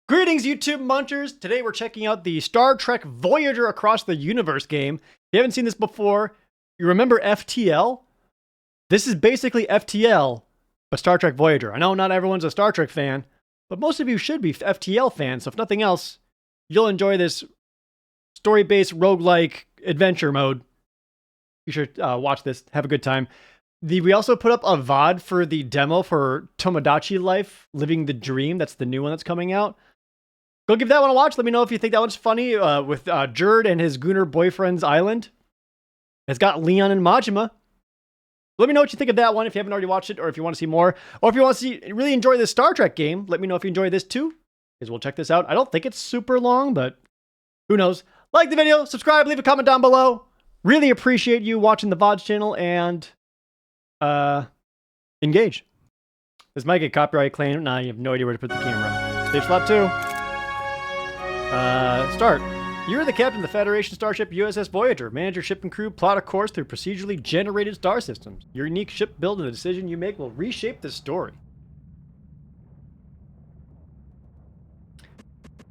Greetings, YouTube munchers! Today we're checking out the Star Trek Voyager Across the Universe game. If you haven't seen this before, you remember FTL? This is basically FTL, but Star Trek Voyager. I know not everyone's a Star Trek fan, but most of you should be FTL fans, so if nothing else, you'll enjoy this story-based roguelike adventure mode. You should watch this, have a good time. We also put up a VOD for the demo for Tomodachi Life, Living the Dream. That's the new one that's coming out. Go give that one a watch. Let me know if you think that one's funny. With Jared and his Gooner boyfriend's island. It's got Leon and Majima. Let me know what you think of that one if you haven't already watched it, or if you want to see more. Or if you want to really enjoy this Star Trek game, let me know if you enjoy this too, because we'll check this out. I don't think it's super long, but who knows. Like the video, subscribe, leave a comment down below. Really appreciate you watching the VODs channel, and engage. This might get copyright claimed. Nah, you have no idea where to put the camera. Stage slap 2. Start. You're the captain of the Federation starship USS Voyager. Manage your ship and crew, plot a course through procedurally generated star systems. Your unique ship build and the decision you make will reshape the story.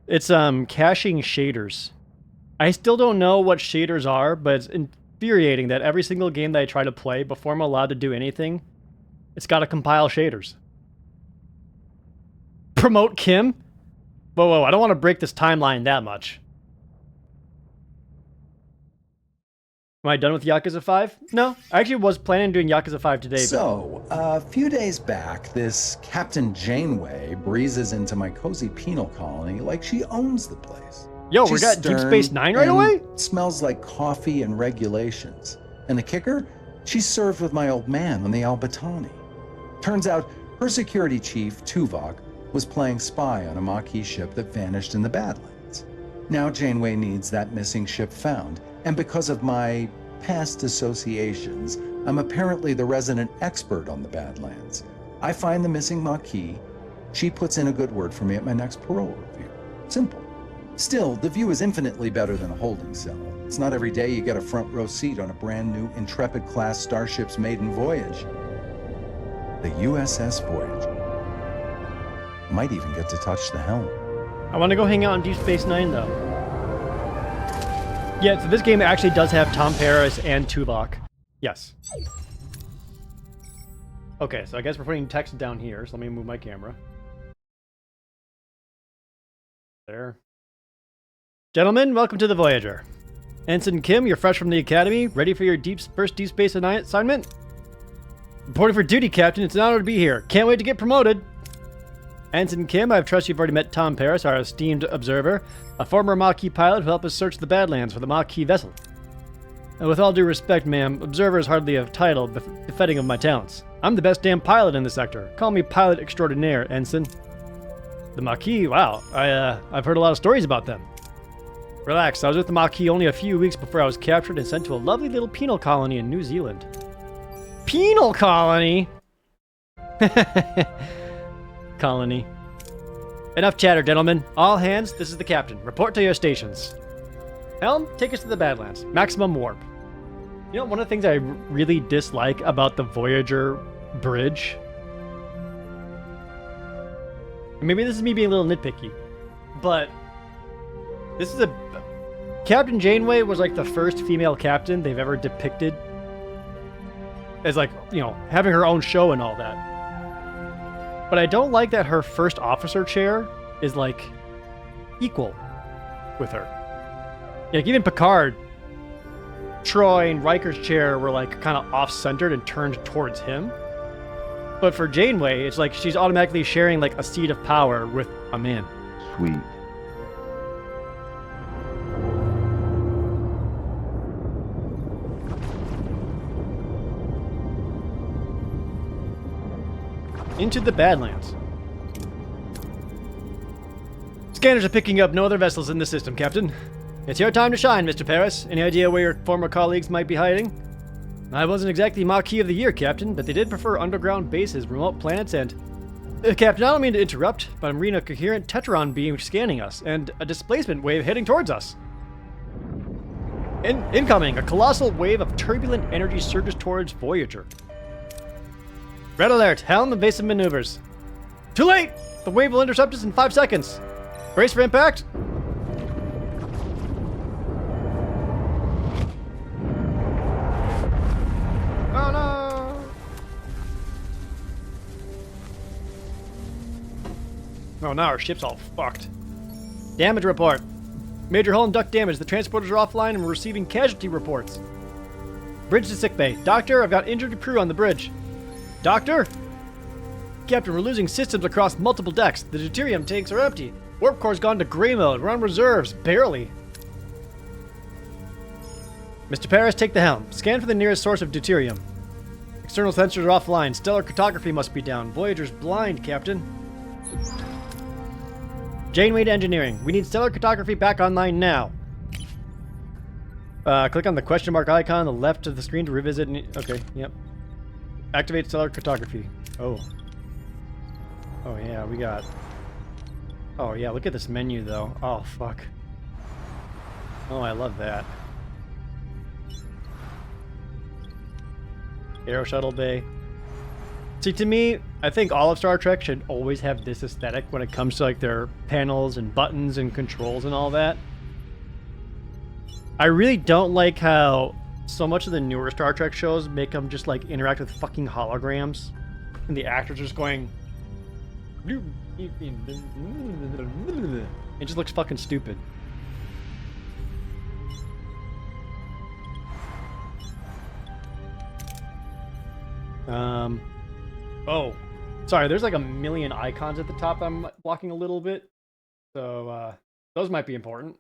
It's caching shaders. I still don't know what shaders are, but it's infuriating that every single game that I try to play, before I'm allowed to do anything, it's got to compile shaders. Promote Kim? Whoa, I don't want to break this timeline that much. Am I done with Yakuza 5? No, I actually was planning on doing Yakuza 5 today. So, a few days back, this Captain Janeway breezes into my cozy penal colony like she owns the place. Yo, we got Deep Space Nine right away? Smells like coffee and regulations. And the kicker? She's served with my old man on the Albatani. Turns out, her security chief, Tuvok, was playing spy on a Maquis ship that vanished in the Badlands. Now Janeway needs that missing ship found, and because of my past associations, I'm apparently the resident expert on the Badlands. I find the missing Maquis, she puts in a good word for me at my next parole review. Simple. Still, the view is infinitely better than a holding cell. It's not every day you get a front row seat on a brand new Intrepid-class starship's maiden voyage. The USS Voyager. Might even get to touch the helm. I want to go hang out in Deep Space Nine, though. Yeah, so this game actually does have Tom Paris and Tuvok. Yes. Okay, so I guess we're putting text down here, so let me move my camera. There. Gentlemen, welcome to the Voyager. Ensign Kim, you're fresh from the Academy, ready for your first Deep Space Nine assignment? Reporting for duty, Captain. It's an honor to be here. Can't wait to get promoted. Ensign Kim, I trust you've already met Tom Paris, our esteemed observer, a former Maquis pilot who helped us search the Badlands for the Maquis vessel. And with all due respect, ma'am, observer is hardly a title befitting of my talents. I'm the best damn pilot in the sector. Call me pilot extraordinaire, Ensign. The Maquis, wow. I've heard a lot of stories about them. Relax, I was with the Maquis only a few weeks before I was captured and sent to a lovely little penal colony in New Zealand. Penal colony? Colony. Enough chatter, gentlemen. All hands, this is the captain. Report to your stations. Helm, take us to the Badlands. Maximum warp. You know, one of the things I really dislike about the Voyager bridge, maybe this is me being a little nitpicky, but this is Captain Janeway was like the first female captain they've ever depicted as, like, you know, having her own show and all that. But I don't like that her first officer chair is, like, equal with her. Like, even Picard, Troy, and Riker's chair were, like, kind of off-centered and turned towards him. But for Janeway, it's like she's automatically sharing, like, a seat of power with a man. Sweet. Into the Badlands. Scanners are picking up no other vessels in the system, Captain. It's your time to shine, Mr. Paris. Any idea where your former colleagues might be hiding? I wasn't exactly Maquis of the Year, Captain, but they did prefer underground bases, remote planets, and... Captain, I don't mean to interrupt, but I'm reading a coherent Tetron beam scanning us, and a displacement wave heading towards us. Incoming! A colossal wave of turbulent energy surges towards Voyager. Red alert! Helm, evasive maneuvers. Too late! The wave will intercept us in 5 seconds. Brace for impact. Oh no! Oh, now our ship's all fucked. Damage report. Major hull and duct damage. The transporters are offline and we're receiving casualty reports. Bridge to sickbay. Doctor, I've got injured crew on the bridge. Doctor? Captain, we're losing systems across multiple decks. The deuterium tanks are empty. Warp core's gone to gray mode. We're on reserves. Barely. Mr. Paris, take the helm. Scan for the nearest source of deuterium. External sensors are offline. Stellar cartography must be down. Voyager's blind, Captain. Janeway to engineering. We need stellar cartography back online now. Click on the question mark icon on the left of the screen to revisit. Okay, yep. Activate stellar cartography. Oh. Oh yeah, we got... Oh yeah, look at this menu though. Oh fuck. Oh, I love that. Aero shuttle bay. See, to me, I think all of Star Trek should always have this aesthetic when it comes to like their panels and buttons and controls and all that. I really don't like how so much of the newer Star Trek shows make them just like interact with fucking holograms, and the actors are just going. It just looks fucking stupid. Oh, sorry, there's like a million icons at the top I'm blocking a little bit. So, those might be important.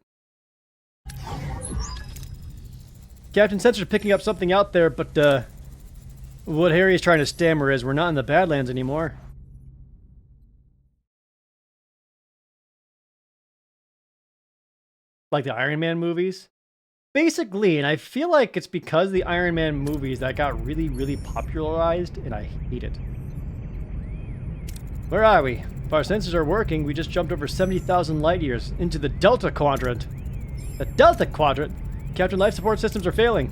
Captain Sensors picking up something out there, but, what Harry is trying to stammer is we're not in the Badlands anymore. Like the Iron Man movies. Basically, and I feel like it's because the Iron Man movies that got really, really popularized, and I hate it. Where are we? If our sensors are working, we just jumped over 70,000 light years into the Delta Quadrant. The Delta Quadrant? Captain, life support systems are failing.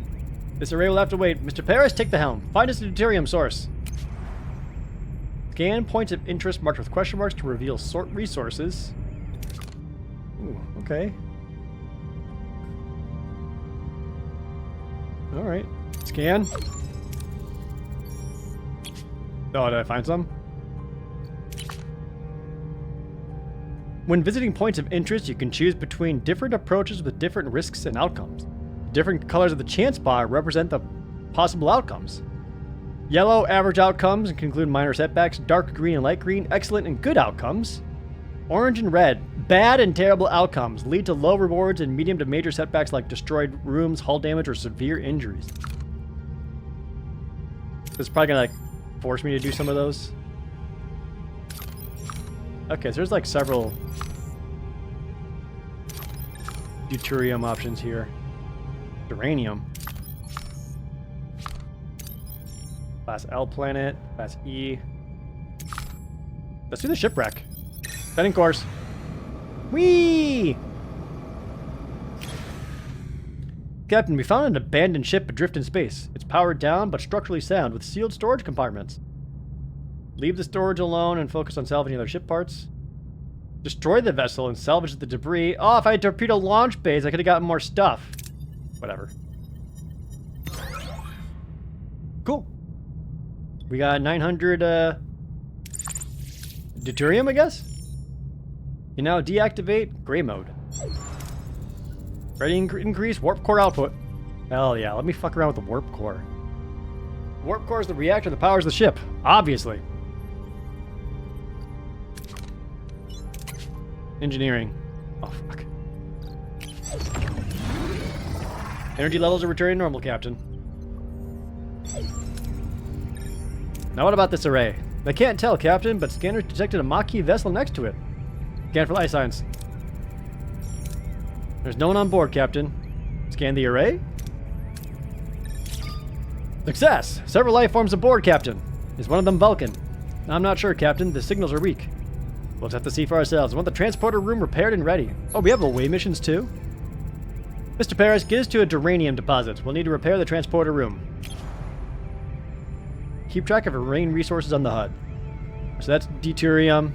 This array will have to wait. Mr. Paris, take the helm. Find us a deuterium source. Scan points of interest marked with question marks to reveal sort resources. Ooh, okay. Alright. Scan. Oh, did I find some? When visiting points of interest, you can choose between different approaches with different risks and outcomes. Different colors of the chance bar represent the possible outcomes. Yellow, average outcomes, and can include minor setbacks. Dark green and light green, excellent and good outcomes. Orange and red, bad and terrible outcomes. Lead to low rewards and medium to major setbacks like destroyed rooms, hull damage, or severe injuries. It's probably gonna like force me to do some of those. Okay, so there's like several deuterium options here. Uranium. Class L planet, Class E. Let's do the shipwreck. Setting course. Whee! Captain, we found an abandoned ship adrift in space. It's powered down, but structurally sound, with sealed storage compartments. Leave the storage alone and focus on salvaging other ship parts. Destroy the vessel and salvage the debris. Oh, if I had torpedo launch bays, I could have gotten more stuff. Whatever. Cool. We got 900, deuterium, I guess? You now deactivate gray mode. Ready to increase warp core output. Hell yeah, let me fuck around with the warp core. Warp core is the reactor that powers the ship, obviously. Engineering. Oh, fuck. Energy levels are returning normal, Captain. Now what about this array? I can't tell, Captain, but scanners detected a Maquis vessel next to it. Scan for life signs. There's no one on board, Captain. Scan the array. Success! Several life forms aboard, Captain. Is one of them Vulcan? I'm not sure, Captain. The signals are weak. We'll just have to see for ourselves. I want the transporter room repaired and ready. Oh, we have away missions too? Mr. Paris, get us to a duranium deposit. We'll need to repair the transporter room. Keep track of remaining resources on the HUD. So that's deuterium,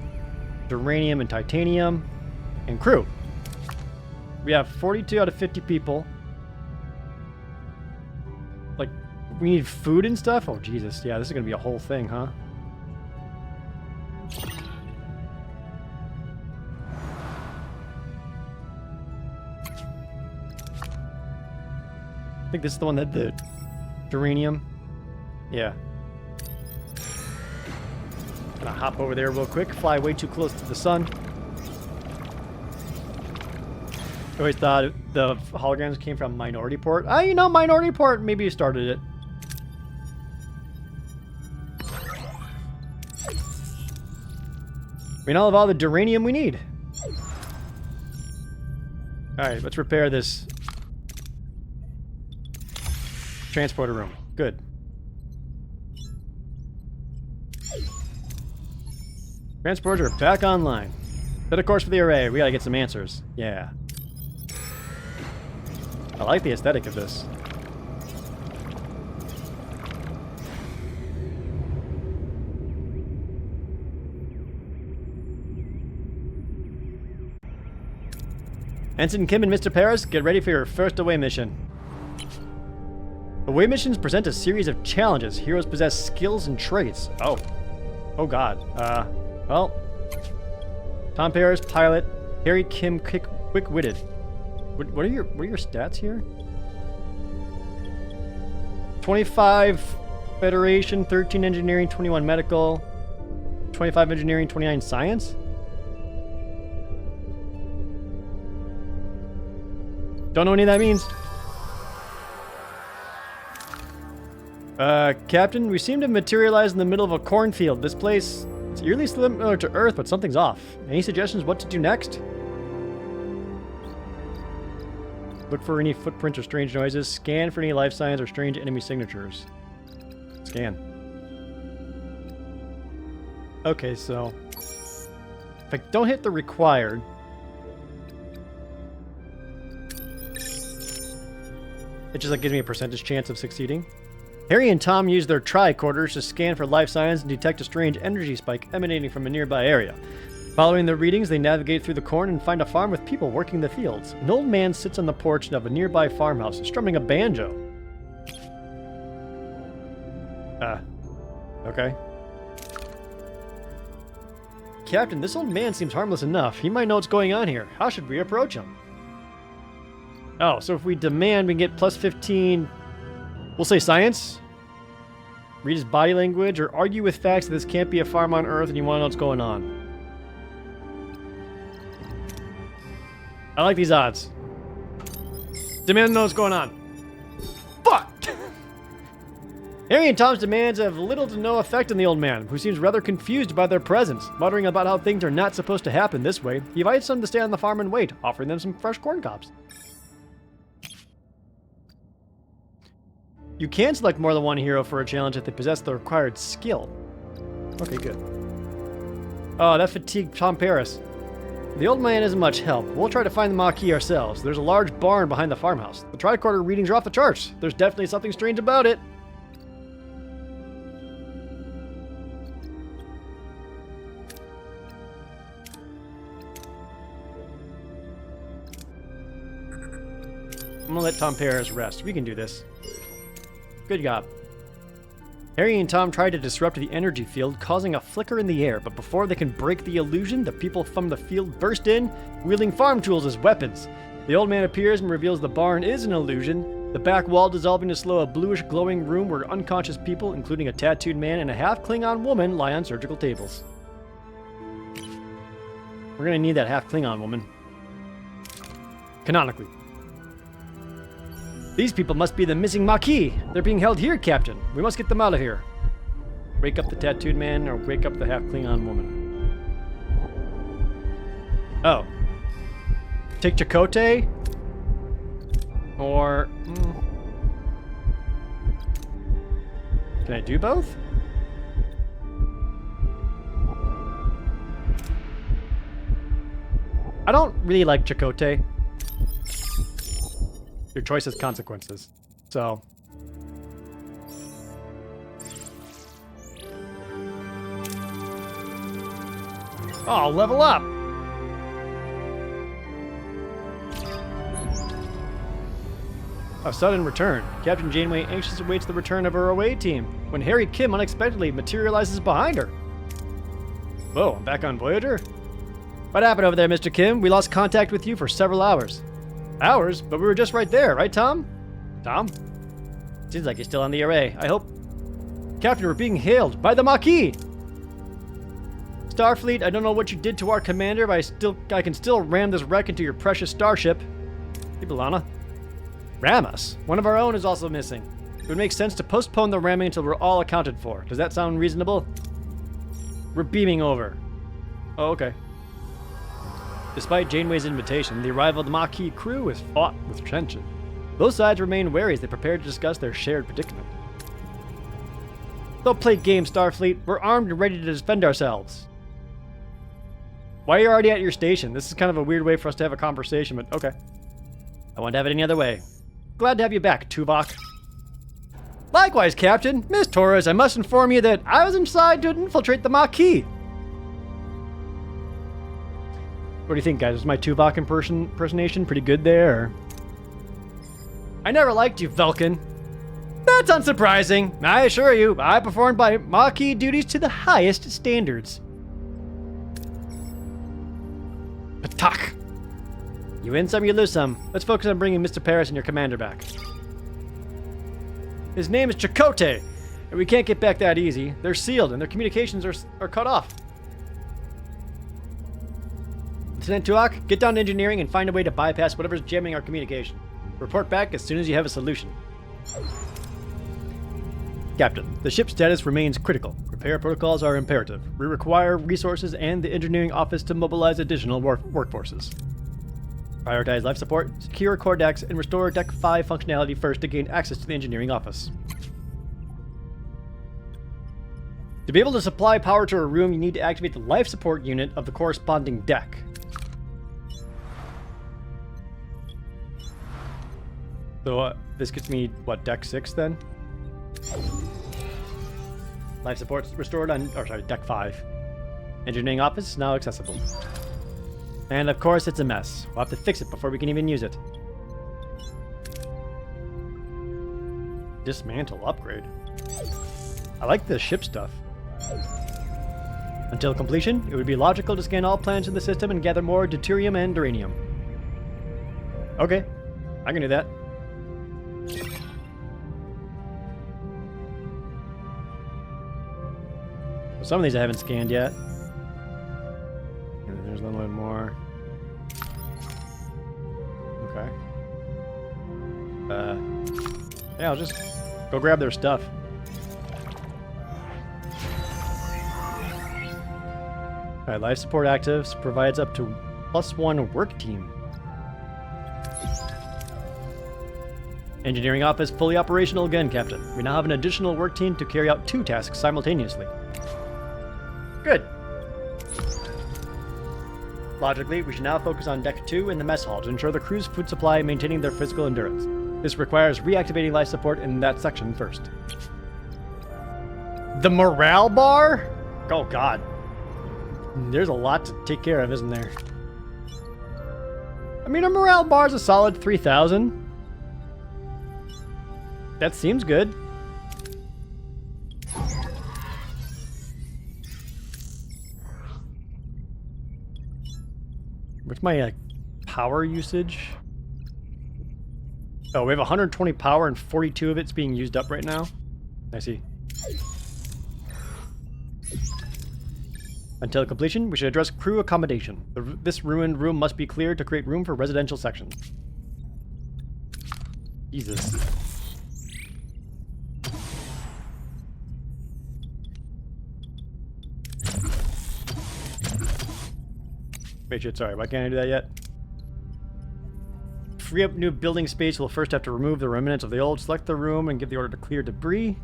duranium, and titanium. And crew. We have 42 out of 50 people. Like, we need food and stuff? Oh, Jesus. Yeah, this is going to be a whole thing, huh? I think this is the one that the geranium. Yeah. Gonna hop over there real quick. Fly way too close to the sun. I always thought the holograms came from Minority Port. You know, Minority Port maybe started it. We now have all the duranium we need. Alright, let's repair this transporter room. Good. Transporter back online. Set a course for the array. We gotta get some answers. Yeah. I like the aesthetic of this. Ensign Kim and Mr. Paris, get ready for your first away mission. Away missions present a series of challenges. Heroes possess skills and traits. Oh. Oh god. Well. Tom Paris, pilot. Harry Kim, quick-witted. What are your stats here? 25 Federation, 13 Engineering, 21 Medical, 25 Engineering, 29 Science? Don't know what any of that means. Captain, we seem to materialize in the middle of a cornfield. This place, it's eerily similar to Earth, but something's off. Any suggestions what to do next? Look for any footprints or strange noises. Scan for any life signs or strange enemy signatures. Scan. Okay, so if I don't hit the required, it just like gives me a percentage chance of succeeding. Harry and Tom use their tricorders to scan for life signs and detect a strange energy spike emanating from a nearby area. Following their readings, they navigate through the corn and find a farm with people working the fields. An old man sits on the porch of a nearby farmhouse, strumming a banjo. Okay. Captain, this old man seems harmless enough. He might know what's going on here. How should we approach him? Oh, so if we demand, we can get plus 15... We'll say science. Read his body language, or argue with facts that this can't be a farm on Earth and you want to know what's going on. I like these odds. Demand to know what's going on. Fuck! Harry and Tom's demands have little to no effect on the old man, who seems rather confused by their presence, muttering about how things are not supposed to happen this way. He invites them to stay on the farm and wait, offering them some fresh corn cobs. You can select more than one hero for a challenge if they possess the required skill. Okay, good. Oh, that fatigued Tom Paris. The old man isn't much help. We'll try to find the Maquis ourselves. There's a large barn behind the farmhouse. The tricorder readings are off the charts. There's definitely something strange about it. I'm gonna let Tom Paris rest. We can do this. Good job. Harry and Tom try to disrupt the energy field, causing a flicker in the air, but before they can break the illusion, the people from the field burst in, wielding farm tools as weapons. The old man appears and reveals the barn is an illusion, the back wall dissolving to slow a bluish glowing room where unconscious people, including a tattooed man and a half-Klingon woman, lie on surgical tables. We're gonna need that half-Klingon woman. Canonically. These people must be the missing Maquis. They're being held here, Captain. We must get them out of here. Wake up the tattooed man or wake up the half-Klingon woman. Oh. Take Chakotay? Or... Can I do both? I don't really like Chakotay. Your choice has consequences. So. Oh, level up! A sudden return. Captain Janeway anxiously awaits the return of her away team when Harry Kim unexpectedly materializes behind her. Whoa, I'm back on Voyager? What happened over there, Mr. Kim? We lost contact with you for several hours. Hours? But we were just right there, right, Tom? Tom? Seems like you're still on the array. I hope... Captain, we're being hailed by the Maquis! Starfleet, I don't know what you did to our commander, but I can still ram this wreck into your precious starship. Hey, B'Elanna. Ram us? One of our own is also missing. It would make sense to postpone the ramming until we're all accounted for. Does that sound reasonable? We're beaming over. Oh, okay. Despite Janeway's invitation, the arrival of the Maquis crew is fraught with tension. Both sides remain wary as they prepare to discuss their shared predicament. Don't play games, Starfleet. We're armed and ready to defend ourselves. Why are you already at your station? This is kind of a weird way for us to have a conversation, but okay. I wouldn't have it any other way. Glad to have you back, Tuvok. Likewise, Captain. Miss Torres, I must inform you that I was inside to infiltrate the Maquis. What do you think, guys? Was my Tuvok impersonation pretty good there? Or? I never liked you, Vulcan. That's unsurprising. I assure you, I performed my Maquis duties to the highest standards. Patak. You win some, you lose some. Let's focus on bringing Mr. Paris and your commander back. His name is Chakotay, and we can't get back that easy. They're sealed, and their communications are cut off. Lieutenant Tuvok, get down to engineering and find a way to bypass whatever's jamming our communication. Report back as soon as you have a solution. Captain, the ship's status remains critical. Repair protocols are imperative. We require resources and the engineering office to mobilize additional workforces. Prioritize life support, secure core decks, and restore Deck 5 functionality first to gain access to the engineering office. To be able to supply power to a room, you need to activate the life support unit of the corresponding deck. So this gets me, what, Deck 6 then? Life support restored on, Deck 5. Engineering office is now accessible. And of course it's a mess. We'll have to fix it before we can even use it. Dismantle upgrade. I like the ship stuff. Until completion, it would be logical to scan all planets in the system and gather more deuterium and uranium. Okay, I can do that. Some of these I haven't scanned yet. And there's a little bit more. Okay. Yeah, I'll just go grab their stuff. Alright, life support actives provides up to +1 work team. Engineering office fully operational again, Captain. We now have an additional work team to carry out 2 tasks simultaneously. Good. Logically, we should now focus on Deck 2 and the mess hall to ensure the crew's food supply and maintaining their physical endurance. This requires reactivating life support in that section first. The morale bar? Oh god. There's a lot to take care of, isn't there? I mean, a morale bar is a solid 3,000. That seems good. What's my power usage? Oh, we have 120 power and 42 of it's being used up right now. I see. Until completion, we should address crew accommodation. This ruined room must be cleared to create room for residential sections. Jesus. Wait, shit, sorry, why can't I do that yet? Free up new building space, we'll first have to remove the remnants of the old, select the room, and give the order to clear debris.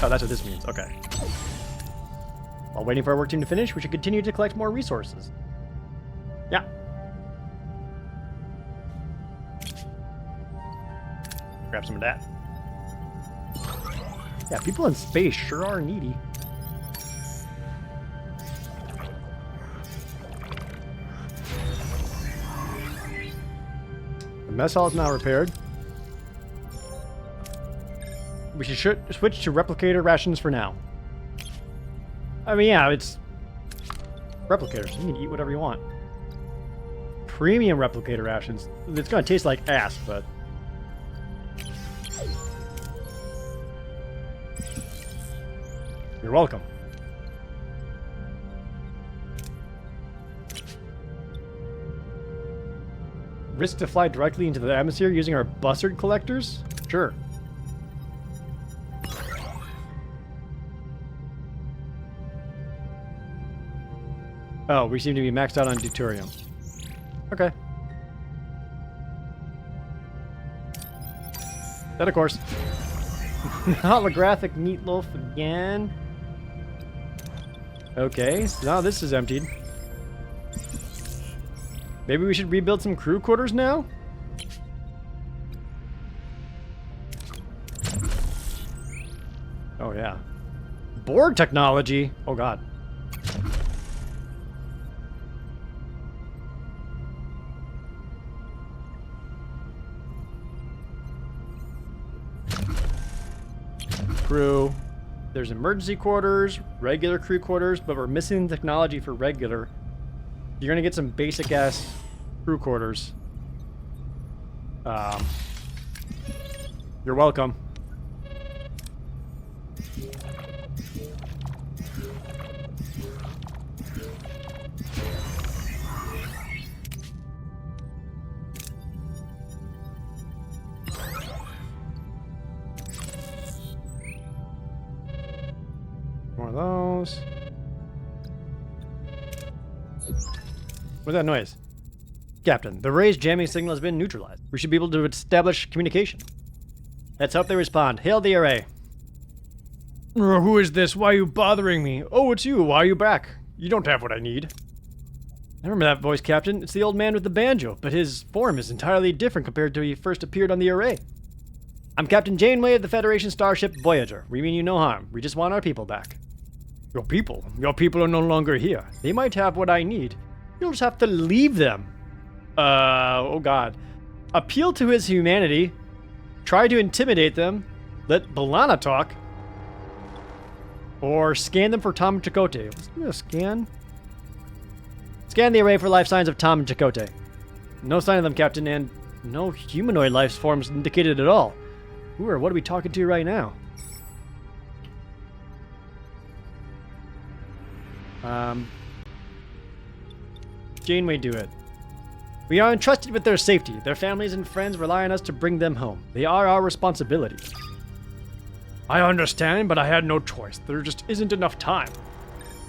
Oh, that's what this means, okay. While waiting for our work team to finish, we should continue to collect more resources. Yeah. Grab some of that. Yeah, people in space sure are needy. The mess hall is now repaired. We should switch to replicator rations for now. I mean, yeah, it's replicators. You can eat whatever you want. Premium replicator rations. It's gonna taste like ass, but... You're welcome. Risk to fly directly into the atmosphere using our buzzard collectors? Sure. Oh, we seem to be maxed out on deuterium. Okay. That, of course. Holographic meatloaf again. Okay, so now this is emptied. Maybe we should rebuild some crew quarters now? Oh, yeah. Borg technology? Oh, God. Crew. There's emergency quarters, regular crew quarters, but we're missing technology for regular. You're gonna get some basic ass crew quarters. You're welcome. More of those. What's that noise? Captain, the Ray's jamming signal has been neutralized. We should be able to establish communication. Let's hope they respond. Hail the array. Who is this? Why are you bothering me? Oh, it's you. Why are you back? You don't have what I need. I remember that voice, Captain. It's the old man with the banjo, but his form is entirely different compared to when he first appeared on the array. I'm Captain Janeway of the Federation starship Voyager. We mean you no harm. We just want our people back. Your people? Your people are no longer here. They might have what I need. You'll just have to leave them. Oh God. Appeal to his humanity. Try to intimidate them. Let Balana talk. Or scan them for Tom and Chakotay. Let's do a scan. Scan the array for life signs of Tom and Chakotay. No sign of them, Captain, and no humanoid life forms indicated at all. Who or what are we talking to right now? Janeway, do it. We are entrusted with their safety. Their families and friends rely on us to bring them home. They are our responsibility. I understand, but I had no choice. There just isn't enough time.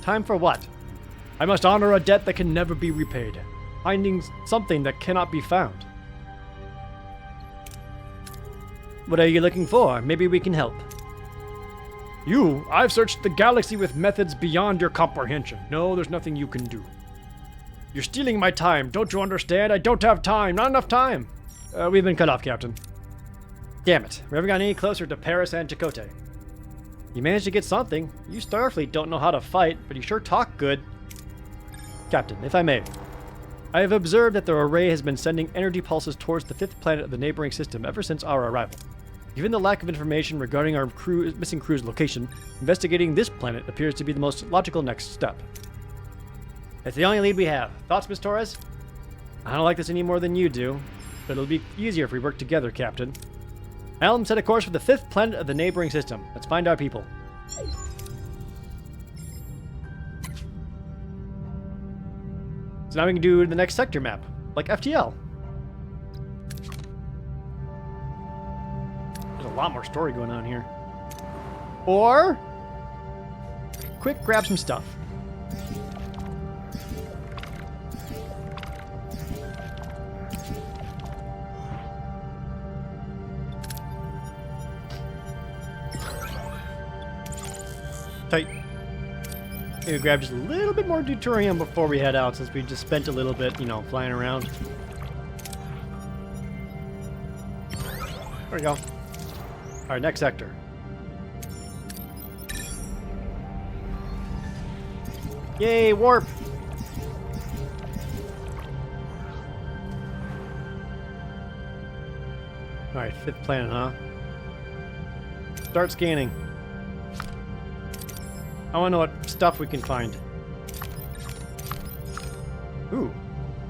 Time for what? I must honor a debt that can never be repaid. Finding something that cannot be found. What are you looking for? Maybe we can help. You? I've searched the galaxy with methods beyond your comprehension. No, there's nothing you can do. You're stealing my time. Don't you understand? I don't have time. Not enough time. We've been cut off, Captain. Damn it. We haven't gotten any closer to Paris and Chakotay. You managed to get something. You Starfleet don't know how to fight, but you sure talk good. Captain, if I may. I have observed that the array has been sending energy pulses towards the fifth planet of the neighboring system ever since our arrival. Given the lack of information regarding our missing crew's location, investigating this planet appears to be the most logical next step. It's the only lead we have. Thoughts, Miss Torres? I don't like this any more than you do, but it'll be easier if we work together, Captain. Helm, set a course for the fifth planet of the neighboring system. Let's find our people. So now we can do the next sector map, like FTL. There's a lot more story going on here. Or, quick grab some stuff. Tight. Maybe grab just a little bit more deuterium before we head out, since we just spent a little bit, flying around. There we go. Alright, next sector. Yay, warp! Alright, 5th planet, huh? Start scanning. I want to know what stuff we can find. Ooh,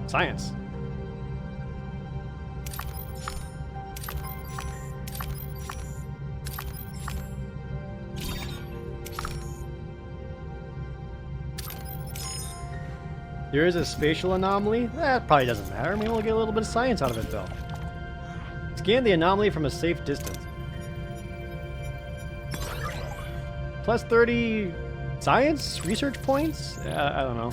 science. There is a spatial anomaly? That probably doesn't matter. Maybe we'll get a little bit of science out of it, though. Scan the anomaly from a safe distance. Plus 30 science? Research points? I don't know.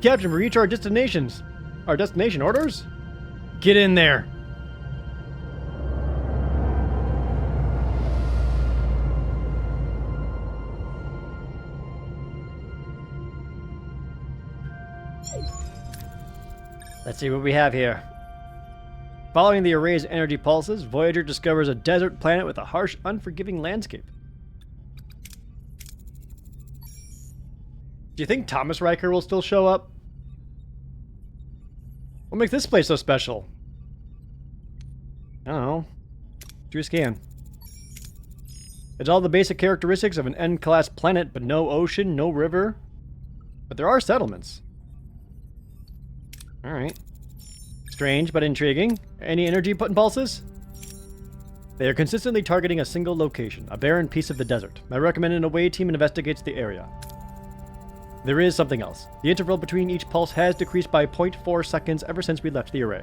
Captain, we reach our destinations. Our destination orders? Get in there. Let's see what we have here. Following the array's energy pulses, Voyager discovers a desert planet with a harsh, unforgiving landscape. Do you think Thomas Riker will still show up? What makes this place so special? I don't know. Do a scan. It's all the basic characteristics of an N-class planet, but no ocean, no river. But there are settlements. Alright. Strange, but intriguing. Any energy impulses? They are consistently targeting a single location, a barren piece of the desert. My recommended away team investigates the area. There is something else. The interval between each pulse has decreased by 0.4 seconds ever since we left the array.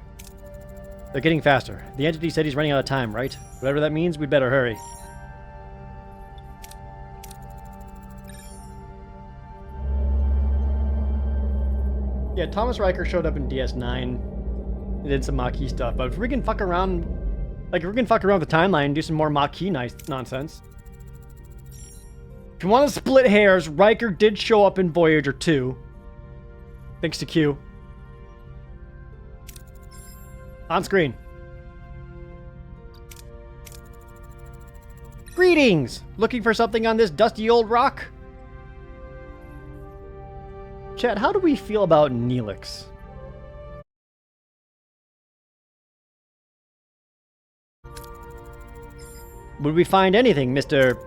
They're getting faster. The entity said he's running out of time, right? Whatever that means, we'd better hurry. Yeah, Thomas Riker showed up in DS9 and did some Maquis stuff, but if we can fuck around, like if we can fuck around with the timeline and do some more Maquis nonsense. If you want to split hairs, Riker did show up in Voyager 2. Thanks to Q. On screen. Greetings! Looking for something on this dusty old rock? Chat, how do we feel about Neelix? Would we find anything, Mr.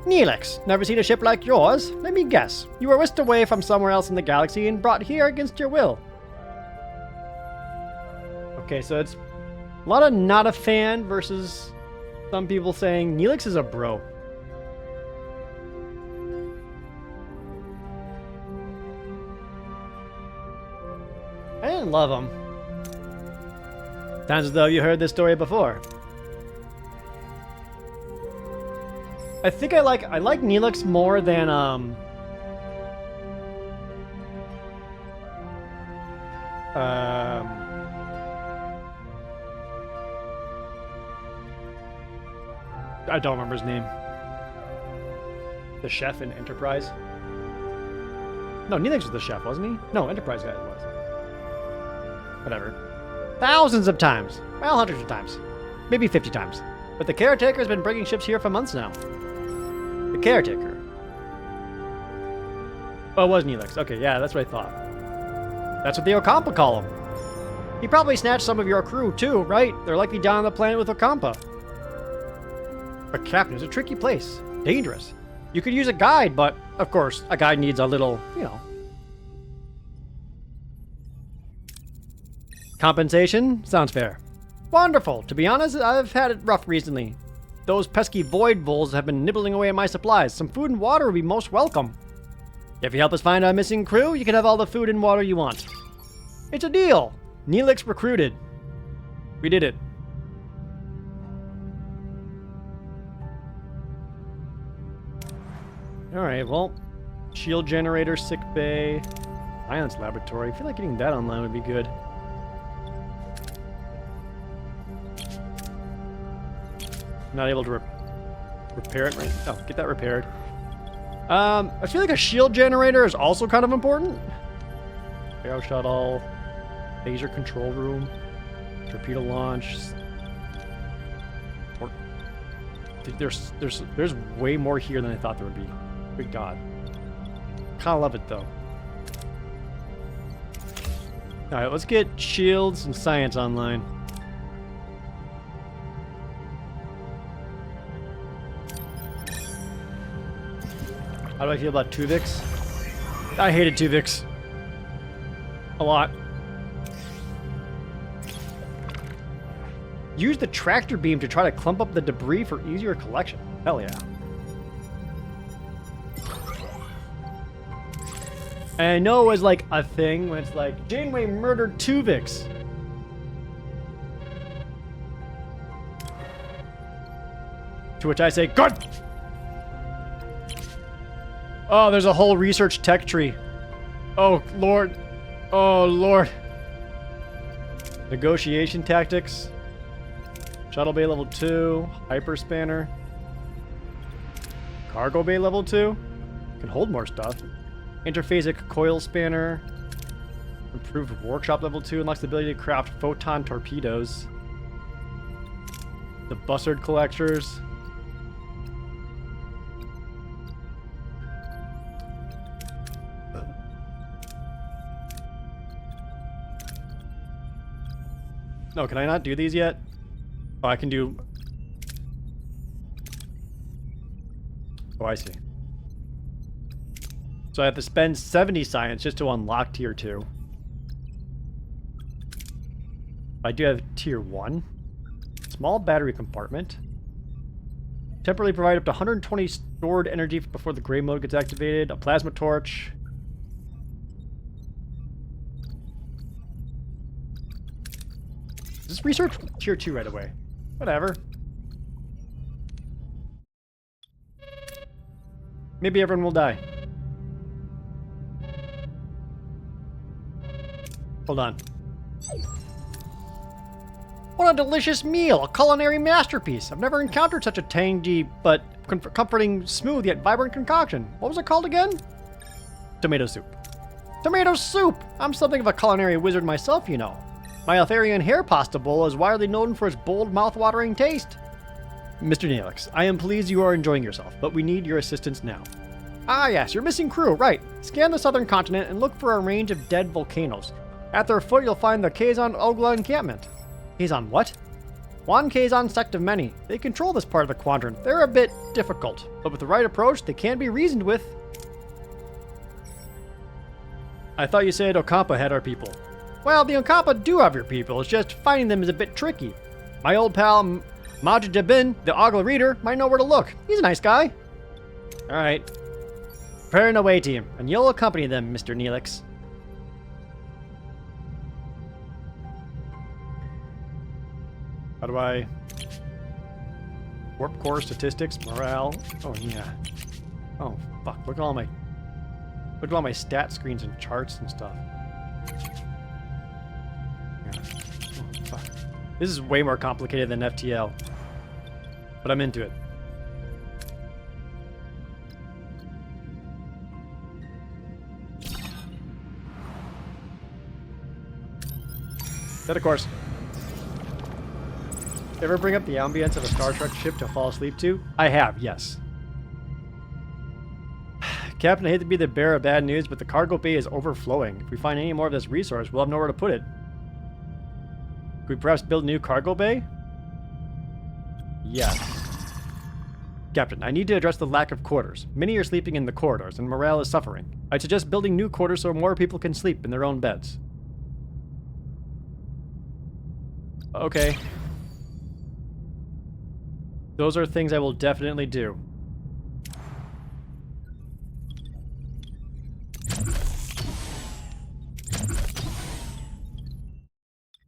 Neelix? Never seen a ship like yours? Let me guess. You were whisked away from somewhere else in the galaxy and brought here against your will. Okay, so it's a lot of not a fan versus some people saying Neelix is a bro. I didn't love him. Sounds as though you heard this story before. I think I like Neelix more than I don't remember his name. The chef in Enterprise. No, Neelix was the chef, wasn't he? No, Enterprise guy was. Whatever. Thousands of times. Well, hundreds of times. Maybe 50 times. But the caretaker's been bringing ships here for months now. The caretaker. Oh, it was Neelix. Okay, yeah, that's what I thought. That's what the Ocampa call him. He probably snatched some of your crew, too, right? They're likely down on the planet with Ocampa. But Captain, it's a tricky place. Dangerous. You could use a guide, but, of course, a guide needs a little, you know. Compensation? Sounds fair. Wonderful. To be honest, I've had it rough recently. Those pesky void voles have been nibbling away at my supplies. Some food and water would be most welcome. If you help us find our missing crew, you can have all the food and water you want. It's a deal. Neelix recruited. We did it. Alright, well. Shield generator, sick bay, science laboratory. I feel like getting that online would be good. Not able to repair it right now. Oh, get that repaired. I feel like a shield generator is also kind of important. Aero shuttle, laser control room, torpedo launch. There's way more here than I thought there would be. Good God. Kind of love it though. Alright, let's get shields and science online. How do I feel about Tuvix? I hated Tuvix. A lot. Use the tractor beam to try to clump up the debris for easier collection. Hell yeah. And I know it was like a thing when it's like, Janeway murdered Tuvix. To which I say, good! Oh, there's a whole research tech tree. Oh, Lord. Oh, Lord. Negotiation tactics. Shuttle bay level 2. Hyperspanner. Cargo bay level 2. Can hold more stuff. Interphasic coil spanner. Improved workshop level 2. Unlocks the ability to craft photon torpedoes. The buzzard collectors. No, can I not do these yet? Oh, I can do... Oh, I see. So I have to spend 70 science just to unlock tier 2. I do have tier 1. Small battery compartment. Temporarily provide up to 120 stored energy before the gray mode gets activated. A plasma torch. Just research tier 2 right away. Whatever. Maybe everyone will die. Hold on. What a delicious meal! A culinary masterpiece! I've never encountered such a tangy but comforting, smooth yet vibrant concoction. What was it called again? Tomato soup. Tomato soup! I'm something of a culinary wizard myself, you know. My Altharian hair pasta bowl is widely known for its bold, mouth-watering taste. Mr. Neelix, I am pleased you are enjoying yourself, but we need your assistance now. Ah yes, your missing crew, right. Scan the southern continent and look for a range of dead volcanoes. At their foot, you'll find the Kazon Ogla encampment. Kazon what? One Kazon sect of many. They control this part of the quadrant. They're a bit difficult, but with the right approach, they can be reasoned with. I thought you said Okampa had our people. Well, the Okampa do have your people, it's just finding them is a bit tricky. My old pal Majid Jabin, the Ogla Reader, might know where to look. He's a nice guy. Alright. Prepare an away team, and you'll accompany them, Mr. Neelix. How do I... Warp core, statistics, morale. Oh, yeah. Oh, fuck. Look at all my stat screens and charts and stuff. Oh, fuck. This is way more complicated than FTL. But I'm into it. Set a course. Ever bring up the ambience of a Star Trek ship to fall asleep to? I have, yes. Captain, I hate to be the bearer of bad news, but the cargo bay is overflowing. If we find any more of this resource, we'll have nowhere to put it. Could we perhaps build a new cargo bay? Yes. Captain, I need to address the lack of quarters. Many are sleeping in the corridors, and morale is suffering. I suggest building new quarters so more people can sleep in their own beds. Okay. Those are things I will definitely do.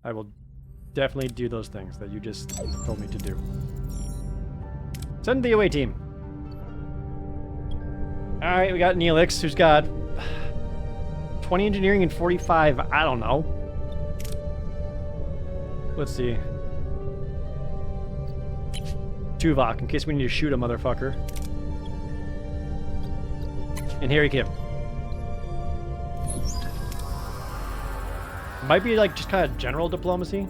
I will definitely do those things that you just told me to do. Send the away team. Alright, we got Neelix, who's got 20 engineering and 45, I don't know. Let's see. Tuvok, in case we need to shoot a motherfucker. And here he came. Might be like just kind of general diplomacy.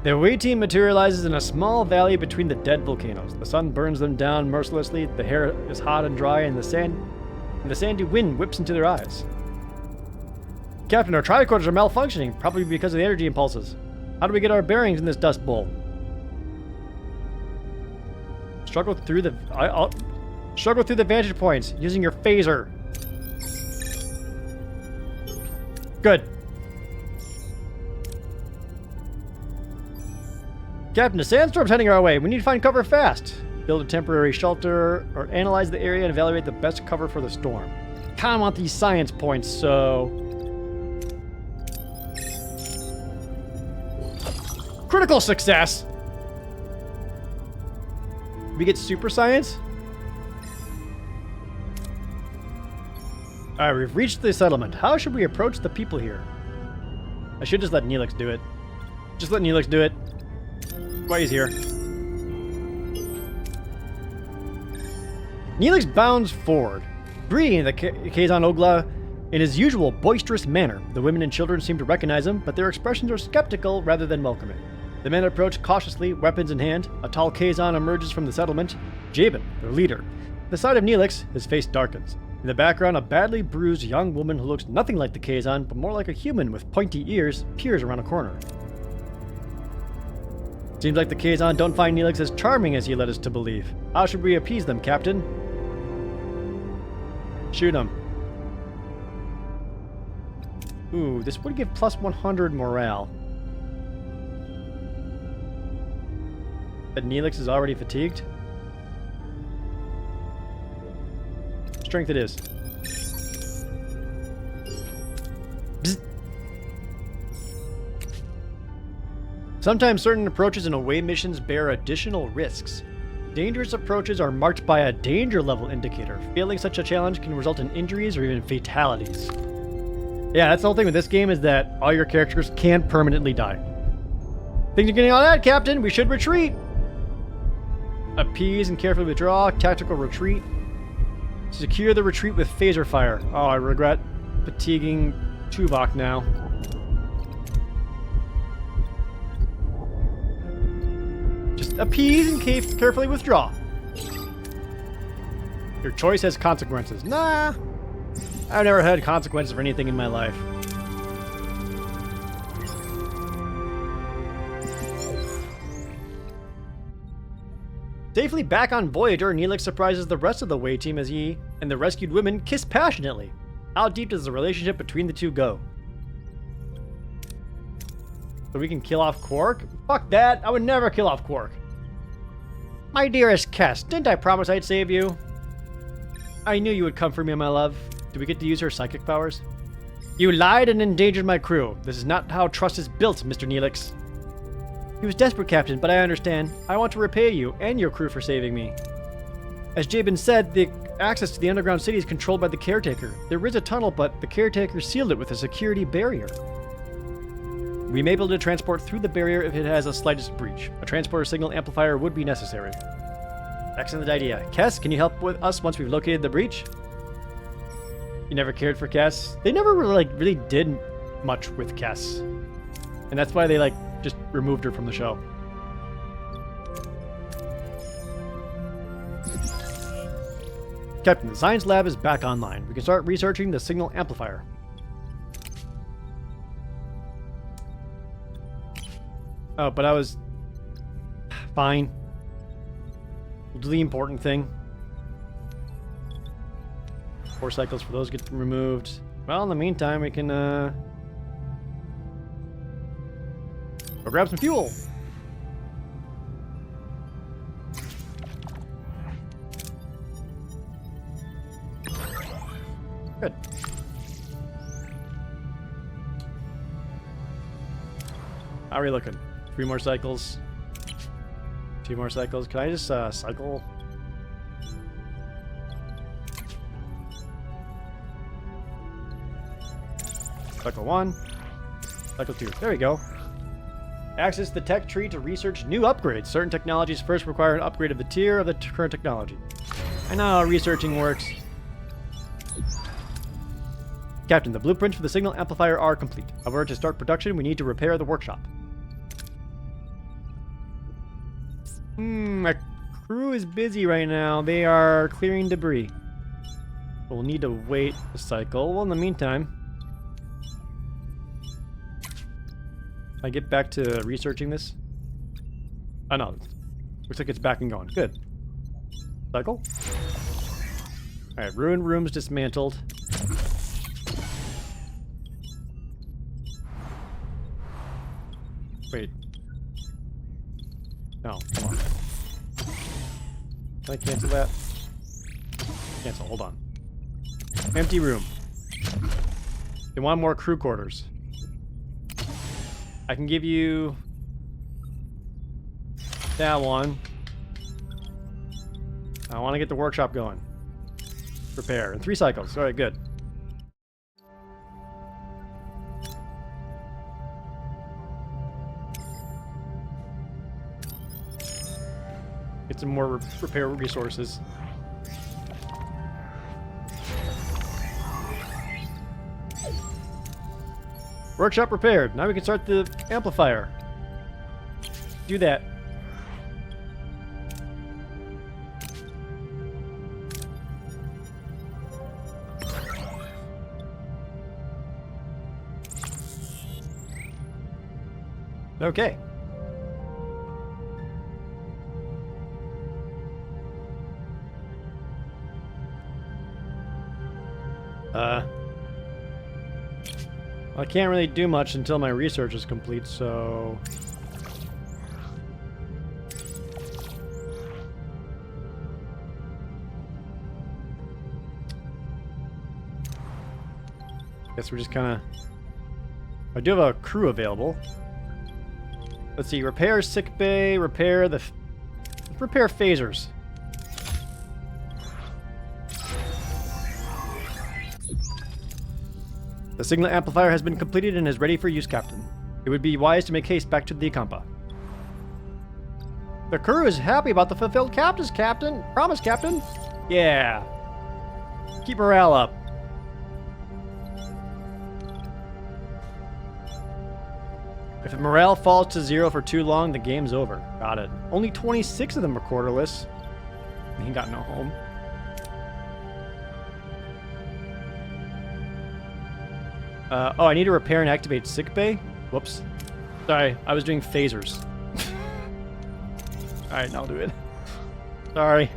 The away team materializes in a small valley between the dead volcanoes. The sun burns them down mercilessly, the hair is hot and dry, and the sandy wind whips into their eyes. Captain, our tricorders are malfunctioning, probably because of the energy impulses. How do we get our bearings in this dust bowl? Struggle through the vantage points using your phaser. Good. Captain, a sandstorm's heading our way. We need to find cover fast. Build a temporary shelter or analyze the area and evaluate the best cover for the storm. Kinda want these science points, so... Critical success! We get super science? Alright, we've reached the settlement. How should we approach the people here? I should just let Neelix do it. Just let Neelix do it. Why he's here. Neelix bounds forward, greeting the Kazon Ogla in his usual boisterous manner. The women and children seem to recognize him, but their expressions are skeptical rather than welcoming. The men approach cautiously, weapons in hand. A tall Kazon emerges from the settlement. Jabin, their leader. At the sight of Neelix, his face darkens. In the background, a badly bruised young woman who looks nothing like the Kazon, but more like a human with pointy ears, peers around a corner. Seems like the Kazon don't find Neelix as charming as he led us to believe. How should we appease them, Captain? Shoot him. Ooh, this would give plus 100 morale. But Neelix is already fatigued? Strength it is. Bzz. Sometimes certain approaches and away missions bear additional risks. Dangerous approaches are marked by a danger level indicator. Failing such a challenge can result in injuries or even fatalities. Yeah, that's the whole thing with this game, is that all your characters can permanently die. Things are getting on that, Captain. We should retreat. Appease and carefully withdraw. Tactical retreat. Secure the retreat with phaser fire. Oh, I regret fatiguing Tuvok now. Just appease and carefully withdraw. Your choice has consequences. Nah. I've never had consequences for anything in my life. Safely back on Voyager, Neelix surprises the rest of the WA team as he and the rescued women kiss passionately. How deep does the relationship between the two go? So we can kill off Quark? Fuck that! I would never kill off Quark. My dearest Kes, didn't I promise I'd save you? I knew you would come for me, my love. Do we get to use her psychic powers? You lied and endangered my crew. This is not how trust is built, Mr. Neelix. He was desperate, Captain, but I understand. I want to repay you and your crew for saving me. As Jabin said, the access to the underground city is controlled by the Caretaker. There is a tunnel, but the Caretaker sealed it with a security barrier. We may be able to transport through the barrier if it has a slightest breach. A transporter signal amplifier would be necessary. Excellent idea. Kes, can you help with us once we've located the breach? You never cared for Kes? They never really did much with Kes. And that's why they just removed her from the show. Captain, the science lab is back online. We can start researching the signal amplifier. Oh, but I was... Fine. We'll do the important thing. 4 cycles for those get removed. Well, in the meantime, we can, go grab some fuel. Good. How are we looking? 3 more cycles. 2 more cycles. Can I just cycle? Cycle 1. Cycle 2. There we go. Access the tech tree to research new upgrades. Certain technologies first require an upgrade of the tier of the current technology. I know how researching works. Captain, the blueprints for the signal amplifier are complete. However, to start production, we need to repair the workshop. My crew is busy right now. They are clearing debris. We'll need to wait a cycle. Well, in the meantime... I get back to researching this? Oh no. Looks like it's back and going. Good. Cycle. Alright, ruined rooms dismantled. Wait. No, come on. Can I cancel that? Cancel, hold on. Empty room. They want more crew quarters. I can give you that one. I want to get the workshop going. Repair in 3 cycles. Alright, good. Get some more repair resources. Workshop repaired. Now we can start the amplifier. Do that. Okay. I can't really do much until my research is complete, so... Guess we're just kind of... I do have a crew available. Let's see, repair sick bay, repair the... repair phasers. The signal amplifier has been completed and is ready for use, Captain. It would be wise to make haste back to the Issaquah. The crew is happy about the fulfilled captains, Captain. Promise, Captain. Yeah. Keep morale up. If the morale falls to 0 for too long, the game's over. Got it. Only 26 of them are quarterless. He ain't got no home. Oh, I need to repair and activate sickbay? Whoops. Sorry, I was doing phasers. Alright, I'll do it. Sorry.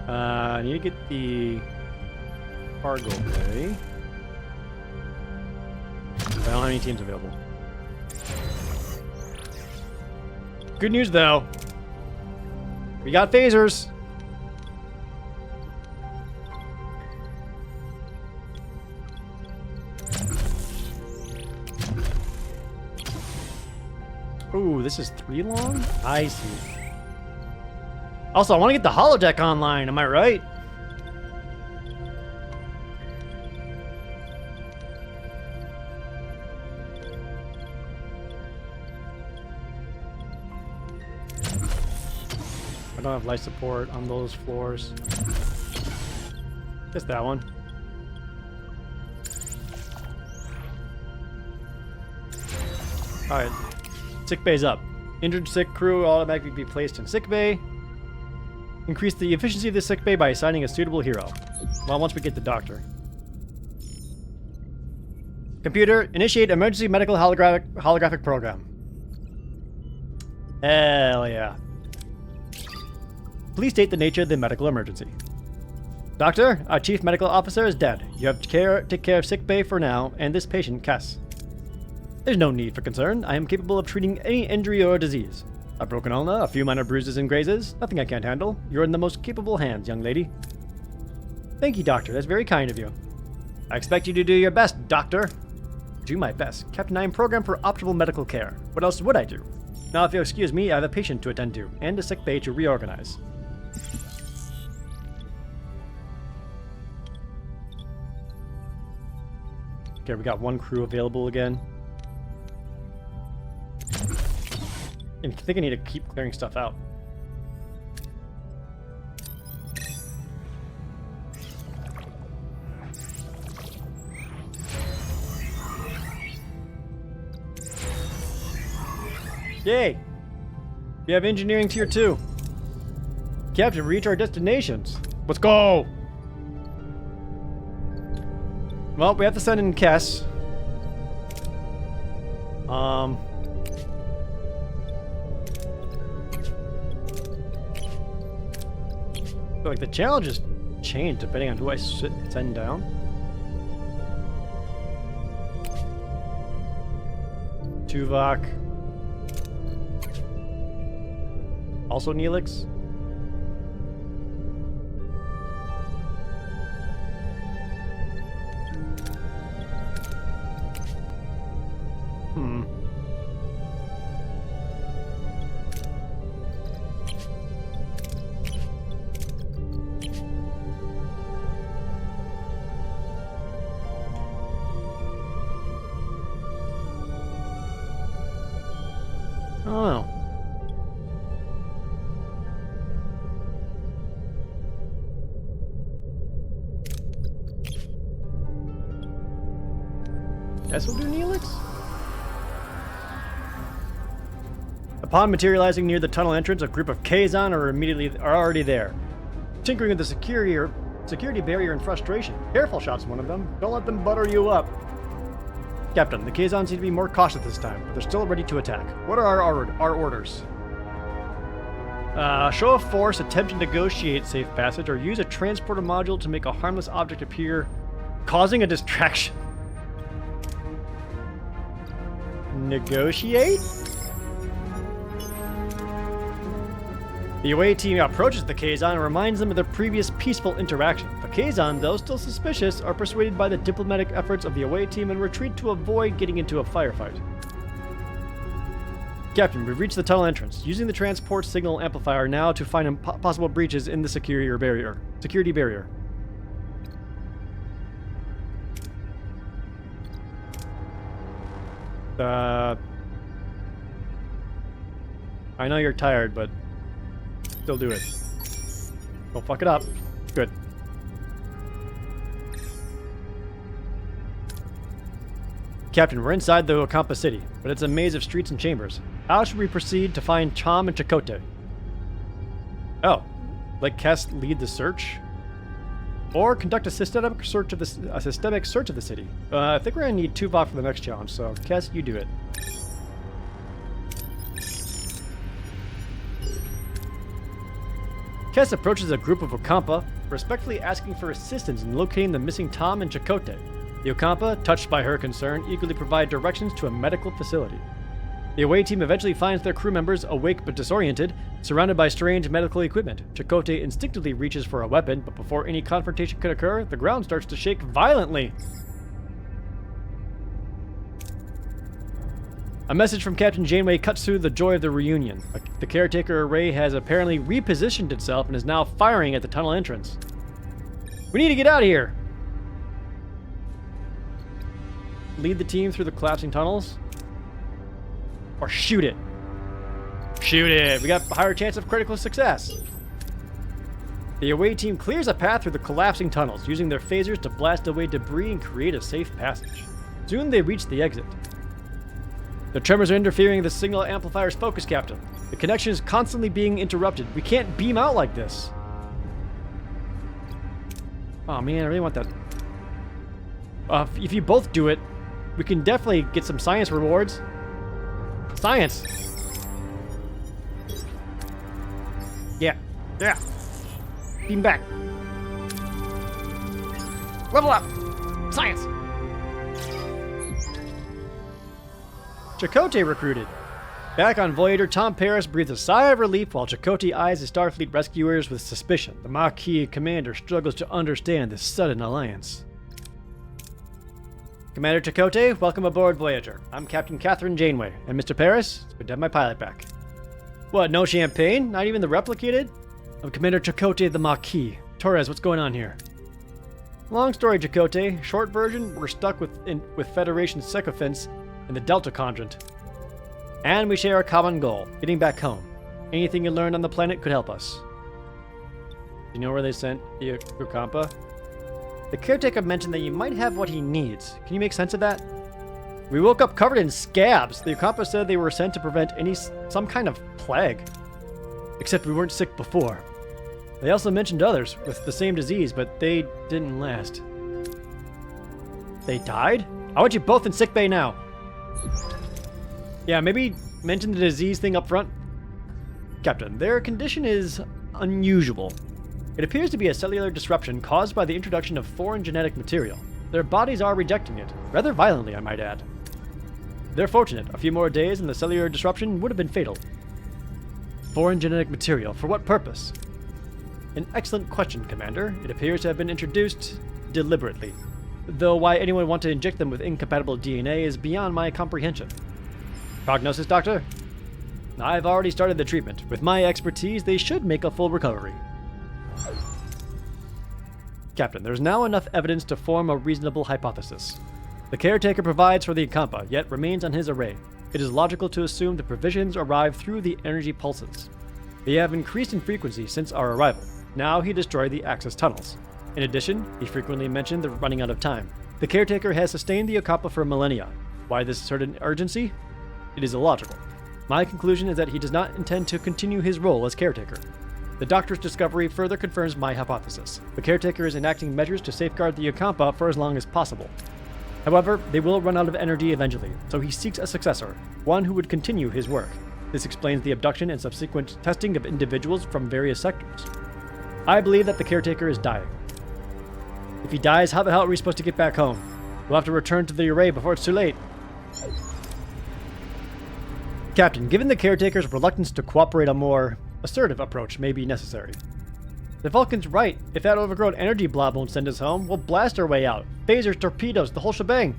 I need to get the cargo bay. I don't have any teams available. Good news, though. We got phasers. Ooh, this is 3 long? I see. Also, I want to get the holodeck online, am I right? I don't have life support on those floors. Just that one. Alright. Sick bay's up. Injured sick crew automatically be placed in sick bay. Increase the efficiency of the sick bay by assigning a suitable hero. Well, once we get the doctor. Computer, initiate emergency medical holographic program. Hell yeah. Please state the nature of the medical emergency. Doctor, our chief medical officer is dead. You have to take care of sick bay for now, and this patient, Cass. There's no need for concern. I am capable of treating any injury or disease. A broken ulna, a few minor bruises and grazes, nothing I can't handle. You're in the most capable hands, young lady. Thank you, Doctor. That's very kind of you. I expect you to do your best, Doctor. Do my best. Captain, I am programmed for optimal medical care. What else would I do? Now, if you'll excuse me, I have a patient to attend to, and a sick bay to reorganize. Okay, we got 1 crew available again. I think I need to keep clearing stuff out. Yay! We have engineering tier 2. Captain, reach our destinations. Let's go! Well, we have to send in Kess. Like the challenges change depending on who I send down. Tuvok. Also Neelix. I don't know. Guess we'll do Neelix? Upon materializing near the tunnel entrance, a group of Kazon are already there. Tinkering with the security barrier in frustration. Careful, shots one of them. Don't let them butter you up. Captain, the Kazon seem to be more cautious this time, but they're still ready to attack. What are our orders? Show of force, attempt to negotiate safe passage, or use a transporter module to make a harmless object appear, causing a distraction. Negotiate? The away team approaches the Kazon and reminds them of their previous peaceful interaction. The Kazon, though still suspicious, are persuaded by the diplomatic efforts of the away team and retreat to avoid getting into a firefight. Captain, we've reached the tunnel entrance, using the transport signal amplifier now to find possible breaches in the security barrier. I know you're tired, but still do it. Don't fuck it up. Good. Captain, we're inside the Okampa city, but it's a maze of streets and chambers. How should we proceed to find Cham and Chakotay? Oh, let Kess lead the search? Or conduct a systemic search of the city. I think we're gonna need Tuvok for the next challenge, so Kess, you do it. Kess approaches a group of Okampa, respectfully asking for assistance in locating the missing Tom and Chakotay. The Okampa, touched by her concern, eagerly provide directions to a medical facility. The away team eventually finds their crew members awake but disoriented, surrounded by strange medical equipment. Chakotay instinctively reaches for a weapon, but before any confrontation could occur, the ground starts to shake violently. A message from Captain Janeway cuts through the joy of the reunion. The caretaker array has apparently repositioned itself and is now firing at the tunnel entrance. We need to get out of here! Lead the team through the collapsing tunnels? Or shoot it? Shoot it! We got a higher chance of critical success. The away team clears a path through the collapsing tunnels, using their phasers to blast away debris and create a safe passage. Soon they reach the exit. The tremors are interfering with the signal amplifier's focus, Captain. The connection is constantly being interrupted. We can't beam out like this. Oh man, I really want that. If you both do it, we can definitely get some science rewards. Science! Yeah. Yeah. Beam back. Level up! Science! Chakotay recruited. Back on Voyager, Tom Paris breathes a sigh of relief while Chakotay eyes his Starfleet rescuers with suspicion. The Maquis commander struggles to understand this sudden alliance. Commander Chakotay, welcome aboard Voyager. I'm Captain Catherine Janeway, and Mr. Paris, it's good to have my pilot back. What, no champagne? Not even the replicated? I'm Commander Chakotay the Maquis. Torres, what's going on here? Long story, Chakotay. Short version, we're stuck with Federation sycophants in the Delta Quadrant. And we share a common goal, getting back home. Anything you learned on the planet could help us. Do you know where they sent the Okampa? The caretaker mentioned that you might have what he needs. Can you make sense of that? We woke up covered in scabs. The Okampa said they were sent to prevent some kind of plague. Except we weren't sick before. They also mentioned others with the same disease, but they didn't last. They died? I want you both in sickbay now. Yeah, maybe mention the disease thing up front. Captain, their condition is unusual. It appears to be a cellular disruption caused by the introduction of foreign genetic material. Their bodies are rejecting it, rather violently, I might add. They're fortunate. A few more days and the cellular disruption would have been fatal. Foreign genetic material, for what purpose? An excellent question, Commander. It appears to have been introduced deliberately, though why anyone would want to inject them with incompatible DNA is beyond my comprehension. Prognosis, Doctor? I've already started the treatment. With my expertise, they should make a full recovery. Captain, there's now enough evidence to form a reasonable hypothesis. The caretaker provides for the Issaquah, yet remains on his array. It is logical to assume the provisions arrive through the energy pulses. They have increased in frequency since our arrival. Now he destroyed the access tunnels. In addition, he frequently mentioned the running out of time. The caretaker has sustained the Issaquah for millennia. Why this certain urgency? It is illogical. My conclusion is that he does not intend to continue his role as caretaker. The Doctor's discovery further confirms my hypothesis. The caretaker is enacting measures to safeguard the Issaquah for as long as possible. However, they will run out of energy eventually, so he seeks a successor, one who would continue his work. This explains the abduction and subsequent testing of individuals from various sectors. I believe that the caretaker is dying. If he dies, how the hell are we supposed to get back home? We'll have to return to the array before it's too late. Captain, given the caretaker's reluctance to cooperate, a more assertive approach may be necessary. The Vulcan's right. If that overgrown energy blob won't send us home, we'll blast our way out. Phasers, torpedoes, the whole shebang.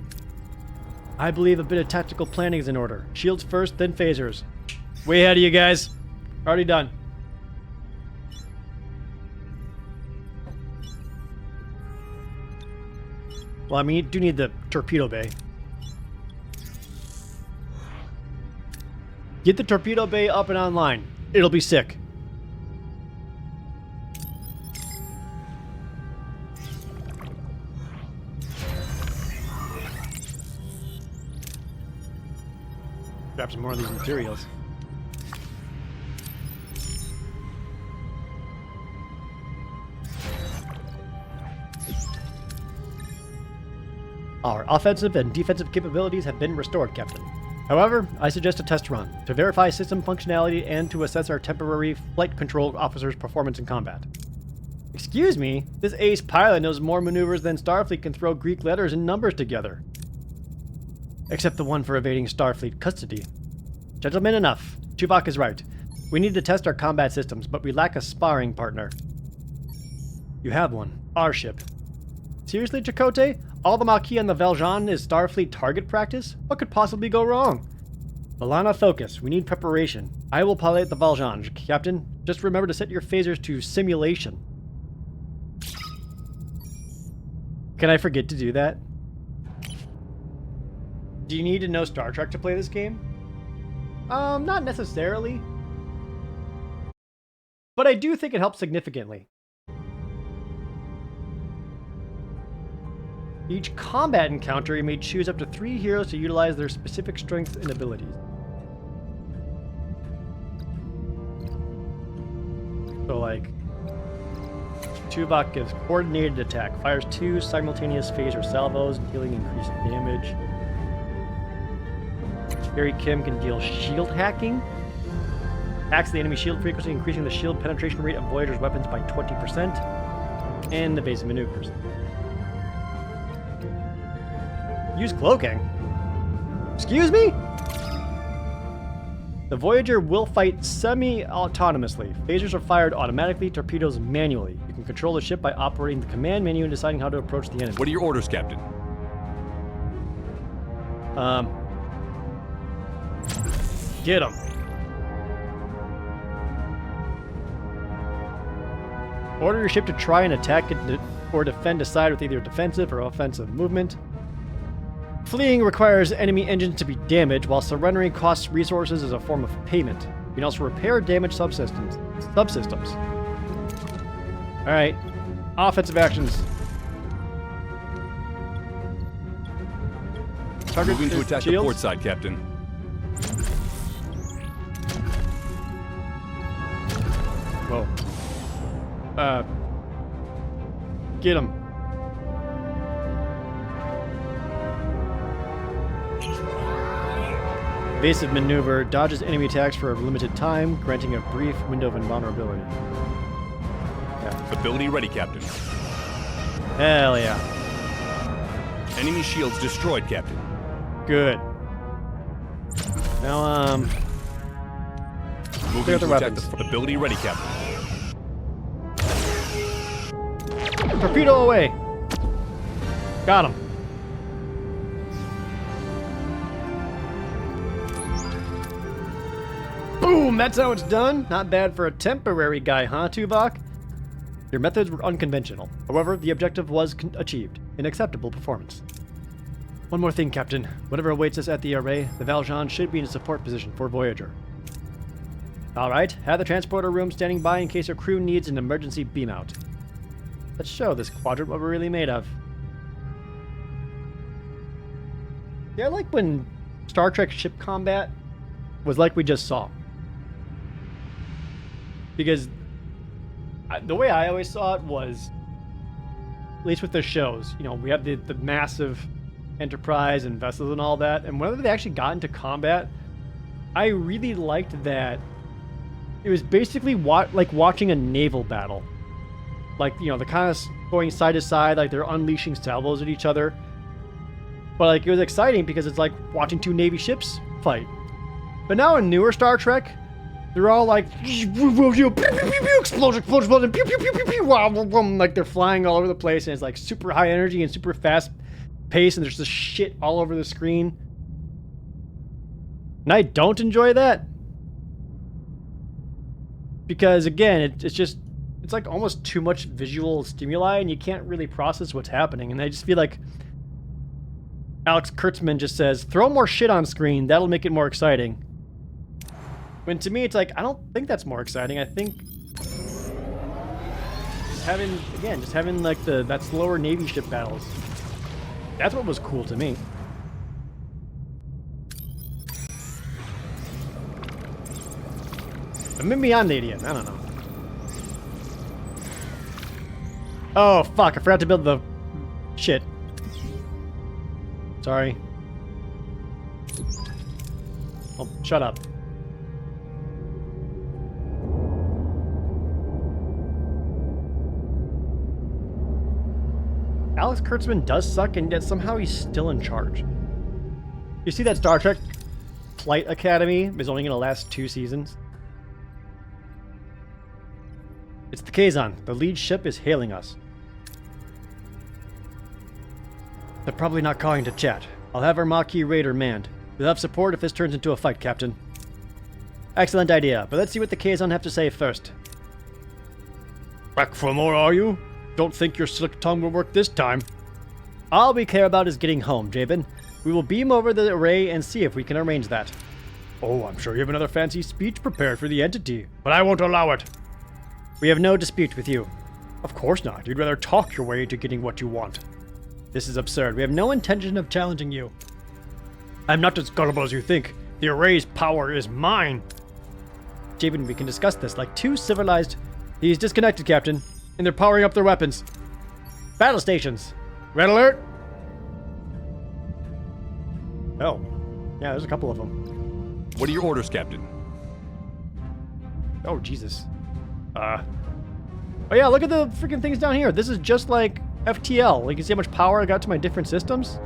I believe a bit of tactical planning is in order. Shields first, then phasers. Way ahead of you guys. Already done. Well, I mean, you do need the torpedo bay. Get the torpedo bay up and online. It'll be sick. Grab some more of these materials. Our offensive and defensive capabilities have been restored, Captain. However, I suggest a test run to verify system functionality and to assess our temporary flight control officer's performance in combat. Excuse me? This ace pilot knows more maneuvers than Starfleet can throw Greek letters and numbers together. Except the one for evading Starfleet custody. Gentlemen, enough. Tuvok is right. We need to test our combat systems, but we lack a sparring partner. You have one. Our ship. Seriously, Chakotay? All the Maquis on the Valjean is Starfleet target practice? What could possibly go wrong? Milana, focus. We need preparation. I will pilot the Valjean, Captain. Just remember to set your phasers to simulation. Can I forget to do that? Do you need to know Star Trek to play this game? Not necessarily. But I do think it helps significantly. Each combat encounter, you may choose up to 3 heroes to utilize their specific strengths and abilities. So like, Tuvok gives coordinated attack, fires 2 simultaneous phaser salvos, dealing increased damage. Barry Kim can deal shield hacking. Hacks the enemy shield frequency, increasing the shield penetration rate of Voyager's weapons by 20%. And evasive maneuvers. Use cloaking? Excuse me? The Voyager will fight semi-autonomously. Phasers are fired automatically, torpedoes manually. You can control the ship by operating the command menu and deciding how to approach the enemy. What are your orders, Captain? Get him. Order your ship to try and attack or defend a side with either defensive or offensive movement. Fleeing requires enemy engines to be damaged, while surrendering costs resources as a form of payment. You can also repair damaged subsystems. Alright. Offensive actions. Target Moving to attack shields. the port side, Captain. Whoa. Get him. Evasive maneuver dodges enemy attacks for a limited time, granting a brief window of invulnerability. Yeah. Ability ready, Captain. Hell yeah. Enemy shields destroyed, Captain. Good. Now, Moving clear to the attack weapons. the ability ready, Captain. Torpedo away. Got him. Boom! That's how it's done. Not bad for a temporary guy, huh, Tuvok? Your methods were unconventional. However, the objective was achieved. An acceptable performance. One more thing, Captain. Whatever awaits us at the array, the Valjean should be in a support position for Voyager. Alright, have the transporter room standing by in case our crew needs an emergency beam out. Let's show this quadrant what we're really made of. Yeah, I like when Star Trek ship combat was like we just saw. Because the way I always saw it was, at least with the shows, you know, we have the massive Enterprise and vessels and all that, and whenever they actually got into combat, I really liked that it was basically like watching a naval battle. Like, you know, they're kind of going side to side, like they're unleashing salvos at each other. But like, it was exciting because it's like watching two Navy ships fight. But now in newer Star Trek, they're all like explosion, explosion, pew pew pew pew pew, like they're flying all over the place, and it's like super high energy and super fast pace, and there's just shit all over the screen. And I don't enjoy that because, again, it's like almost too much visual stimuli, and you can't really process what's happening. And I just feel like Alex Kurtzman just says, "Throw more shit on screen. That'll make it more exciting." When to me, it's like, I don't think that's more exciting. I think just having like that slower Navy ship battles. That's what was cool to me. But maybe I'm the idiot. I don't know. Oh, fuck. I forgot to build the shit. Sorry. Oh, shut up. Alex Kurtzman does suck, and yet somehow he's still in charge. You see that Star Trek Flight Academy is only going to last 2 seasons? It's the Kazon. The lead ship is hailing us. They're probably not calling to chat. I'll have our Maquis Raider manned. We'll have support if this turns into a fight, Captain. Excellent idea, but let's see what the Kazon have to say first. Back for more, are you? Don't think your slick tongue will work this time. All we care about is getting home, Jabin. We will beam over the array and see if we can arrange that. Oh, I'm sure you have another fancy speech prepared for the entity, but I won't allow it. We have no dispute with you. Of course not. You'd rather talk your way into getting what you want. This is absurd. We have no intention of challenging you. I'm not as gullible as you think. The array's power is mine. Jabin, we can discuss this like two civilized... He's disconnected, Captain. And they're powering up their weapons. Battle stations. Red alert. Oh. Yeah, there's a couple of them. What are your orders, Captain? Oh, Jesus. Oh yeah, look at the freaking things down here. This is just like FTL. You can see how much power I got to my different systems.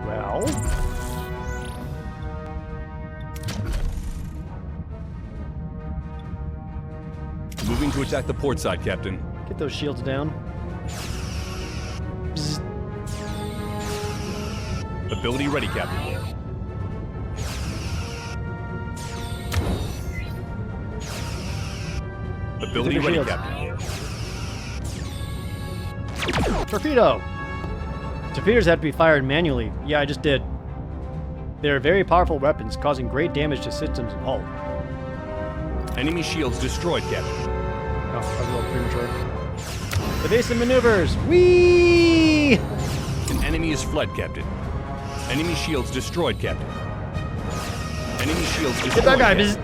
Well. Moving to attack the port side, Captain. Get those shields down. Bzz. Ability ready, Captain. Ability ready, shields. Captain. Torpedo! Torpedoes have to be fired manually. Yeah, I just did. They are very powerful weapons, causing great damage to systems and hull. Enemy shields destroyed, Captain. Oh, that was a little premature. Evasive maneuvers! Whee! An enemy is fled, Captain. Enemy shields destroyed, Captain. Enemy shields destroyed. Get that guy, Captain.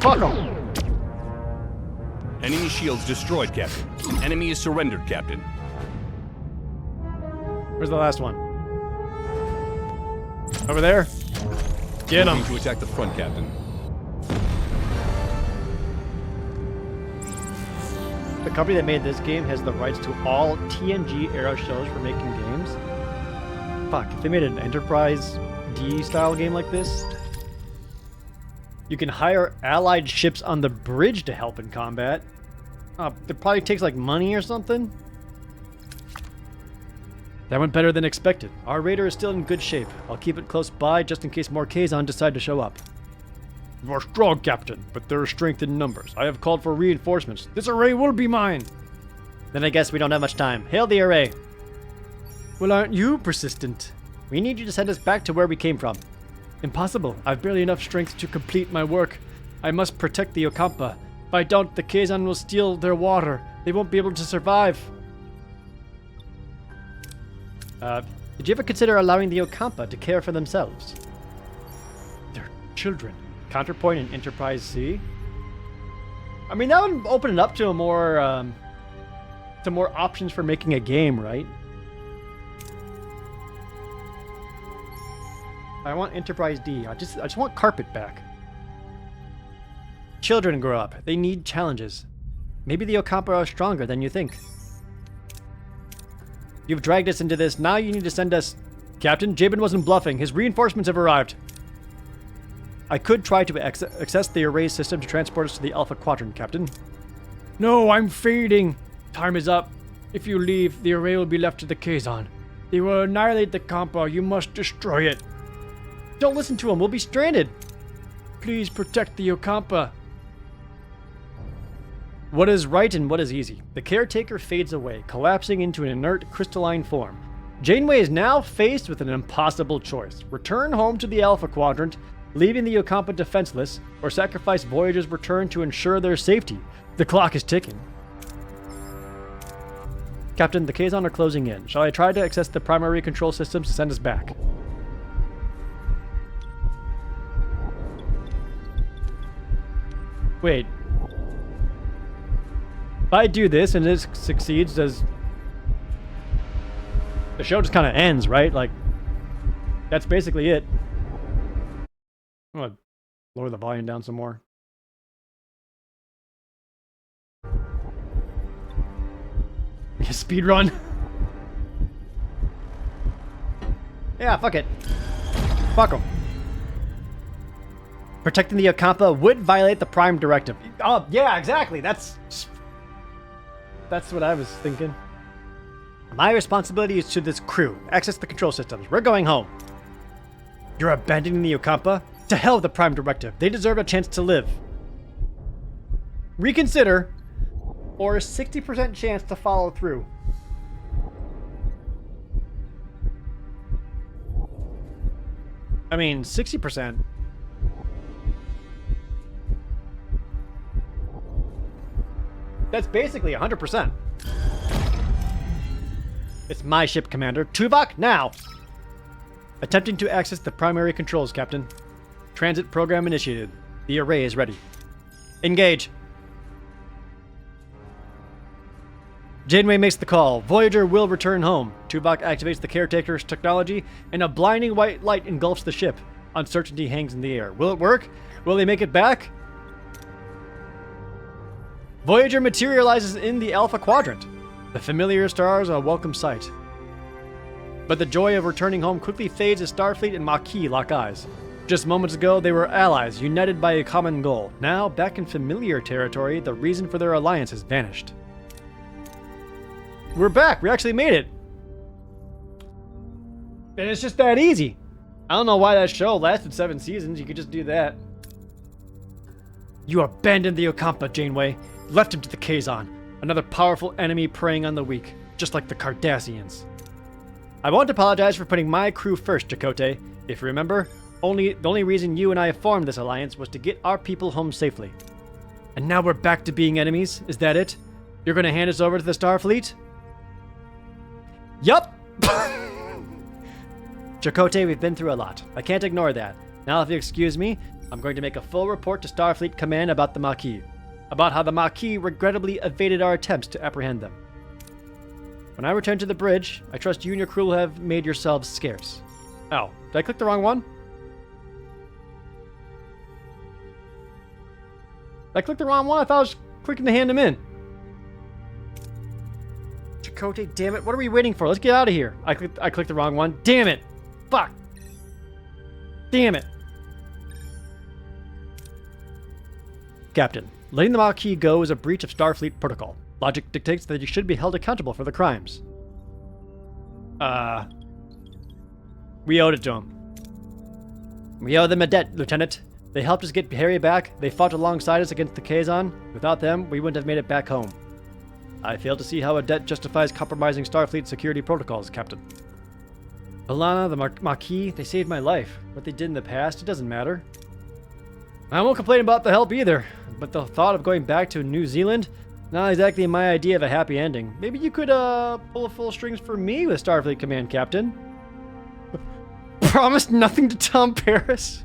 Fuck him. Enemy shields destroyed, Captain. Enemy is surrendered, Captain. Where's the last one? Over there? Get him. Moving to attack the front, Captain. The company that made this game has the rights to all TNG era shows for making games. Fuck, if they made an Enterprise D style game like this, you can hire allied ships on the bridge to help in combat. It probably takes like money or something. That went better than expected. Our raider is still in good shape. I'll keep it close by just in case more Kazon decide to show up. You are strong, Captain, but there is strength in numbers. I have called for reinforcements. This array will be mine. Then I guess we don't have much time. Hail the array. Well, aren't you persistent? We need you to send us back to where we came from. Impossible. I've barely enough strength to complete my work. I must protect the Ocampa. If I don't, the Kazon will steal their water. They won't be able to survive. Did you ever consider allowing the Ocampa to care for themselves? They're children. Counterpoint in Enterprise C. I mean, that would open it up to more options for making a game, right? I want Enterprise D. I just want carpet back. Children grow up. They need challenges. Maybe the Ocampa are stronger than you think. You've dragged us into this. Now you need to send us... Captain, Jabin wasn't bluffing. His reinforcements have arrived. I could try to access the array system to transport us to the Alpha Quadrant, Captain. No, I'm fading. Time is up. If you leave, the array will be left to the Kazon. They will annihilate the Ocampa. You must destroy it. Don't listen to him. We'll be stranded. Please protect the Ocampa. What is right and what is easy? The caretaker fades away, collapsing into an inert crystalline form. Janeway is now faced with an impossible choice. Return home to the Alpha Quadrant, leaving the Ocampa defenseless, or sacrifice Voyager's return to ensure their safety. The clock is ticking. Captain, the Kazon are closing in. Shall I try to access the primary control systems to send us back? Wait. If I do this and this succeeds, does... The show just kind of ends, right? Like, that's basically it. I'm gonna lower the volume down some more. Speed run. Yeah, fuck it. Fuck them. Protecting the Ocampa would violate the Prime Directive. Oh, yeah, exactly. That's what I was thinking. My responsibility is to this crew. Access the control systems. We're going home. You're abandoning the Ocampa? To hell with the Prime Directive. They deserve a chance to live. Reconsider, or a 60% chance to follow through. I mean, 60%. That's basically 100%. It's my ship, Commander. Tuvok, now! Attempting to access the primary controls, Captain. Transit program initiated. The array is ready. Engage. Janeway makes the call. Voyager will return home. Tuvok activates the caretaker's technology, and a blinding white light engulfs the ship. Uncertainty hangs in the air. Will it work? Will they make it back? Voyager materializes in the Alpha Quadrant. The familiar stars are a welcome sight. But the joy of returning home quickly fades as Starfleet and Maquis lock eyes. Just moments ago, they were allies, united by a common goal. Now, back in familiar territory, the reason for their alliance has vanished. We're back! We actually made it! And it's just that easy. I don't know why that show lasted 7 seasons. You could just do that. You abandoned the Ocampa, Janeway. Left him to the Kazon. Another powerful enemy preying on the weak, just like the Cardassians. I won't apologize for putting my crew first, Chakotay. If you remember, the only reason you and I formed this alliance was to get our people home safely. And now we're back to being enemies? Is that it? You're gonna hand us over to the Starfleet? Yup! Chakotay, we've been through a lot. I can't ignore that. Now, if you excuse me, I'm going to make a full report to Starfleet Command about the Maquis. About how the Maquis regrettably evaded our attempts to apprehend them. When I return to the bridge, I trust you and your crew will have made yourselves scarce. Oh, did I click the wrong one? Did I click the wrong one? I thought I was clicking to hand him in. Chakotay, damn it. What are we waiting for? Let's get out of here. I clicked the wrong one. Damn it. Fuck. Damn it. Captain, letting the Maquis go is a breach of Starfleet protocol. Logic dictates that you should be held accountable for the crimes. We owed it to them. We owe them a debt, Lieutenant. They helped us get Harry back. They fought alongside us against the Kazon. Without them, we wouldn't have made it back home. I fail to see how a debt justifies compromising Starfleet security protocols, Captain. Alana, the Maquis, they saved my life. What they did in the past, it doesn't matter. I won't complain about the help either, but the thought of going back to New Zealand, not exactly my idea of a happy ending. Maybe you could pull a full strings for me with Starfleet Command, Captain. Promised nothing to Tom Paris.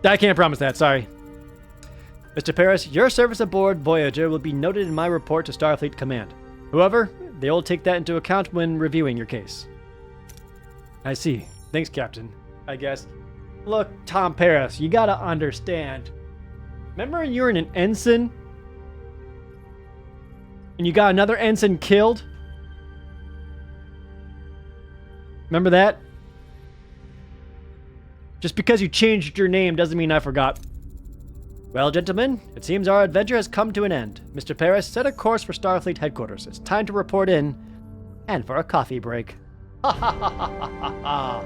I can't promise that, sorry. Mr. Paris, your service aboard Voyager will be noted in my report to Starfleet Command. However, they will take that into account when reviewing your case. I see. Thanks, Captain. I guess. Look, Tom Paris, you gotta understand. Remember when you were an ensign? And you got another ensign killed? Remember that? Just because you changed your name doesn't mean I forgot. Well, gentlemen, it seems our adventure has come to an end. Mr. Paris, set a course for Starfleet headquarters. It's time to report in, and for a coffee break. Ha ha ha ha ha ha.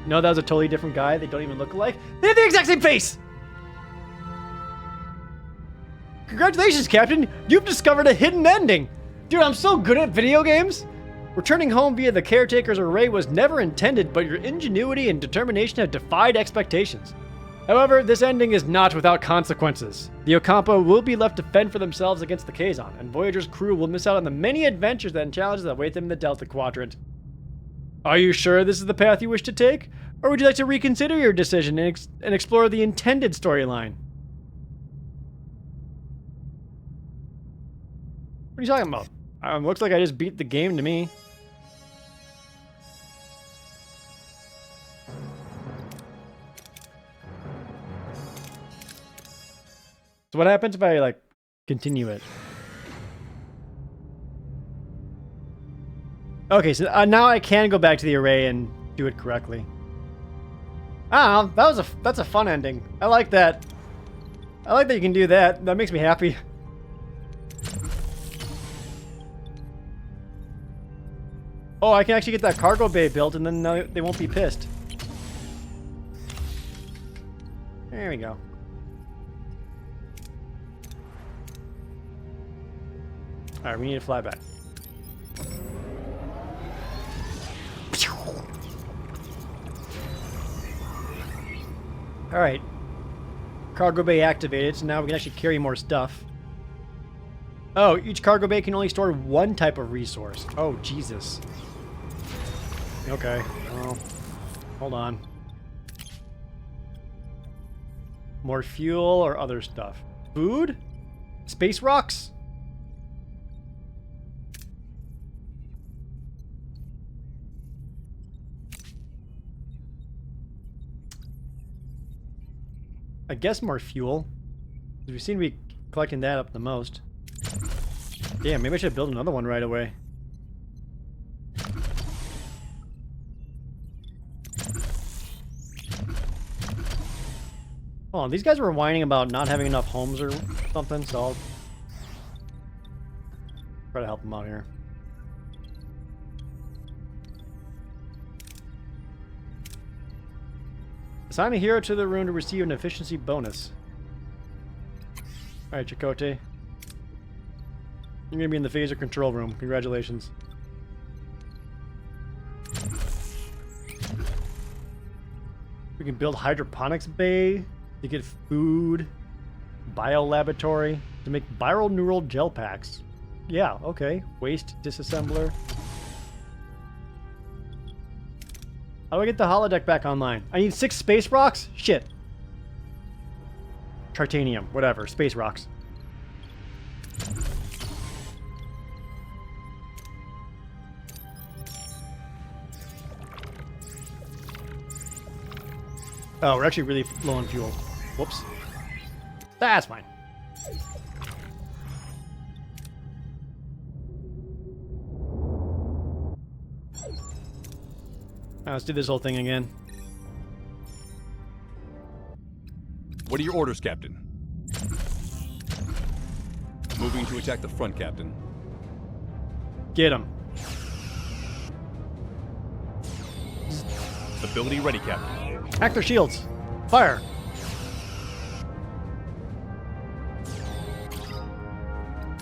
No, that was a totally different guy. They don't even look alike. They have the exact same face! Congratulations, Captain! You've discovered a hidden ending! Dude, I'm so good at video games! Returning home via the Caretaker's array was never intended, but your ingenuity and determination have defied expectations. However, this ending is not without consequences. The Ocampo will be left to fend for themselves against the Kazon, and Voyager's crew will miss out on the many adventures and challenges that await them in the Delta Quadrant. Are you sure this is the path you wish to take? Or would you like to reconsider your decision and explore the intended storyline? What are you talking about? Looks like I just beat the game to me. So what happens if I, like, continue it? Okay, so now I can go back to the array and do it correctly. I don't know, that's a fun ending. I like that. I like that you can do that. That makes me happy. Oh, I can actually get that cargo bay built and then they won't be pissed. There we go. Alright, we need to fly back. Alright. Cargo bay activated, so now we can actually carry more stuff. Oh, each cargo bay can only store one type of resource. Oh, Jesus. Okay. Well, hold on. More fuel or other stuff? Food? Space rocks? I guess more fuel. We seem to be collecting that up the most. Damn, maybe I should build another one right away. Oh, these guys were whining about not having enough homes or something, so I'll try to help them out here. Assign a hero to the room to receive an efficiency bonus. Alright, Chakotay. You're gonna be in the phaser control room. Congratulations. We can build hydroponics bay. You get food, biolaboratory to make viral neural gel packs. Yeah, okay. Waste disassembler. How do I get the holodeck back online? I need 6 space rocks? Shit. Tritanium, whatever. Space rocks. Oh, we're actually really low on fuel. Whoops. That's fine. Let's do this whole thing again. What are your orders, Captain? Moving to attack the front, Captain. Get him. Ability ready, Captain. Hack their shields. Fire.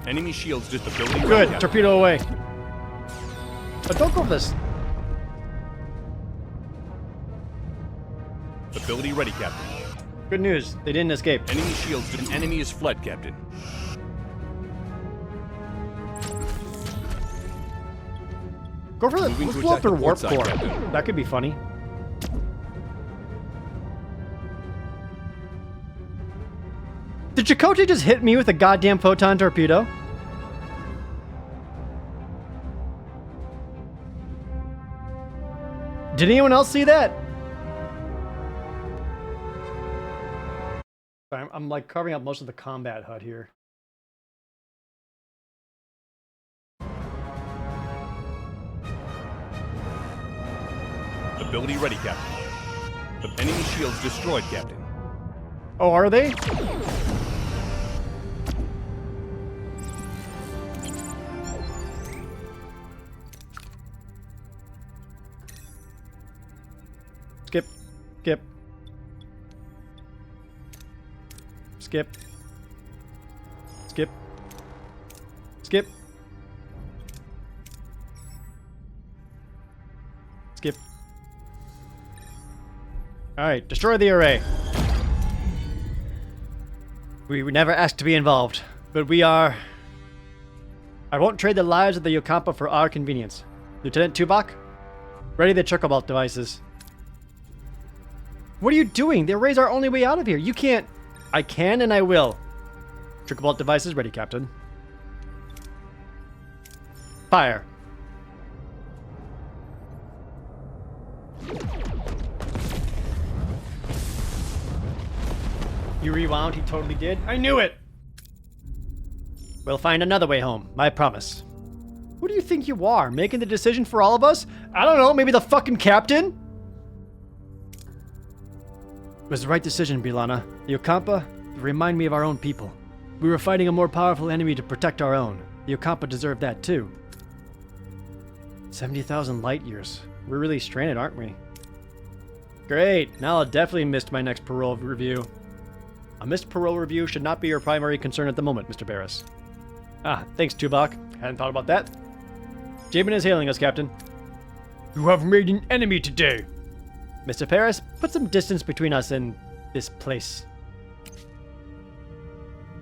Enemy shields just ability ready, Good. Captain. Torpedo away. But don't go for this. Ability ready, Captain. Good news. They didn't escape. Enemy shields. An enemy is fled, Captain. Go for the. Moving Let's to blow up attack their the warp port side, core. Captain. That could be funny. Did Chakotay just hit me with a goddamn photon torpedo? Did anyone else see that? I'm like carving out most of the combat HUD here. Ability ready, Captain. The enemy shields destroyed, Captain. Oh, are they? Skip. Skip. Skip. Skip. Skip. Skip. Alright, destroy the array. We were never asked to be involved, but we are... I won't trade the lives of the Yokampa for our convenience. Lieutenant Tuvok, ready the Chocobolt devices. What are you doing? The array's our only way out of here. You can't... I can and I will. Chocobolt devices ready, Captain. Fire. You rewound? He totally did. I knew it! We'll find another way home, I promise. Who do you think you are? Making the decision for all of us? I don't know, maybe the fucking captain? It was the right decision, Bilana. The Yokampa remind me of our own people. We were fighting a more powerful enemy to protect our own. The Yokampa deserved that too. 70,000 light years. We're really stranded, aren't we? Great, now I'll definitely miss my next parole review. A missed parole review should not be your primary concern at the moment, Mr. Barris. Ah, thanks, Tuvok. Hadn't thought about that. Jabin is hailing us, Captain. You have made an enemy today. Mr. Paris, put some distance between us and this place.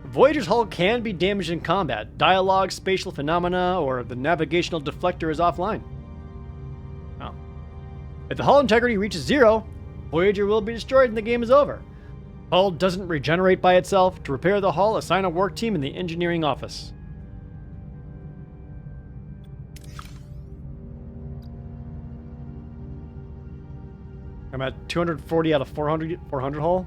Voyager's hull can be damaged in combat. Dialogue, spatial phenomena, or the navigational deflector is offline. Oh. If the hull integrity reaches 0, Voyager will be destroyed and the game is over. Hull doesn't regenerate by itself. To repair the hull, assign a work team in the engineering office. I'm at 240 out of 400 hull.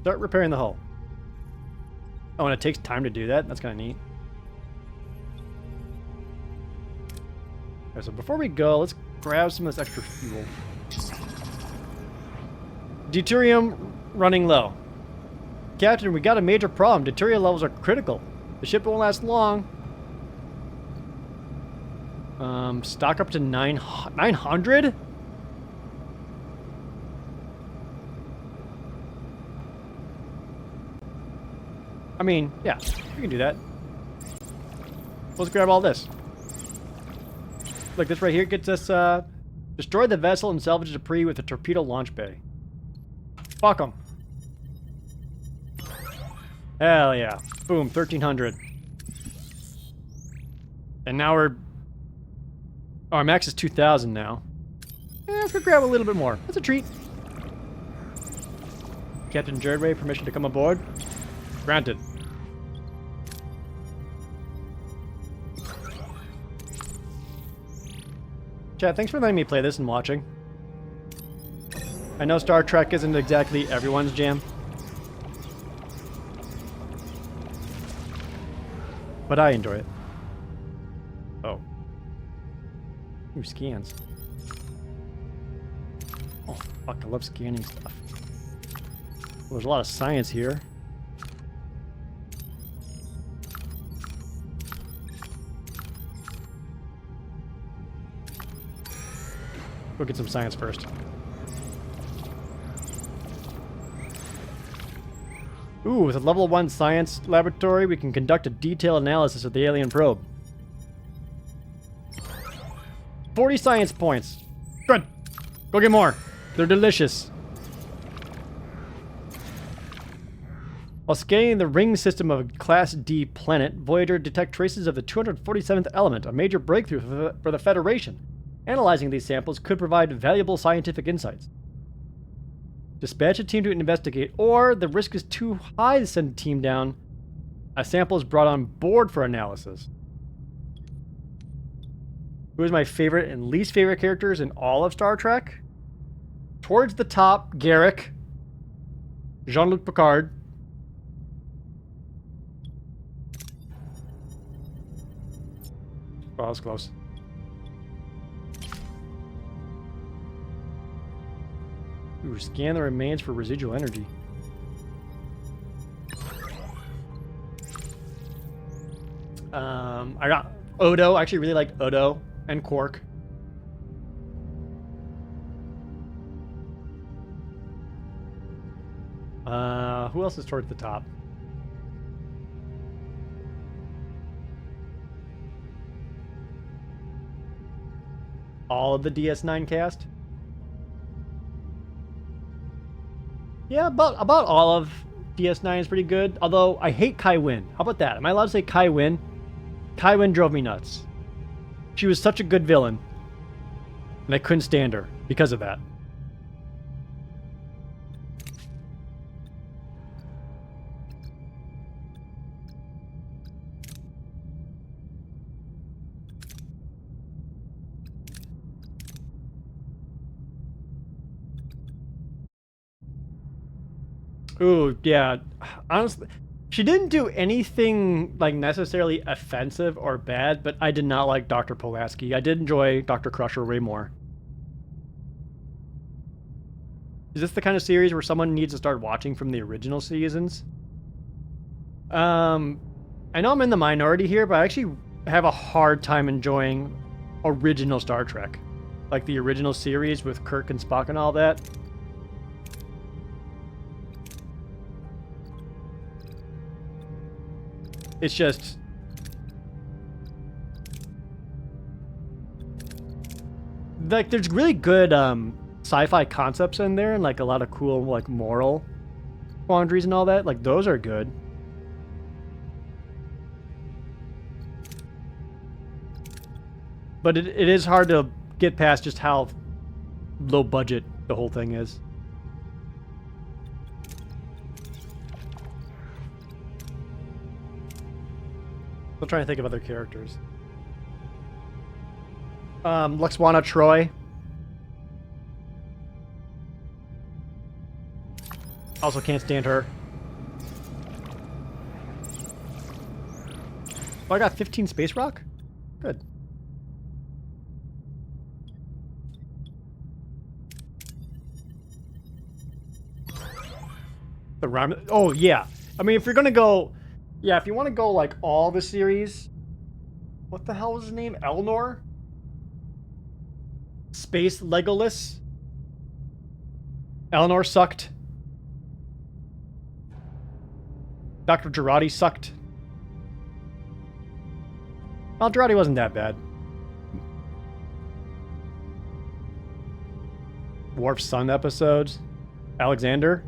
Start repairing the hull. Oh, and it takes time to do that? That's kind of neat. Okay, so before we go, let's grab some of this extra fuel. Deuterium running low. Captain, we got a major problem. Deuterium levels are critical. The ship won't last long. Stock up to 900? I mean, yeah, we can do that. Let's grab all this. Look, this right here gets us, destroy the vessel and salvage debris with a torpedo launch bay. Fuck them. Hell yeah. Boom, 1,300. And now we're... Oh, our max is 2,000 now. Let's go grab a little bit more. That's a treat. Captain Jerdway, permission to come aboard? Granted. Chat, thanks for letting me play this and watching. I know Star Trek isn't exactly everyone's jam. But I enjoy it. Oh. Ooh, scans. Oh, fuck, I love scanning stuff. Well, there's a lot of science here. Go get some science first. Ooh, with a level 1 science laboratory, we can conduct a detailed analysis of the alien probe. 40 science points. Good. Go get more. They're delicious. While scanning the ring system of a Class D planet, Voyager detect traces of the 247th element, a major breakthrough for the Federation. Analyzing these samples could provide valuable scientific insights. Dispatch a team to investigate, or the risk is too high to send a team down. A sample is brought on board for analysis. Who is my favorite and least favorite characters in all of Star Trek? Towards the top, Garrick. Jean-Luc Picard. Oh, that was close. Ooh, scan the remains for residual energy. I got Odo. I actually really like Odo and Quark. Who else is towards the top? All of the DS9 cast? Yeah, about all of DS9 is pretty good. Although, I hate Kai Wynn. How about that? Am I allowed to say Kai Wynn? Kai Wynn drove me nuts. She was such a good villain. And I couldn't stand her because of that. Ooh, yeah. Honestly, she didn't do anything like necessarily offensive or bad, but I did not like Dr. Pulaski. I did enjoy Dr. Crusher way more. Is this the kind of series where someone needs to start watching from the original seasons? I know I'm in the minority here, but I actually have a hard time enjoying original Star Trek. Like the original series with Kirk and Spock and all that. It's just... like, there's really good sci-fi concepts in there and like a lot of cool like moral quandaries and all that. Like, those are good. But it is hard to get past just how low budget the whole thing is. I'm trying to think of other characters. Luxwana Troy. Also can't stand her. Oh, I got 15 space rock? Good. The rhyme. Oh, yeah. I mean, if you're gonna go... yeah, if you want to go like all the series... what the hell was his name? Elnor? Space Legolas? Elnor sucked. Dr. Girardi sucked. Well, Girardi wasn't that bad. Worf's son episodes. Alexander.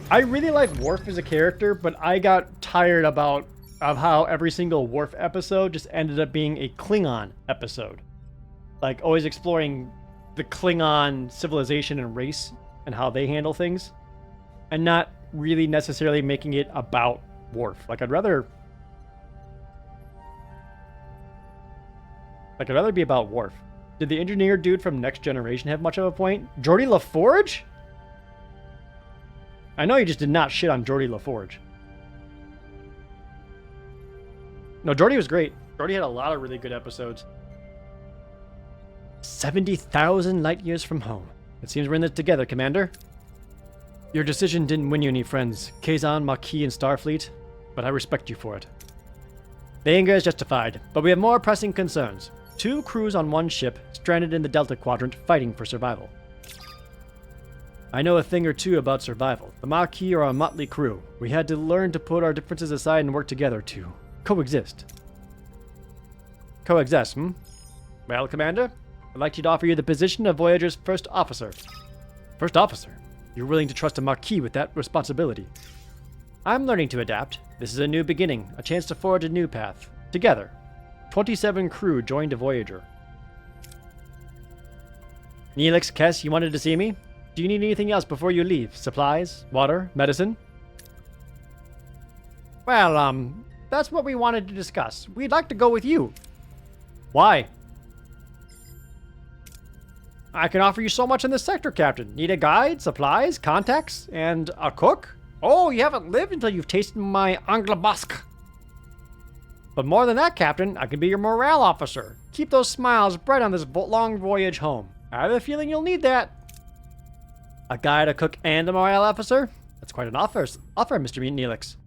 I really like Worf as a character, but I got tired of how every single Worf episode just ended up being a Klingon episode. Like, always exploring the Klingon civilization and race and how they handle things, and not really necessarily making it about Worf. Like, I'd rather be about Worf. Did the engineer dude from Next Generation have much of a point? Geordi LaForge? I know you just did not shit on Geordi LaForge. No, Geordi was great. Geordi had a lot of really good episodes. 70,000 light years from home. It seems we're in this together, Commander. Your decision didn't win you any friends, Kazon, Maquis, and Starfleet, but I respect you for it. The anger is justified, but we have more pressing concerns. 2 crews on one ship, stranded in the Delta Quadrant, fighting for survival. I know a thing or two about survival. The Maquis are a motley crew. We had to learn to put our differences aside and work together to coexist. Coexist, hmm? Well, Commander, I'd like to offer you the position of Voyager's first officer. First officer? You're willing to trust a Maquis with that responsibility? I'm learning to adapt. This is a new beginning, a chance to forge a new path. Together. 27 crew joined a Voyager. Neelix, Kess, you wanted to see me? Do you need anything else before you leave? Supplies? Water? Medicine? Well, that's what we wanted to discuss. We'd like to go with you. Why? I can offer you so much in this sector, Captain. Need a guide, supplies, contacts, and a cook? Oh, you haven't lived until you've tasted my Angle Basque. But more than that, Captain, I can be your morale officer. Keep those smiles bright on this long voyage home. I have a feeling you'll need that. A guide, a cook, and a morale officer? That's quite an offer, Mr. Neelix.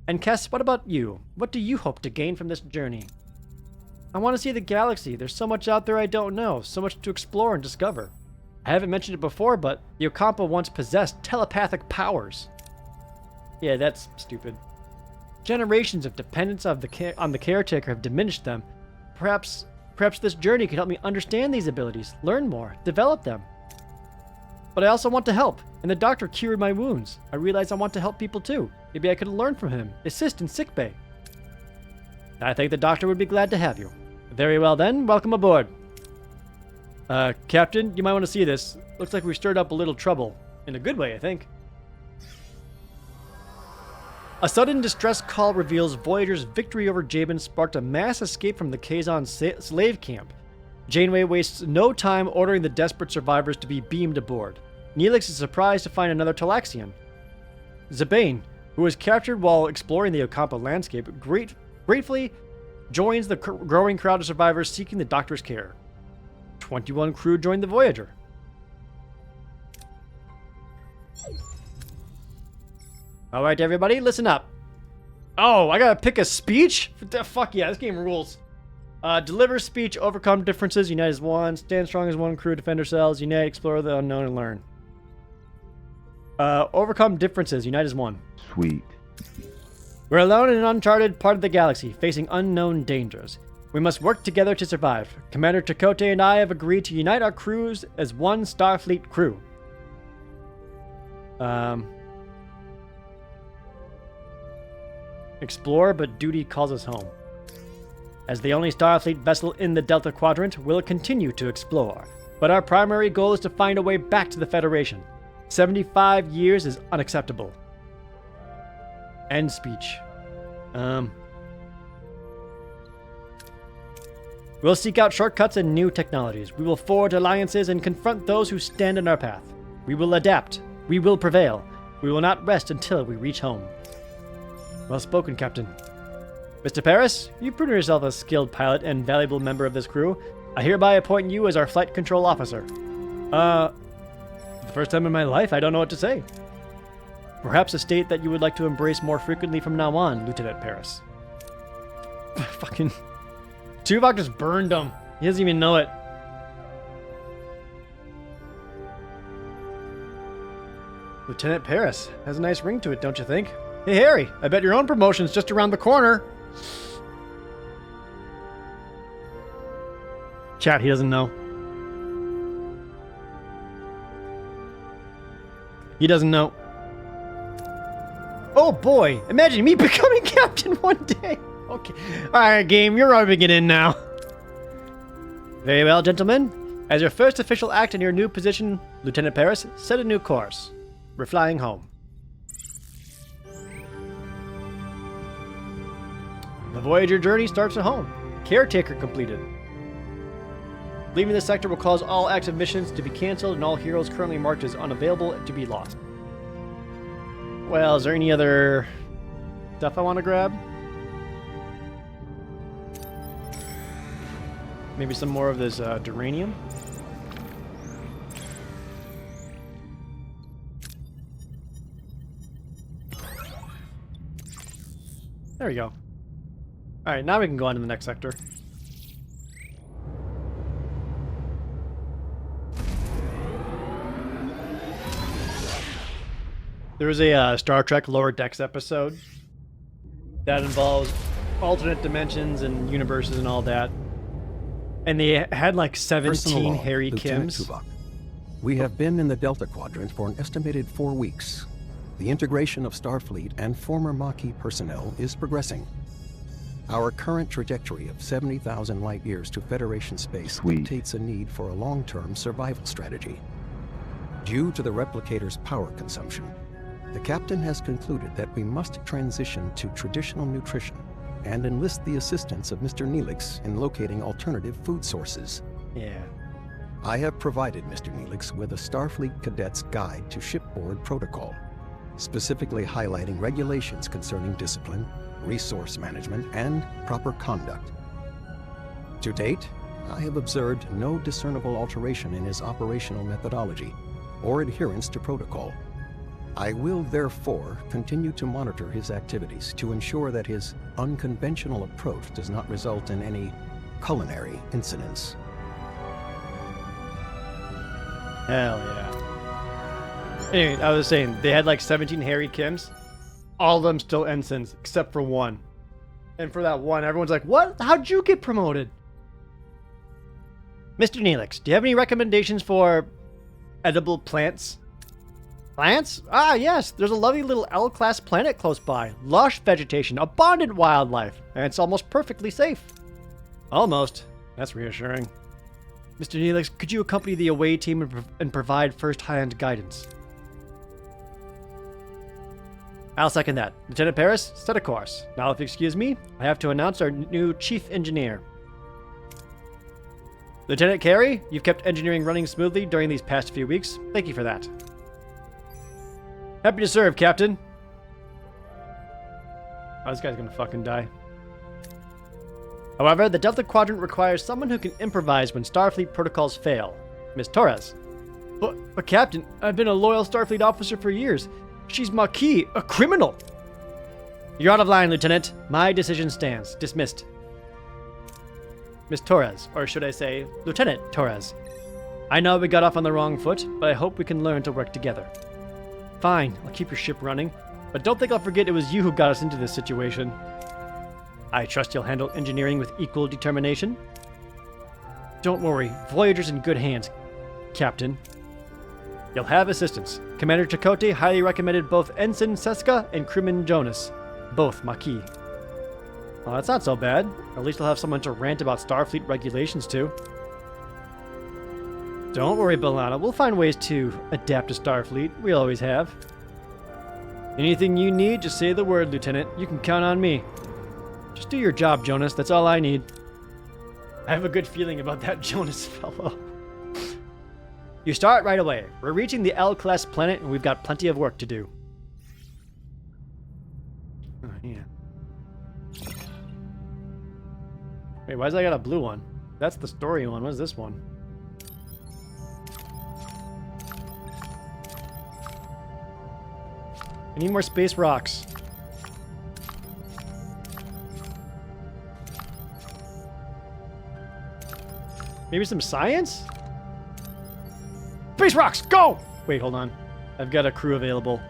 And Kess, what about you? What do you hope to gain from this journey? I want to see the galaxy. There's so much out there I don't know, so much to explore and discover. I haven't mentioned it before, but the Ocampa once possessed telepathic powers. Yeah, that's stupid. Generations of dependence on the caretaker have diminished them. Perhaps this journey can help me understand these abilities, learn more, develop them. But I also want to help, and the doctor cured my wounds. I realize I want to help people too. Maybe I could learn from him, assist in sickbay. I think the doctor would be glad to have you. Very well then, welcome aboard. Captain, you might want to see this. Looks like we stirred up a little trouble. In a good way, I think. A sudden distress call reveals Voyager's victory over Jabin sparked a mass escape from the Kazon slave camp. Janeway wastes no time ordering the desperate survivors to be beamed aboard. Neelix is surprised to find another Talaxian. Zabane, who was captured while exploring the Ocampa landscape, gratefully joins the growing crowd of survivors seeking the doctor's care. 21 crew joined the Voyager. Alright, everybody, listen up. Oh, I gotta pick a speech? Fuck yeah, this game rules. Deliver speech, overcome differences, unite as one, stand strong as one crew, defend ourselves, unite, explore the unknown, and learn. Overcome differences, unite as one. Sweet. We're alone in an uncharted part of the galaxy, facing unknown dangers. We must work together to survive. Commander Chakotay and I have agreed to unite our crews as one Starfleet crew. Explore, but duty calls us home. As the only Starfleet vessel in the Delta Quadrant, we'll continue to explore. But our primary goal is to find a way back to the Federation. 75 years is unacceptable. End speech. We'll seek out shortcuts and new technologies. We will forge alliances and confront those who stand in our path. We will adapt. We will prevail. We will not rest until we reach home. Well spoken, Captain. Mr. Paris, you've proven yourself a skilled pilot and valuable member of this crew. I hereby appoint you as our flight control officer. The first time in my life, I don't know what to say. Perhaps a state that you would like to embrace more frequently from now on, Lieutenant Paris. Fucking... Tuvok just burned him. He doesn't even know it. Lieutenant Paris. Has a nice ring to it, don't you think? Hey, Harry, I bet your own promotion's just around the corner. Chat, he doesn't know. He doesn't know. Oh boy, imagine me becoming captain one day. Okay. Alright, game, you're rubbing it in now. Very well, gentlemen. As your first official act in your new position, Lieutenant Paris, set a new course. We're flying home. The Voyager journey starts at home. Caretaker completed. Leaving this sector will cause all active missions to be cancelled and all heroes currently marked as unavailable to be lost. Well, is there any other stuff I want to grab? Maybe some more of this duranium? There we go. Alright, now we can go on to the next sector. There was a Star Trek Lower Decks episode that involves alternate dimensions and universes and all that. And they had like 17 Harry Kims. We have been in the Delta Quadrant for an estimated 4 weeks. The integration of Starfleet and former Maquis personnel is progressing. Our current trajectory of 70,000 light years to Federation space dictates a need for a long-term survival strategy. Due to the replicator's power consumption, the captain has concluded that we must transition to traditional nutrition and enlist the assistance of Mr. Neelix in locating alternative food sources. Yeah. I have provided Mr. Neelix with a Starfleet Cadet's Guide to Shipboard Protocol, specifically highlighting regulations concerning discipline, resource management, and proper conduct. To date, I have observed no discernible alteration in his operational methodology or adherence to protocol. I will therefore continue to monitor his activities to ensure that his unconventional approach does not result in any culinary incidents. Hell yeah. Anyway, I was saying, they had like 17 Harry Kims. All of them still ensigns, except for one. And for that one, everyone's like, what? How'd you get promoted? Mr. Neelix, do you have any recommendations for edible plants? Plants? Ah, yes. There's a lovely little L-class planet close by. Lush vegetation, abundant wildlife, and it's almost perfectly safe. Almost. That's reassuring. Mr. Neelix, could you accompany the away team and provide first-hand guidance? I'll second that. Lieutenant Paris, set a course. Now, if you excuse me, I have to announce our new chief engineer. Lieutenant Carey, you've kept engineering running smoothly during these past few weeks. Thank you for that. Happy to serve, Captain. Oh, this guy's gonna fucking die. However, the Delta Quadrant requires someone who can improvise when Starfleet protocols fail. Miss Torres. But Captain, I've been a loyal Starfleet officer for years. She's Maquis, a criminal. You're out of line, Lieutenant. My decision stands. Dismissed. Miss Torres, or should I say, Lieutenant Torres. I know we got off on the wrong foot, but I hope we can learn to work together. Fine, I'll keep your ship running, but don't think I'll forget it was you who got us into this situation. I trust you'll handle engineering with equal determination. Don't worry, Voyager's in good hands, Captain. You'll have assistance. Commander Chakotay highly recommended both Ensign Seska and Crewman Jonas, both Maquis. Well, that's not so bad. At least I'll have someone to rant about Starfleet regulations to. Don't worry, B'Elanna. We'll find ways to adapt to Starfleet. We always have. Anything you need, just say the word, Lieutenant. You can count on me. Just do your job, Jonas. That's all I need. I have a good feeling about that Jonas fellow. You start right away. We're reaching the L-class planet, and we've got plenty of work to do. Oh, yeah. Wait, why does I got a blue one? That's the story one. What is this one? I need more space rocks. Maybe some science? Space rocks, go! Wait, hold on. I've got a crew available.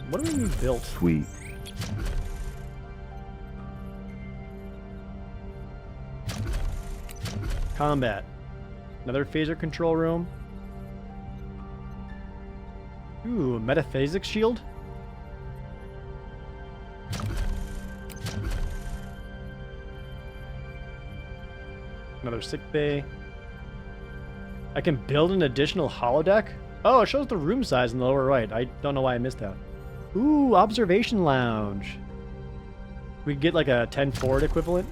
What do we need built? Sweet. Combat. Another phaser control room. Ooh, metaphasic shield. Another sick bay. I can build an additional holodeck? Oh, it shows the room size in the lower right. I don't know why I missed that. Ooh, observation lounge. We could get like a 10 forward equivalent.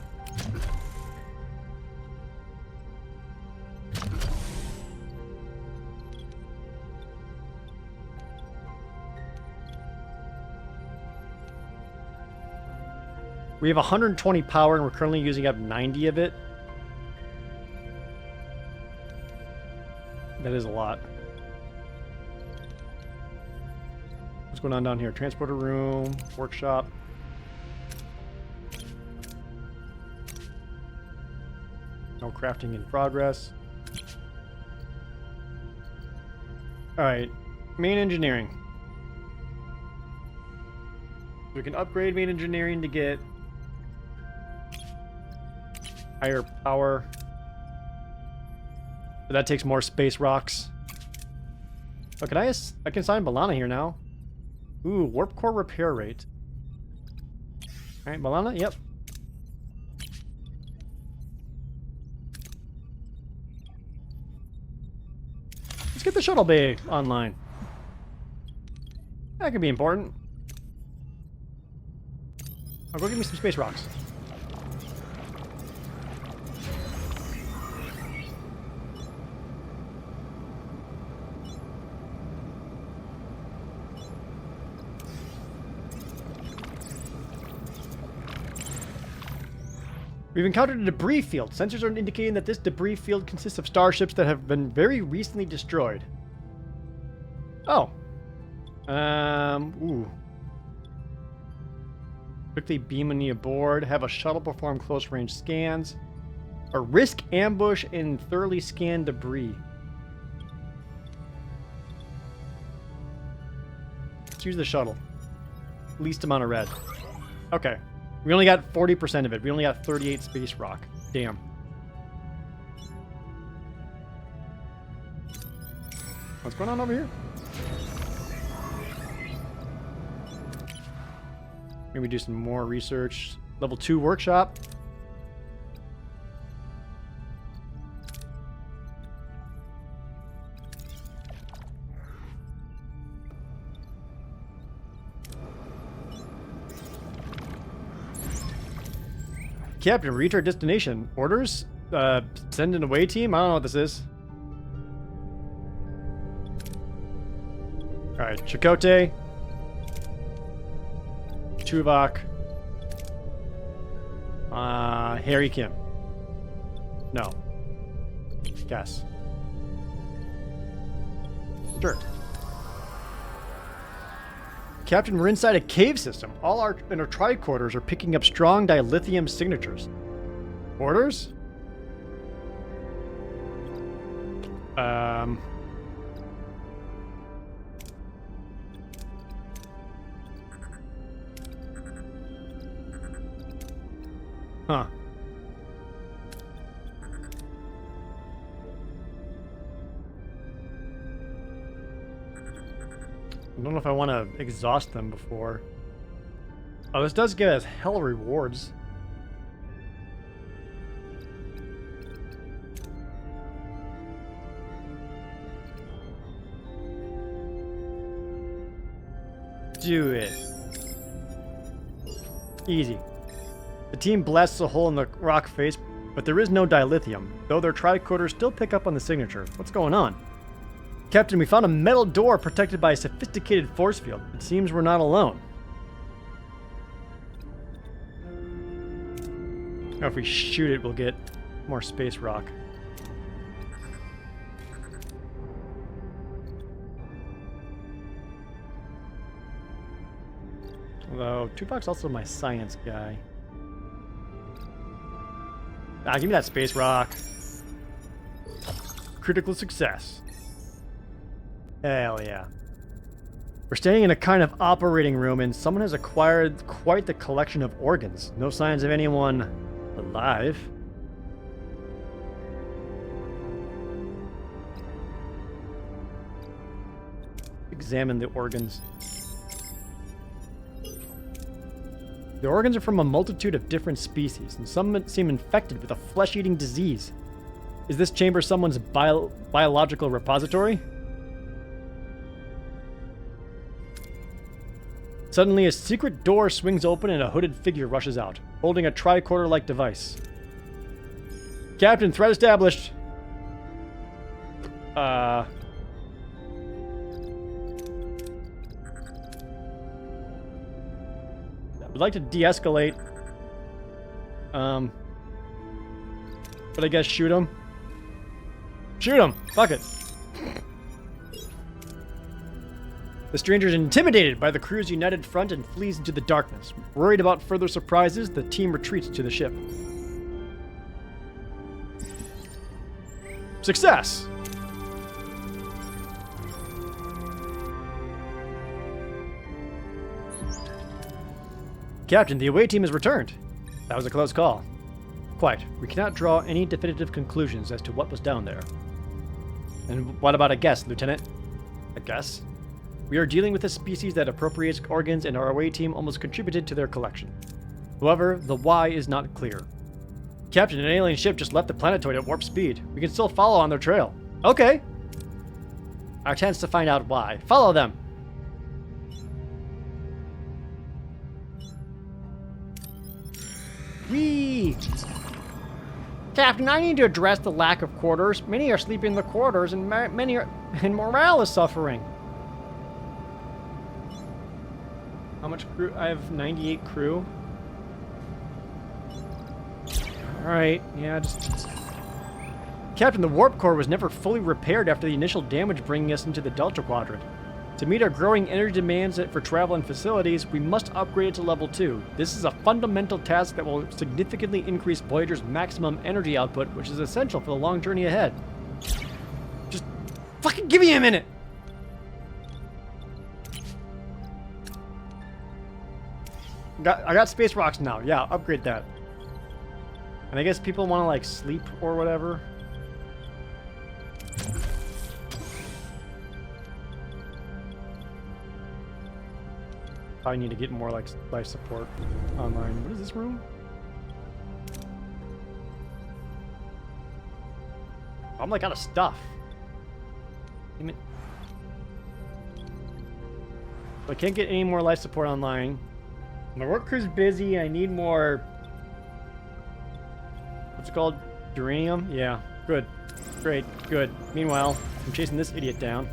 We have 120 power and we're currently using up 90 of it. That is a lot. What's going on down here? Transporter room, workshop. No crafting in progress. Alright, main engineering. We can upgrade main engineering to get higher power. But that takes more space rocks. Oh, can I can assign Balana here now. Ooh, warp core repair rate. Alright, Balana, yep. Let's get the shuttle bay online. That could be important. Oh, go give me some space rocks. We've encountered a debris field. Sensors are indicating that this debris field consists of starships that have been very recently destroyed. Oh. Ooh. Quickly beam me aboard. Have a shuttle perform close-range scans. Or risk ambush and thoroughly scan debris. Let's use the shuttle. Least amount of red. Okay. We only got 40% of it. We only got 38 space rock. Damn. What's going on over here? Maybe do some more research. Level 2 workshop. Captain, reach our destination. Orders? Send an away team? I don't know what this is. Alright, Chakotay. Tuvok. Harry Kim. No. Guess. Sure. Captain, we're inside a cave system. All our inner tricorders are picking up strong dilithium signatures. Orders? Huh. I don't know if I want to exhaust them before. Oh, this does give us hell rewards. Do it. Easy. The team blasts a hole in the rock face, but there is no dilithium, though their tricorders still pick up on the signature. What's going on? Captain, we found a metal door protected by a sophisticated force field. It seems we're not alone. Oh, if we shoot it, we'll get more space rock. Although, Tuvok's also my science guy. Ah, give me that space rock. critical success. Hell yeah. We're standing in a kind of operating room, and someone has acquired quite the collection of organs. No signs of anyone alive. Examine the organs. The organs are from a multitude of different species, and some seem infected with a flesh-eating disease. Is this chamber someone's biological repository? Suddenly, a secret door swings open and a hooded figure rushes out, holding a tricorder-like device. Captain, threat established. Would like to de-escalate. But I guess shoot him. Shoot him! Fuck it. The stranger is intimidated by the crew's united front and flees into the darkness. Worried about further surprises, the team retreats to the ship. Success! Captain, the away team has returned. That was a close call. Quite. We cannot draw any definitive conclusions as to what was down there. And what about a guess, Lieutenant? A guess? We are dealing with a species that appropriates organs, and our away team almost contributed to their collection. However, the why is not clear. Captain, an alien ship just left the planetoid at warp speed. We can still follow on their trail. Okay. Our chance to find out why. Follow them. Whee! Captain, I need to address the lack of quarters. Many are sleeping in the quarters, and morale is suffering. How much crew? I have 98 crew. Alright, yeah, just... Captain, the warp core was never fully repaired after the initial damage, bringing us into the Delta Quadrant. To meet our growing energy demands for travel and facilities, we must upgrade it to level 2. This is a fundamental task that will significantly increase Voyager's maximum energy output, which is essential for the long journey ahead. Just fucking give me a minute! I got space rocks now. Yeah, upgrade that. And I guess people want to, like, sleep or whatever. Probably need to get more, like, life support online. What is this room? I'm, like, out of stuff. Damn it. I can't get any more life support online. My work crew's busy. I need more... What's it called? Uranium? Yeah. Good. Great. Good. Meanwhile, I'm chasing this idiot down.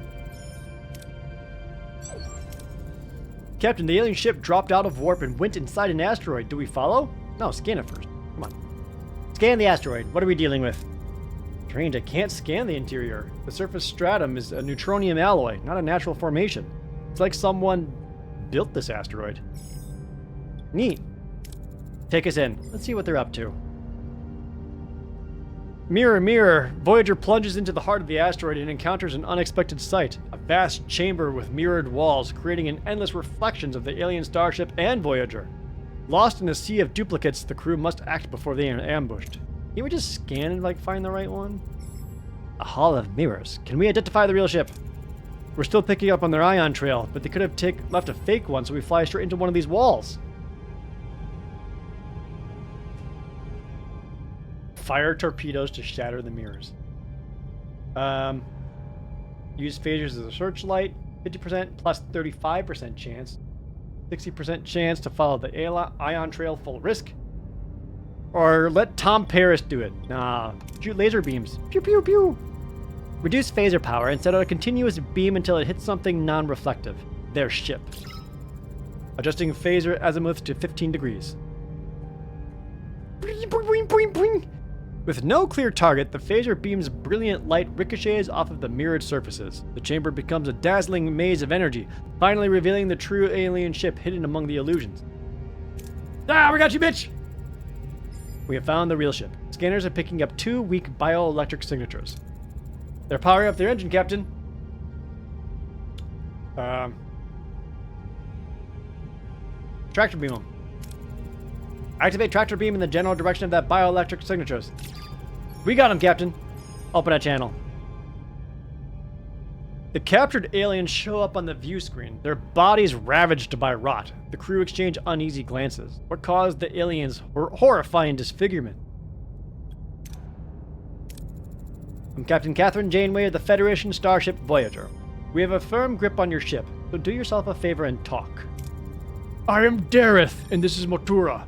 Captain, the alien ship dropped out of warp and went inside an asteroid. Do we follow? No, scan it first. Come on. Scan the asteroid. What are we dealing with? Strange, I can't scan the interior. The surface stratum is a neutronium alloy, not a natural formation. It's like someone built this asteroid. Neat. Take us in. Let's see what they're up to. Mirror, mirror. Voyager plunges into the heart of the asteroid and encounters an unexpected sight. A vast chamber with mirrored walls, creating an endless reflections of the alien starship and Voyager. Lost in a sea of duplicates, the crew must act before they are ambushed. Can we just scan and, like, find the right one? A hall of mirrors. Can we identify the real ship? We're still picking up on their ion trail, but they could have left a fake one, so we fly straight into one of these walls. Fire torpedoes to shatter the mirrors. Use phasers as a searchlight. 50% plus 35% chance. 60% chance to follow the ion trail full risk. Or let Tom Paris do it. Nah. Shoot laser beams. Pew pew pew. Reduce phaser power and set out a continuous beam until it hits something non-reflective. Their ship. Adjusting phaser azimuth to 15 degrees. Boing, boing, boing, boing. With no clear target, the phaser beam's brilliant light ricochets off of the mirrored surfaces. The chamber becomes a dazzling maze of energy, finally revealing the true alien ship hidden among the illusions. Ah, we got you, bitch! We have found the real ship. Scanners are picking up 2 weak bioelectric signatures. They're powering up their engine, Captain. Tractor beam them. Activate tractor beam in the general direction of that bioelectric signatures. We got him, Captain. Open that channel. The captured aliens show up on the view screen, their bodies ravaged by rot. The crew exchange uneasy glances. What caused the aliens' horrifying disfigurement? I'm Captain Catherine Janeway of the Federation starship Voyager. We have a firm grip on your ship, so do yourself a favor and talk. I am Dareth, and this is Motura.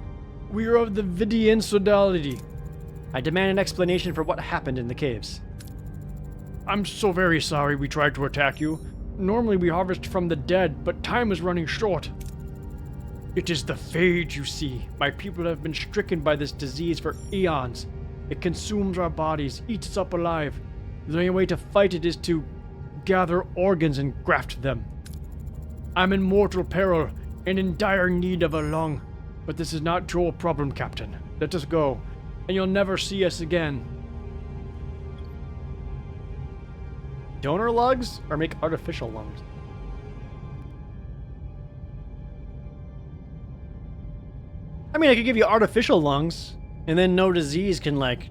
We are of the Vidian Sodality. I demand an explanation for what happened in the caves. I'm so very sorry we tried to attack you. Normally we harvest from the dead, but time is running short. It is the phage, you see. My people have been stricken by this disease for eons. It consumes our bodies, eats us up alive. The only way to fight it is to gather organs and graft them. I'm in mortal peril and in dire need of a lung. But this is not your problem, Captain. Let us go, and you'll never see us again. Donor lungs or make artificial lungs? I mean, I could give you artificial lungs, and then no disease can, like,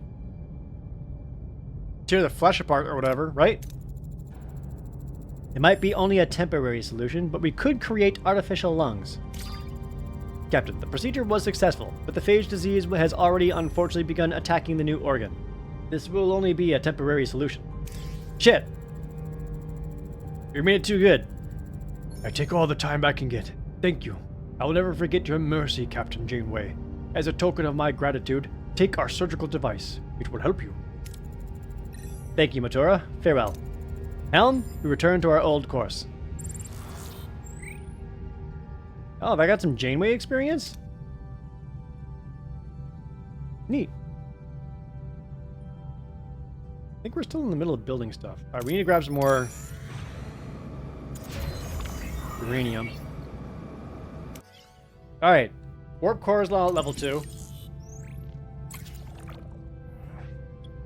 tear the flesh apart or whatever, right? It might be only a temporary solution, but we could create artificial lungs. Captain, the procedure was successful, but the phage disease has already unfortunately begun attacking the new organ. This will only be a temporary solution. Shit! You made it too good. I take all the time I can get. Thank you. I will never forget your mercy, Captain Janeway. As a token of my gratitude, take our surgical device. It will help you. Thank you, Matura. Farewell. Helm, we return to our old course. Oh, have I got some Janeway experience? Neat. I think we're still in the middle of building stuff. Alright, we need to grab some more uranium. Alright. Warp core is level 2.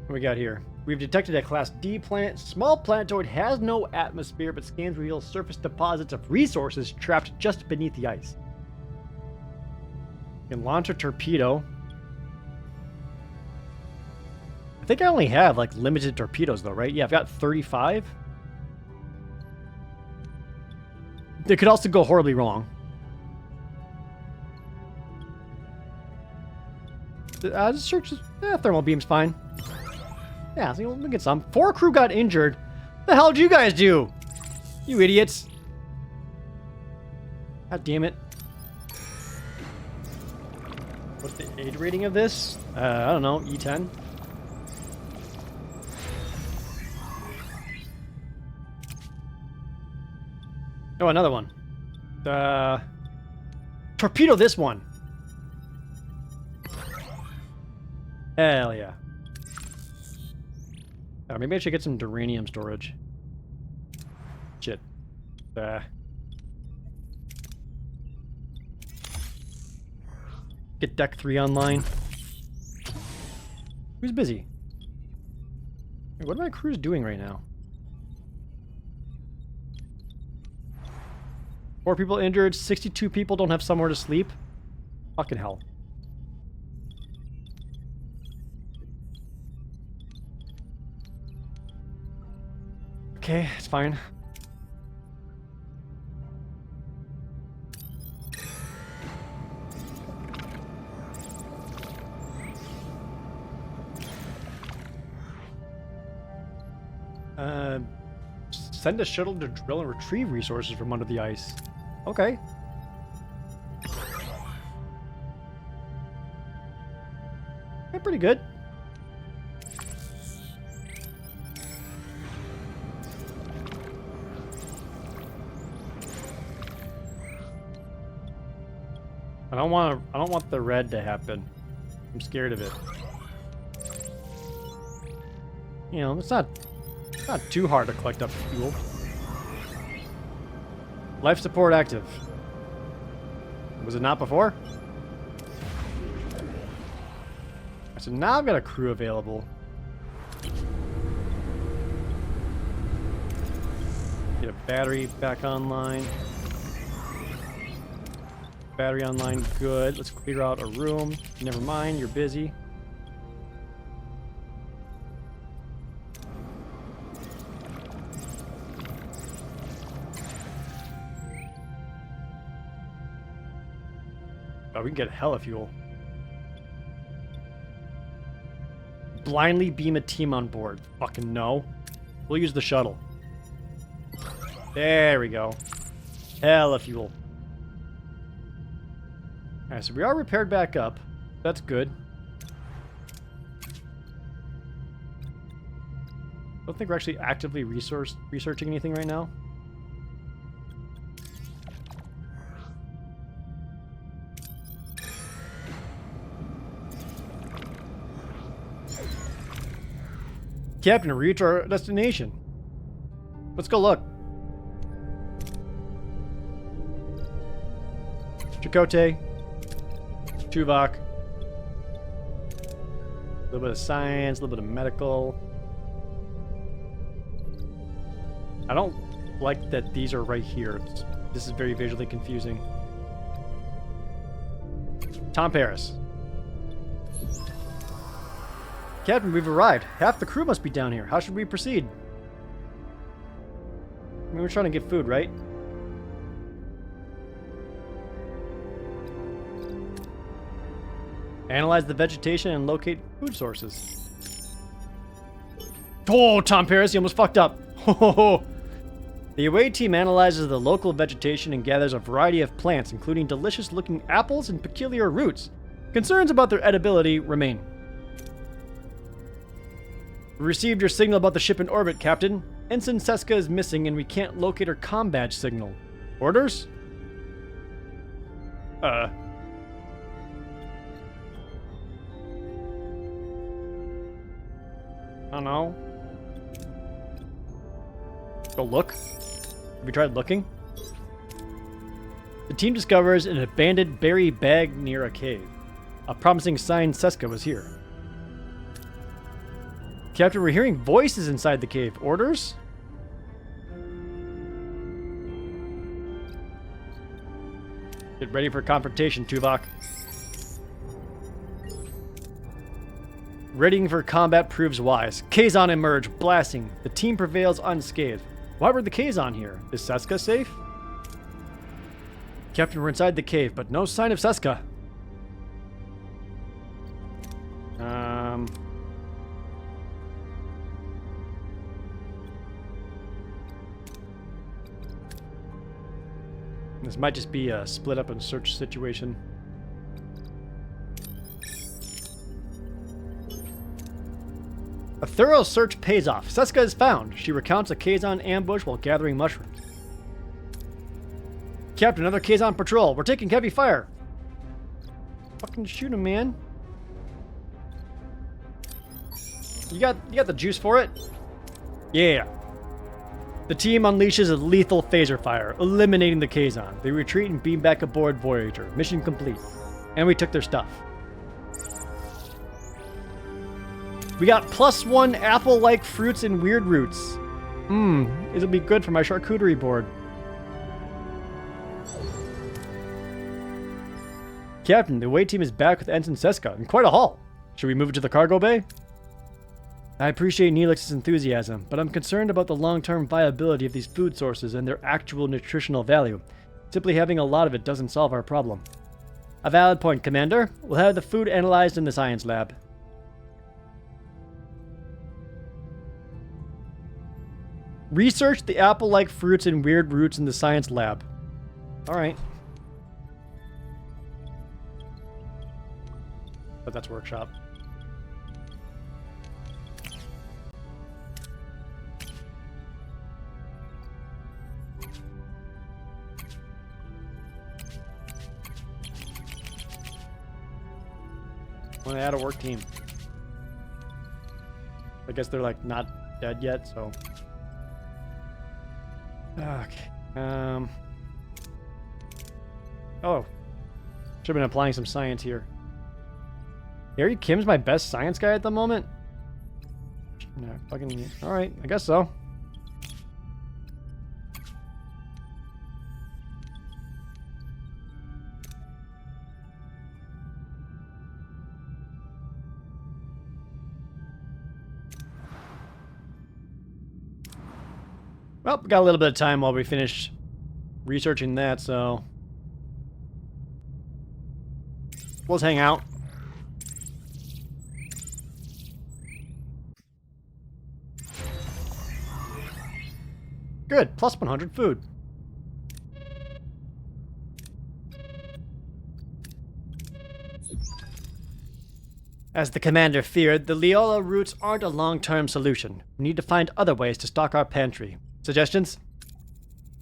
What we got here? We've detected a Class D planet. Small planetoid has no atmosphere, but scans reveal surface deposits of resources trapped just beneath the ice. You can launch a torpedo. I think I only have, like, limited torpedoes, though, right? Yeah, I've got 35. They could also go horribly wrong. Just search. Thermal beam's fine. Yeah, so we'll get some. 4 crew got injured. The hell did you guys do? You idiots. God damn it. What's the age rating of this? I don't know. E10? Oh, another one. Torpedo this one. Hell yeah. Oh, maybe I should get some duranium storage. Shit. Get deck 3 online. Who's busy? Hey, what are my crews doing right now? 4 people injured, 62 people don't have somewhere to sleep. Fucking hell. Okay, it's fine. Send a shuttle to drill and retrieve resources from under the ice. Okay. Okay, pretty good. I don't want the red to happen. I'm scared of it. You know, it's not too hard to collect up fuel. Life support active. Was it not before? So now I've got a crew available. Get a battery back online. Battery online, good. Let's clear out a room. Never mind, you're busy. Oh, we can get hella fuel. Blindly beam a team on board. Fucking no. We'll use the shuttle. There we go. Hella fuel. Alright, so we are repaired back up. That's good. Don't think we're actually actively researching anything right now. Captain, reach our destination. Let's go look. Chakotay. Tuvok. A little bit of science, a little bit of medical. I don't like that these are right here. This is very visually confusing. Tom Paris. Captain, we've arrived. Half the crew must be down here. How should we proceed? I mean, we're trying to get food, right? Analyze the vegetation and locate food sources. Oh, Tom Paris, you almost fucked up. The away team analyzes the local vegetation and gathers a variety of plants, including delicious-looking apples and peculiar roots. Concerns about their edibility remain. We received your signal about the ship in orbit, Captain. Ensign Seska is missing and we can't locate her comm badge signal. Orders? I don't know. Go look. Have you tried looking? The team discovers an abandoned berry bag near a cave. A promising sign Seska was here. Captain, we're hearing voices inside the cave. Orders? Get ready for confrontation, Tuvok. Readying for combat proves wise. Kazon emerge, blasting. The team prevails unscathed. Why were the Kazon here? Is Seska safe? Captain, we're inside the cave, but no sign of Seska. This might just be a split up and search situation. A thorough search pays off. Seska is found. She recounts a Kazon ambush while gathering mushrooms. Captain, another Kazon patrol. We're taking heavy fire. Fucking shoot him, man. You got the juice for it? Yeah. The team unleashes a lethal phaser fire, eliminating the Kazon. They retreat and beam back aboard Voyager. Mission complete. And we took their stuff. We got +1 apple-like fruits and weird roots. It'll be good for my charcuterie board. Captain, the away team is back with Ensign Seska in quite a haul. Should we move it to the cargo bay? I appreciate Neelix's enthusiasm, but I'm concerned about the long-term viability of these food sources and their actual nutritional value. Simply having a lot of it doesn't solve our problem. A valid point, Commander. We'll have the food analyzed in the science lab. Research the apple-like fruits and weird roots in the science lab. Alright. But that's workshop. Want to add a work team. I guess they're like not dead yet, so. Okay. Oh. Should have been applying some science here. Harry Kim's my best science guy at the moment? No, fucking. Alright, I guess so. Well, we got a little bit of time while we finish researching that, so we'll just hang out. Good, plus 100 food. As the commander feared, the Leola routes aren't a long-term solution. We need to find other ways to stock our pantry. Suggestions?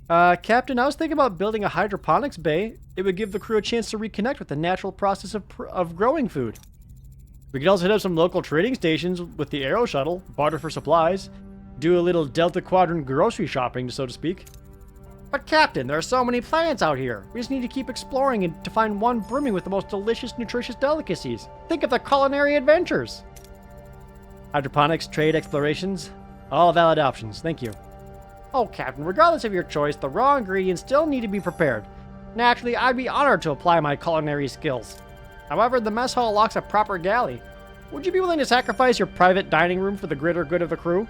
Captain, I was thinking about building a hydroponics bay. It would give the crew a chance to reconnect with the natural process of growing food. We could also hit up some local trading stations with the Aero Shuttle, barter for supplies, do a little Delta Quadrant grocery shopping, so to speak. But Captain, there are so many planets out here. We just need to keep exploring and to find one brimming with the most delicious, nutritious delicacies. Think of the culinary adventures. Hydroponics, trade, explorations, all valid options. Thank you. Oh, Captain, regardless of your choice, the raw ingredients still need to be prepared. Naturally, I'd be honored to apply my culinary skills. However, the mess hall lacks a proper galley. Would you be willing to sacrifice your private dining room for the greater good of the crew?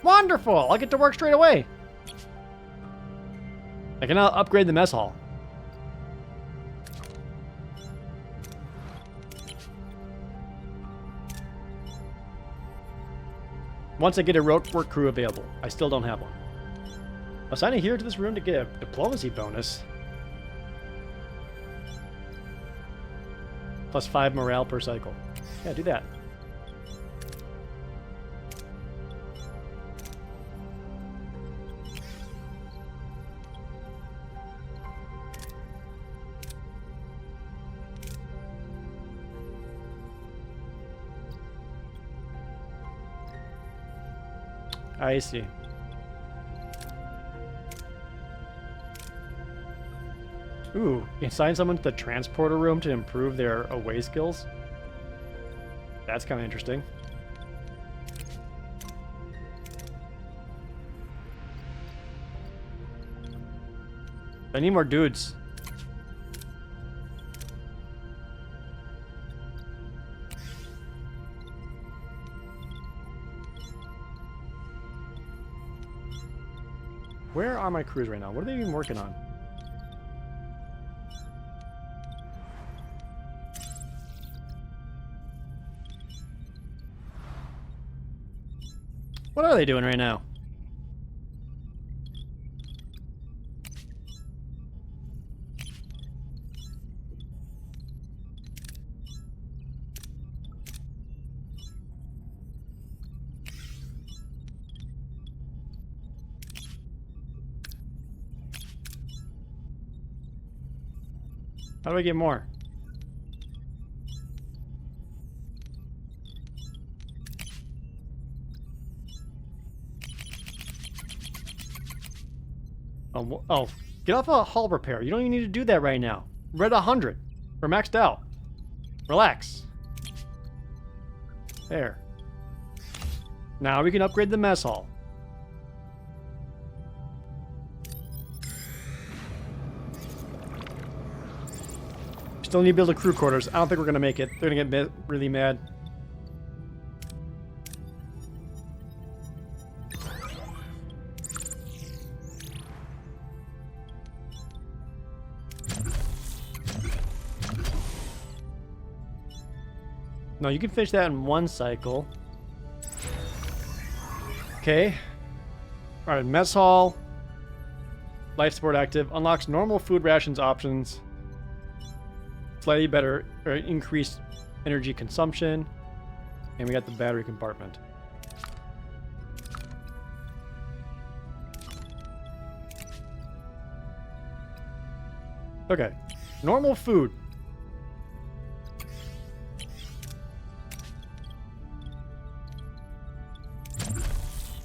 Wonderful! I'll get to work straight away. I can now upgrade the mess hall. Once I get a work crew available. I still don't have one. Assign a hero to this room to get a diplomacy bonus. Plus 5 morale per cycle. Yeah, do that. I see. Ooh, you assign someone to the transporter room to improve their away skills? That's kind of interesting. I need more dudes. Where are my crews right now? What are they even working on? What are they doing right now? How do I get more? Oh, get off a hull repair. You don't even need to do that right now. We're at 100. We're maxed out. Relax. There. Now we can upgrade the mess hall. Still need to build a crew quarters. I don't think we're going to make it. They're going to get really mad. No, you can finish that in one cycle. Okay. Alright, mess hall. Life support active. Unlocks normal food rations options. Slightly better, or increased energy consumption. And we got the battery compartment. Okay. Normal food.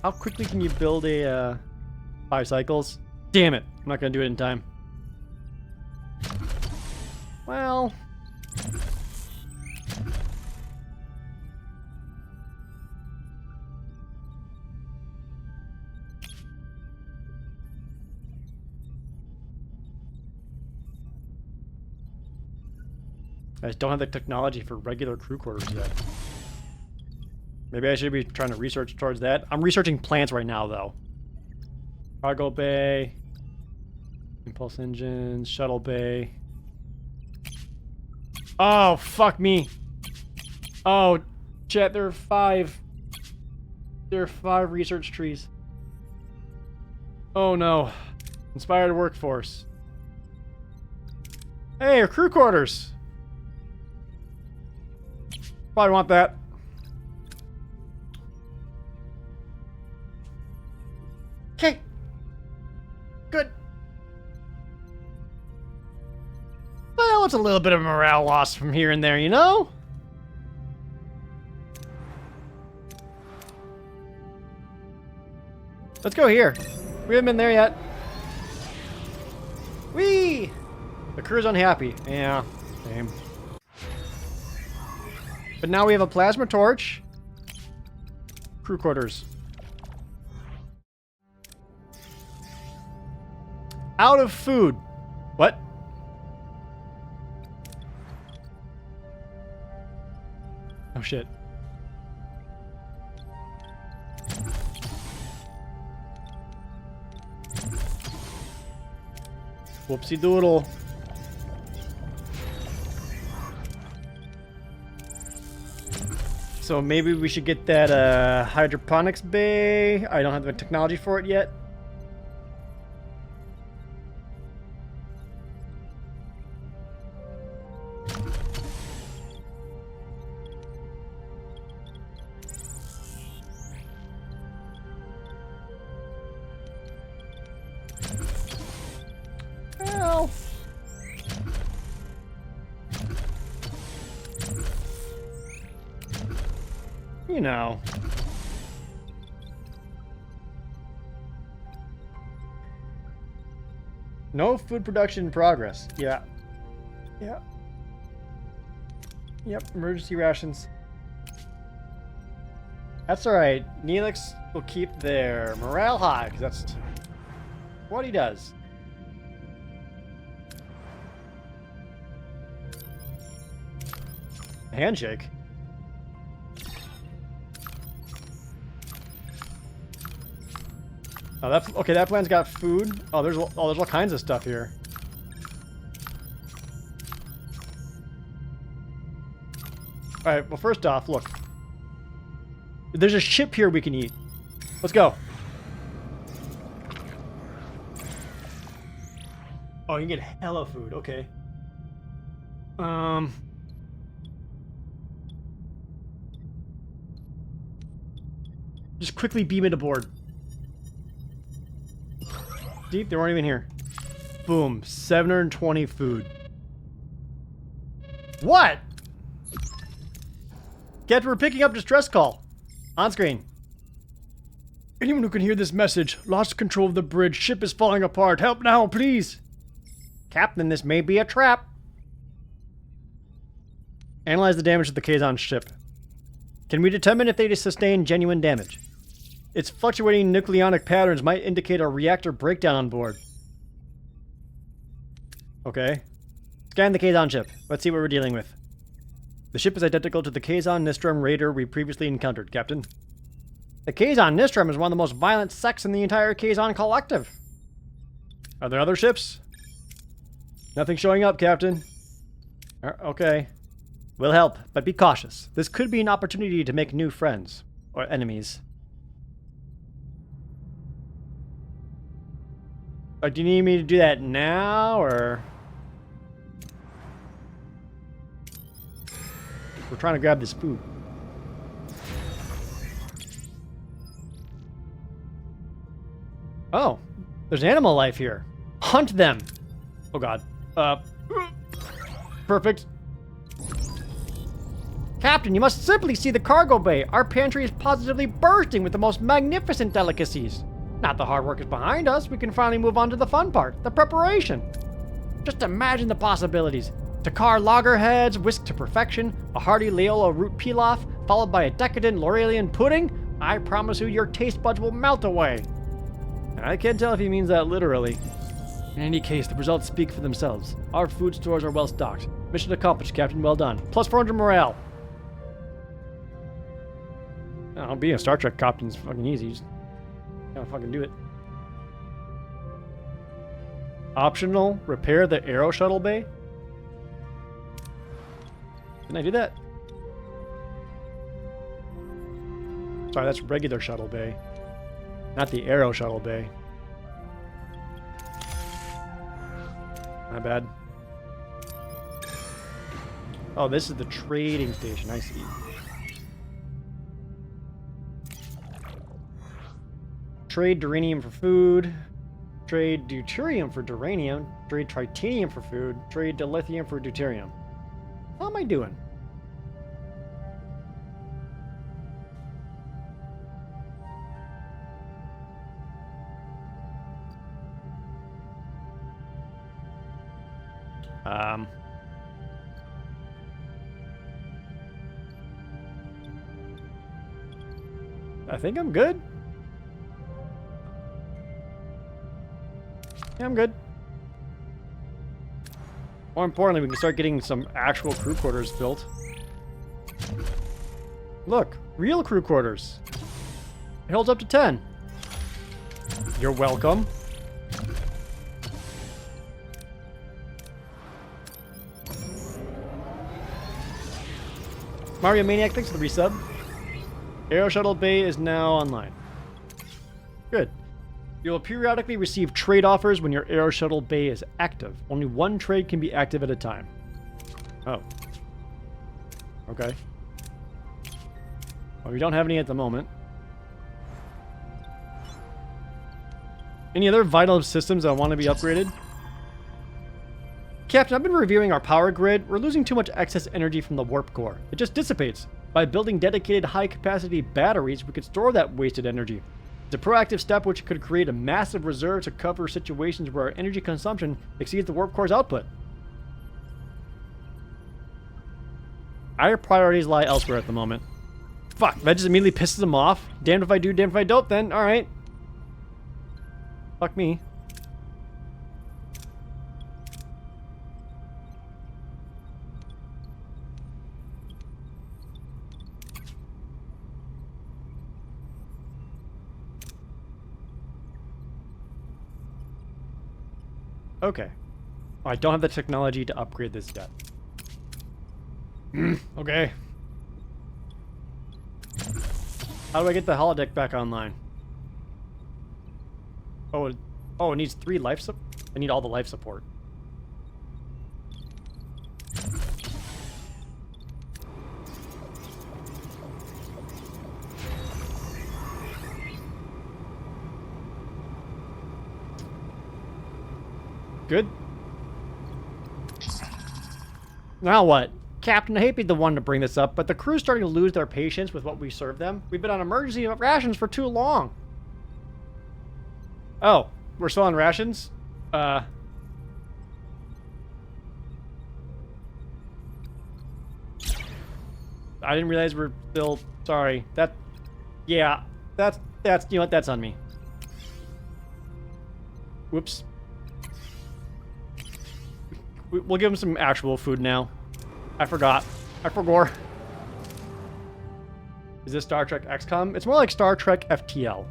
How quickly can you build a 5 cycles? Damn it. I'm not going to do it in time. Well... I just don't have the technology for regular crew quarters yet. Maybe I should be trying to research towards that. I'm researching plants right now, though. Cargo bay. Impulse engines. Shuttle bay. Oh, fuck me. Oh, chat, there are 5. There are 5 research trees. Oh no. Inspired workforce. Hey, our crew quarters. Probably want that. Okay. Good. Well, it's a little bit of morale loss from here and there, you know? Let's go here. We haven't been there yet. Whee! The crew's unhappy. Yeah, same. But now we have a plasma torch. Crew quarters. Out of food. What? Oh shit. Whoopsie doodle. So maybe we should get that hydroponics bay. I don't have the technology for it yet. Well, you know. No food production in progress. Yeah. Yeah. Yep, emergency rations. That's alright. Neelix will keep their morale high, because that's what he does. Handshake. Oh, that's okay. That plan's got food. Oh, there's all kinds of stuff here. All right. Well, first off, look. There's a ship here we can eat. Let's go. Oh, you can get hella food. Okay. Just quickly beam it aboard. Deep, they weren't even here. Boom, 720 food. What? Captain, we're picking up distress call. On screen. Anyone who can hear this message, lost control of the bridge, ship is falling apart. Help now, please. Captain, this may be a trap. Analyze the damage to the Kazon ship. Can we determine if they sustain genuine damage? Its fluctuating nucleonic patterns might indicate a reactor breakdown on board. Okay. Scan the Kazon ship. Let's see what we're dealing with. The ship is identical to the Kazon Nistrum raider we previously encountered, Captain. The Kazon Nistrum is one of the most violent sects in the entire Kazon collective. Are there other ships? Nothing showing up, Captain. Okay. We'll help, but be cautious. This could be an opportunity to make new friends. Or enemies. Do you need me to do that now, or...? We're trying to grab this food. Oh, there's animal life here. Hunt them! Oh god. Perfect. Captain, you must simply see the cargo bay. Our pantry is positively bursting with the most magnificent delicacies. Not the hard work is behind us. We can finally move on to the fun part, the preparation. Just imagine the possibilities. Takar loggerheads whisked to perfection, a hearty Leola root pilaf, followed by a decadent Laurelian pudding. I promise you, your taste buds will melt away. And I can't tell if he means that literally. In any case, the results speak for themselves. Our food stores are well stocked. Mission accomplished, Captain. Well done. Plus 400 morale. Being a Star Trek captain's fucking easy. Just gotta fucking do it. Optional, repair the Aero Shuttle Bay. Didn't I do that? Sorry, that's regular Shuttle Bay. Not the Aero Shuttle Bay. My bad. Oh, this is the trading station. I see. Trade duranium for food. Trade deuterium for duranium. Trade tritanium for food. Trade dilithium for deuterium. How am I doing? I think I'm good. Yeah, I'm good. More importantly, we can start getting some actual crew quarters built. Look, real crew quarters. It holds up to 10. You're welcome. Mario Maniac, thanks for the resub. Aero Shuttle Bay is now online. Good. You will periodically receive trade offers when your Aero Shuttle Bay is active. Only one trade can be active at a time. Oh. Okay. Well, we don't have any at the moment. Any other vital systems that want to be upgraded? Captain, I've been reviewing our power grid. We're losing too much excess energy from the warp core. It just dissipates. By building dedicated high-capacity batteries, we could store that wasted energy. It's a proactive step which could create a massive reserve to cover situations where our energy consumption exceeds the warp core's output. Our priorities lie elsewhere at the moment. Fuck, that just immediately pisses them off. Damned if I do, damned if I don't then. Alright. Fuck me. Okay. Oh, I don't have the technology to upgrade this yet. Okay. How do I get the holodeck back online? Oh, it needs 3 life support. I need all the life support. Good. Now what? Captain, I hate to be the one to bring this up, but the crew's starting to lose their patience with what we serve them. We've been on emergency rations for too long. Oh, we're still on rations? I didn't realize we're still... Sorry. Yeah, that's... You know what? That's on me. Whoops. We'll give them some actual food now. I forgot. I forgot. Is this Star Trek XCOM? It's more like Star Trek FTL.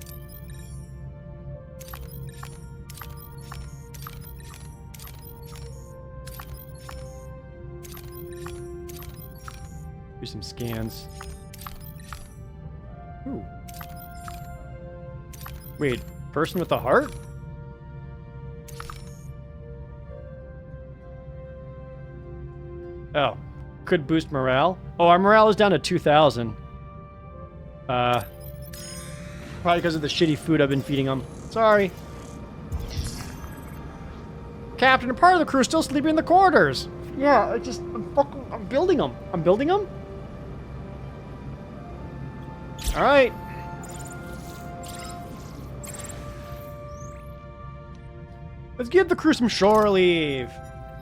Do some scans. Ooh. Wait, person with a heart? Oh, could boost morale. Oh, our morale is down to 2,000. Probably because of the shitty food I've been feeding them. Sorry. Captain, a part of the crew is still sleeping in the quarters. Yeah, I'm building them. I'm building them? Alright. Let's give the crew some shore leave.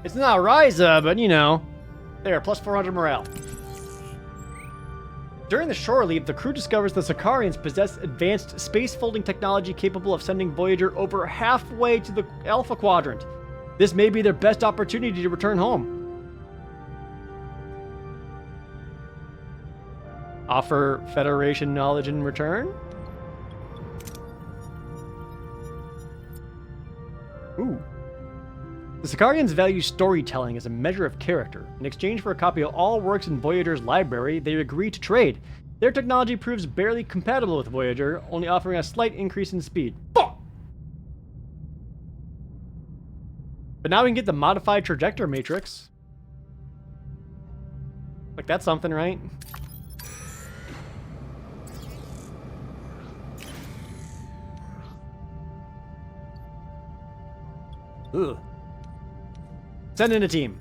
It's not Ryza, but you know. There, plus 400 morale. During the shore leave, the crew discovers the Sicarians possess advanced space folding technology capable of sending Voyager over halfway to the Alpha Quadrant. This may be their best opportunity to return home. Offer Federation knowledge in return? Ooh. The Sicarians value storytelling as a measure of character. In exchange for a copy of all works in Voyager's library, they agree to trade. Their technology proves barely compatible with Voyager, only offering a slight increase in speed. Fuck! But now we can get the modified trajectory matrix. Like, that's something, right? Ugh. Send in a team.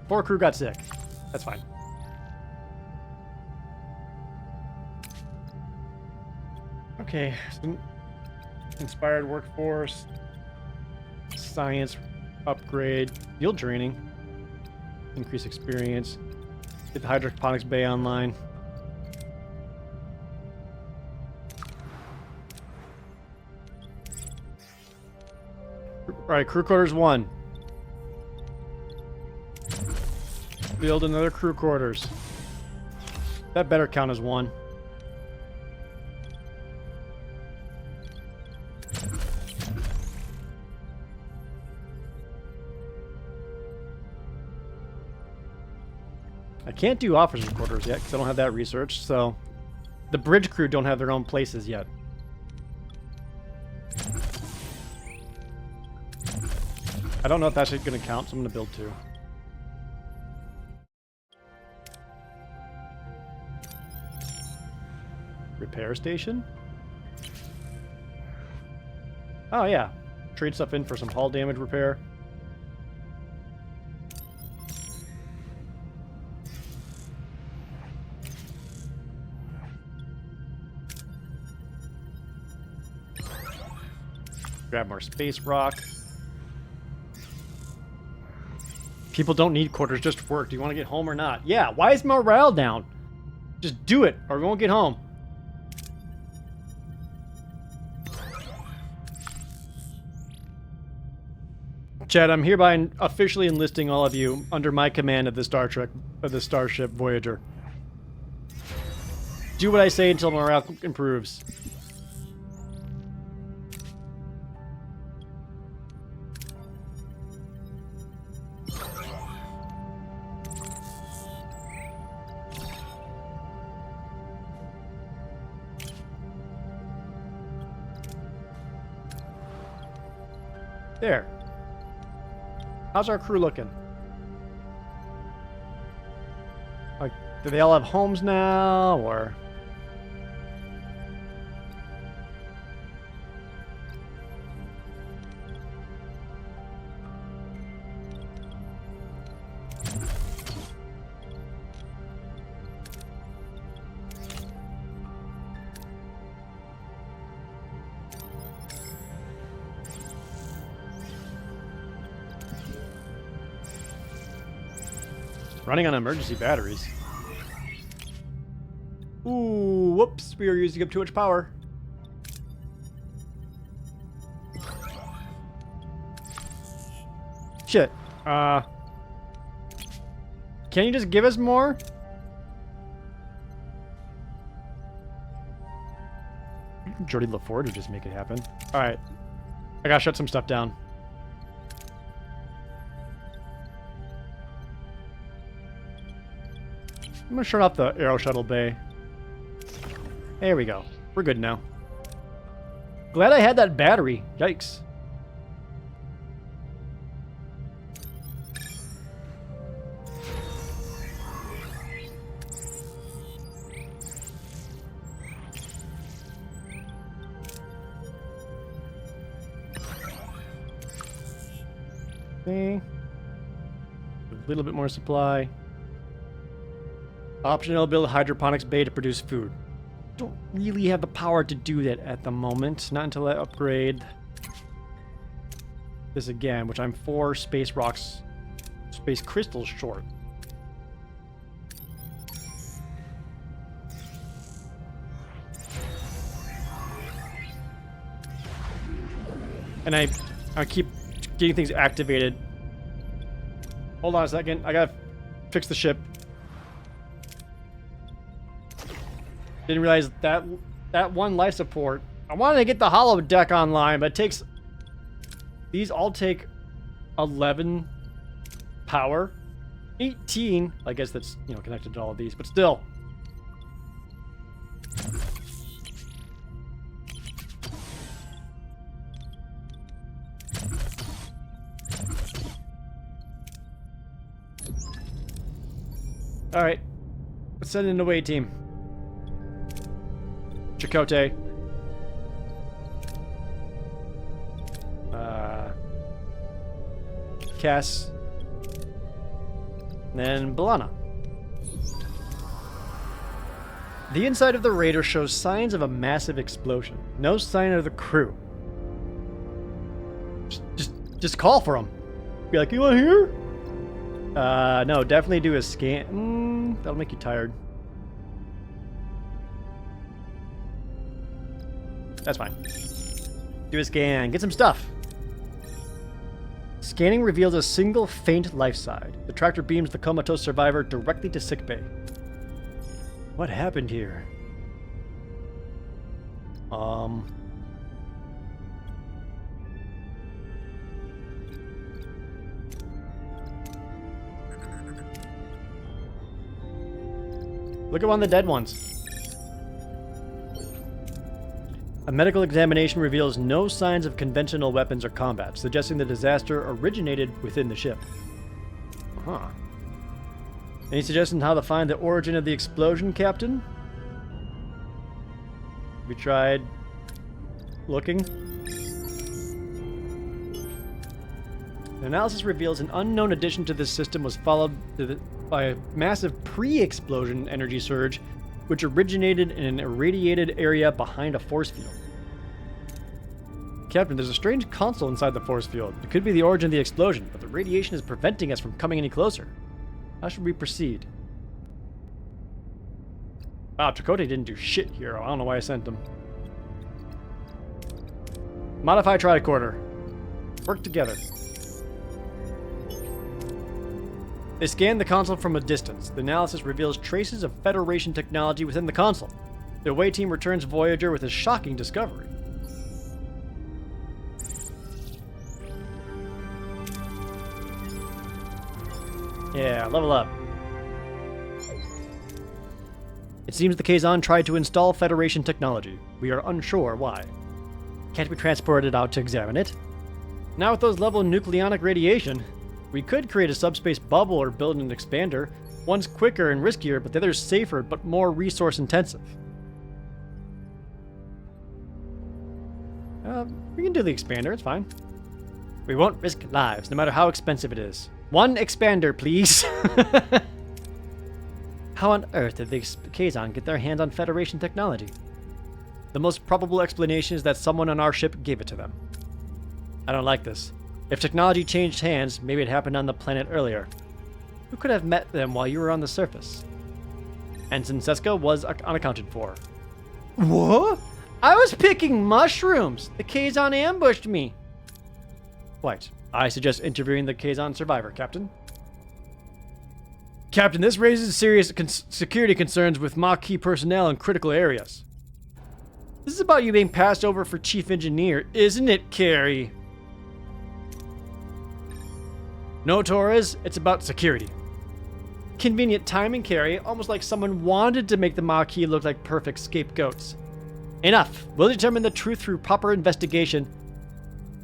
4 crew got sick. That's fine. Okay. Inspired workforce. Science upgrade. Field training. Increase experience. Get the hydroponics bay online. Alright, crew quarters 1. Build another crew quarters. That better count as 1. I can't do officers' quarters yet because I don't have that research, so the bridge crew don't have their own places yet. I don't know if that's going to count, so I'm going to build 2. Repair station? Oh, yeah. Trade stuff in for some hull damage repair. Grab more space rock. People don't need quarters, just work. Do you want to get home or not? Yeah, why is morale down? Just do it, or we won't get home. Chad, I'm hereby officially enlisting all of you under my command of the Starship Voyager. Do what I say until morale improves. There. How's our crew looking? Like, do they all have homes now, or? Running on emergency batteries. Ooh, whoops. We are using up too much power. Shit. Can you just give us more? Jordy LaFord would just make it happen. Alright. I gotta shut some stuff down. I'm gonna shut off the Aero Shuttle Bay. There we go. We're good now. Glad I had that battery. Yikes. Okay. A little bit more supply. Optional build a hydroponics bay to produce food. Don't really have the power to do that at the moment. Not until I upgrade this again, which I'm 4 space rocks, space crystals short. And I keep getting things activated. Hold on a second. I gotta fix the ship. Didn't realize that one life support. I wanted to get the holo deck online, but it takes These all take 11 power. 18, I guess that's, you know, connected to all of these, but still. All right, let's send an away team. Chakotay. Cass. And Balana. The inside of the Raider shows signs of a massive explosion. No sign of the crew. Just call for them. Be like, you want here? No, definitely do a scan. That'll make you tired. That's fine. Do a scan. Get some stuff. Scanning reveals a single faint life side. The tractor beams the comatose survivor directly to sickbay. What happened here? Look at one of the dead ones. A medical examination reveals no signs of conventional weapons or combat, suggesting the disaster originated within the ship. Huh. Any suggestion how to find the origin of the explosion, Captain? Have you tried looking? An analysis reveals an unknown addition to this system was followed by a massive pre-explosion energy surge which originated in an irradiated area behind a force field. Captain, there's a strange console inside the force field. It could be the origin of the explosion, but the radiation is preventing us from coming any closer. How should we proceed? Wow, Chakotay didn't do shit here. I don't know why I sent him. Modify tricorder. Work together. They scan the console from a distance. The analysis reveals traces of Federation technology within the console. The away team returns Voyager with a shocking discovery. Yeah, level up. It seems the Kazon tried to install Federation technology. We are unsure why. Can't we transport it out to examine it? Now with those level nucleonic radiation, we could create a subspace bubble or build an expander. One's quicker and riskier, but the other's safer but more resource intensive. We can do the expander, it's fine. We won't risk lives, no matter how expensive it is. One expander, please. How on earth did the Kazon get their hands on Federation technology? The most probable explanation is that someone on our ship gave it to them. I don't like this. If technology changed hands, maybe it happened on the planet earlier. Who could have met them while you were on the surface? Ensign Seska was unaccounted for. What? I was picking mushrooms! The Kazon ambushed me! Quite. I suggest interviewing the Kazon survivor, Captain. Captain, this raises serious security concerns with Maquis personnel in critical areas. This is about you being passed over for Chief Engineer, isn't it, Carrie? No, Torres, it's about security. Convenient timing, Carrie, almost like someone wanted to make the Maquis look like perfect scapegoats. Enough! We'll determine the truth through proper investigation.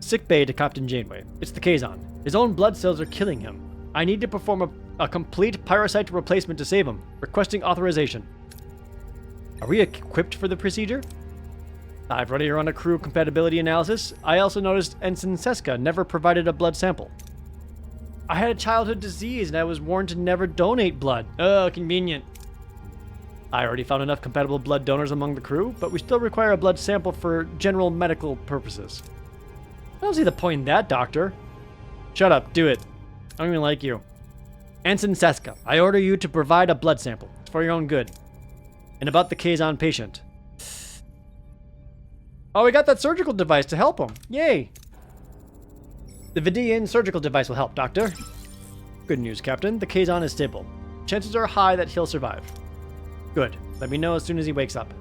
Sickbay to Captain Janeway. It's the Kazon. His own blood cells are killing him. I need to perform a complete pyrocyte replacement to save him. Requesting authorization. Are we equipped for the procedure? I've already run a crew compatibility analysis. I also noticed Ensign Seska never provided a blood sample. I had a childhood disease and I was warned to never donate blood. Oh, convenient. I already found enough compatible blood donors among the crew, but we still require a blood sample for general medical purposes. I don't see the point in that, Doctor. Shut up, do it. I don't even like you. Ensign Seska, I order you to provide a blood sample. It's for your own good. And about the Kazon patient. Oh, we got that surgical device to help him. Yay. The Vidian surgical device will help, Doctor. Good news, Captain. The Kazon is stable. Chances are high that he'll survive. Good. Let me know as soon as he wakes up.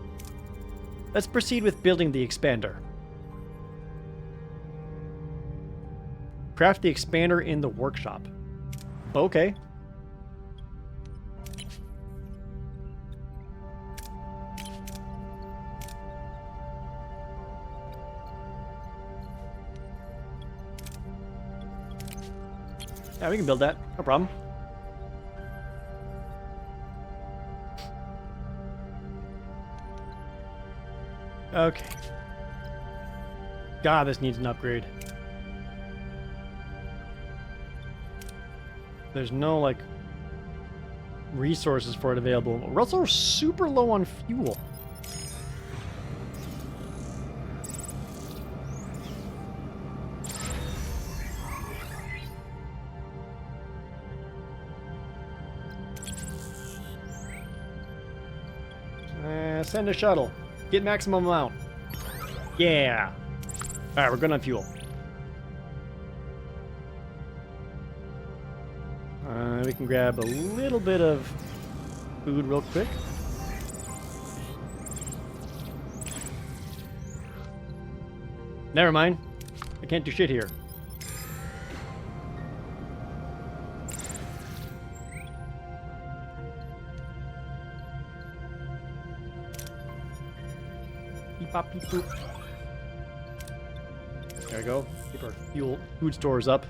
Let's proceed with building the expander. Craft the expander in the workshop. Okay. Yeah, we can build that. No problem. Okay. God, this needs an upgrade. There's no, like, resources for it available. We're also super low on fuel. Send a shuttle. Get maximum amount. Yeah. Alright, we're good on fuel. We can grab a little bit of food real quick. Never mind. I can't do shit here. Beep bop beep boop. There we go. Keep our food stores up.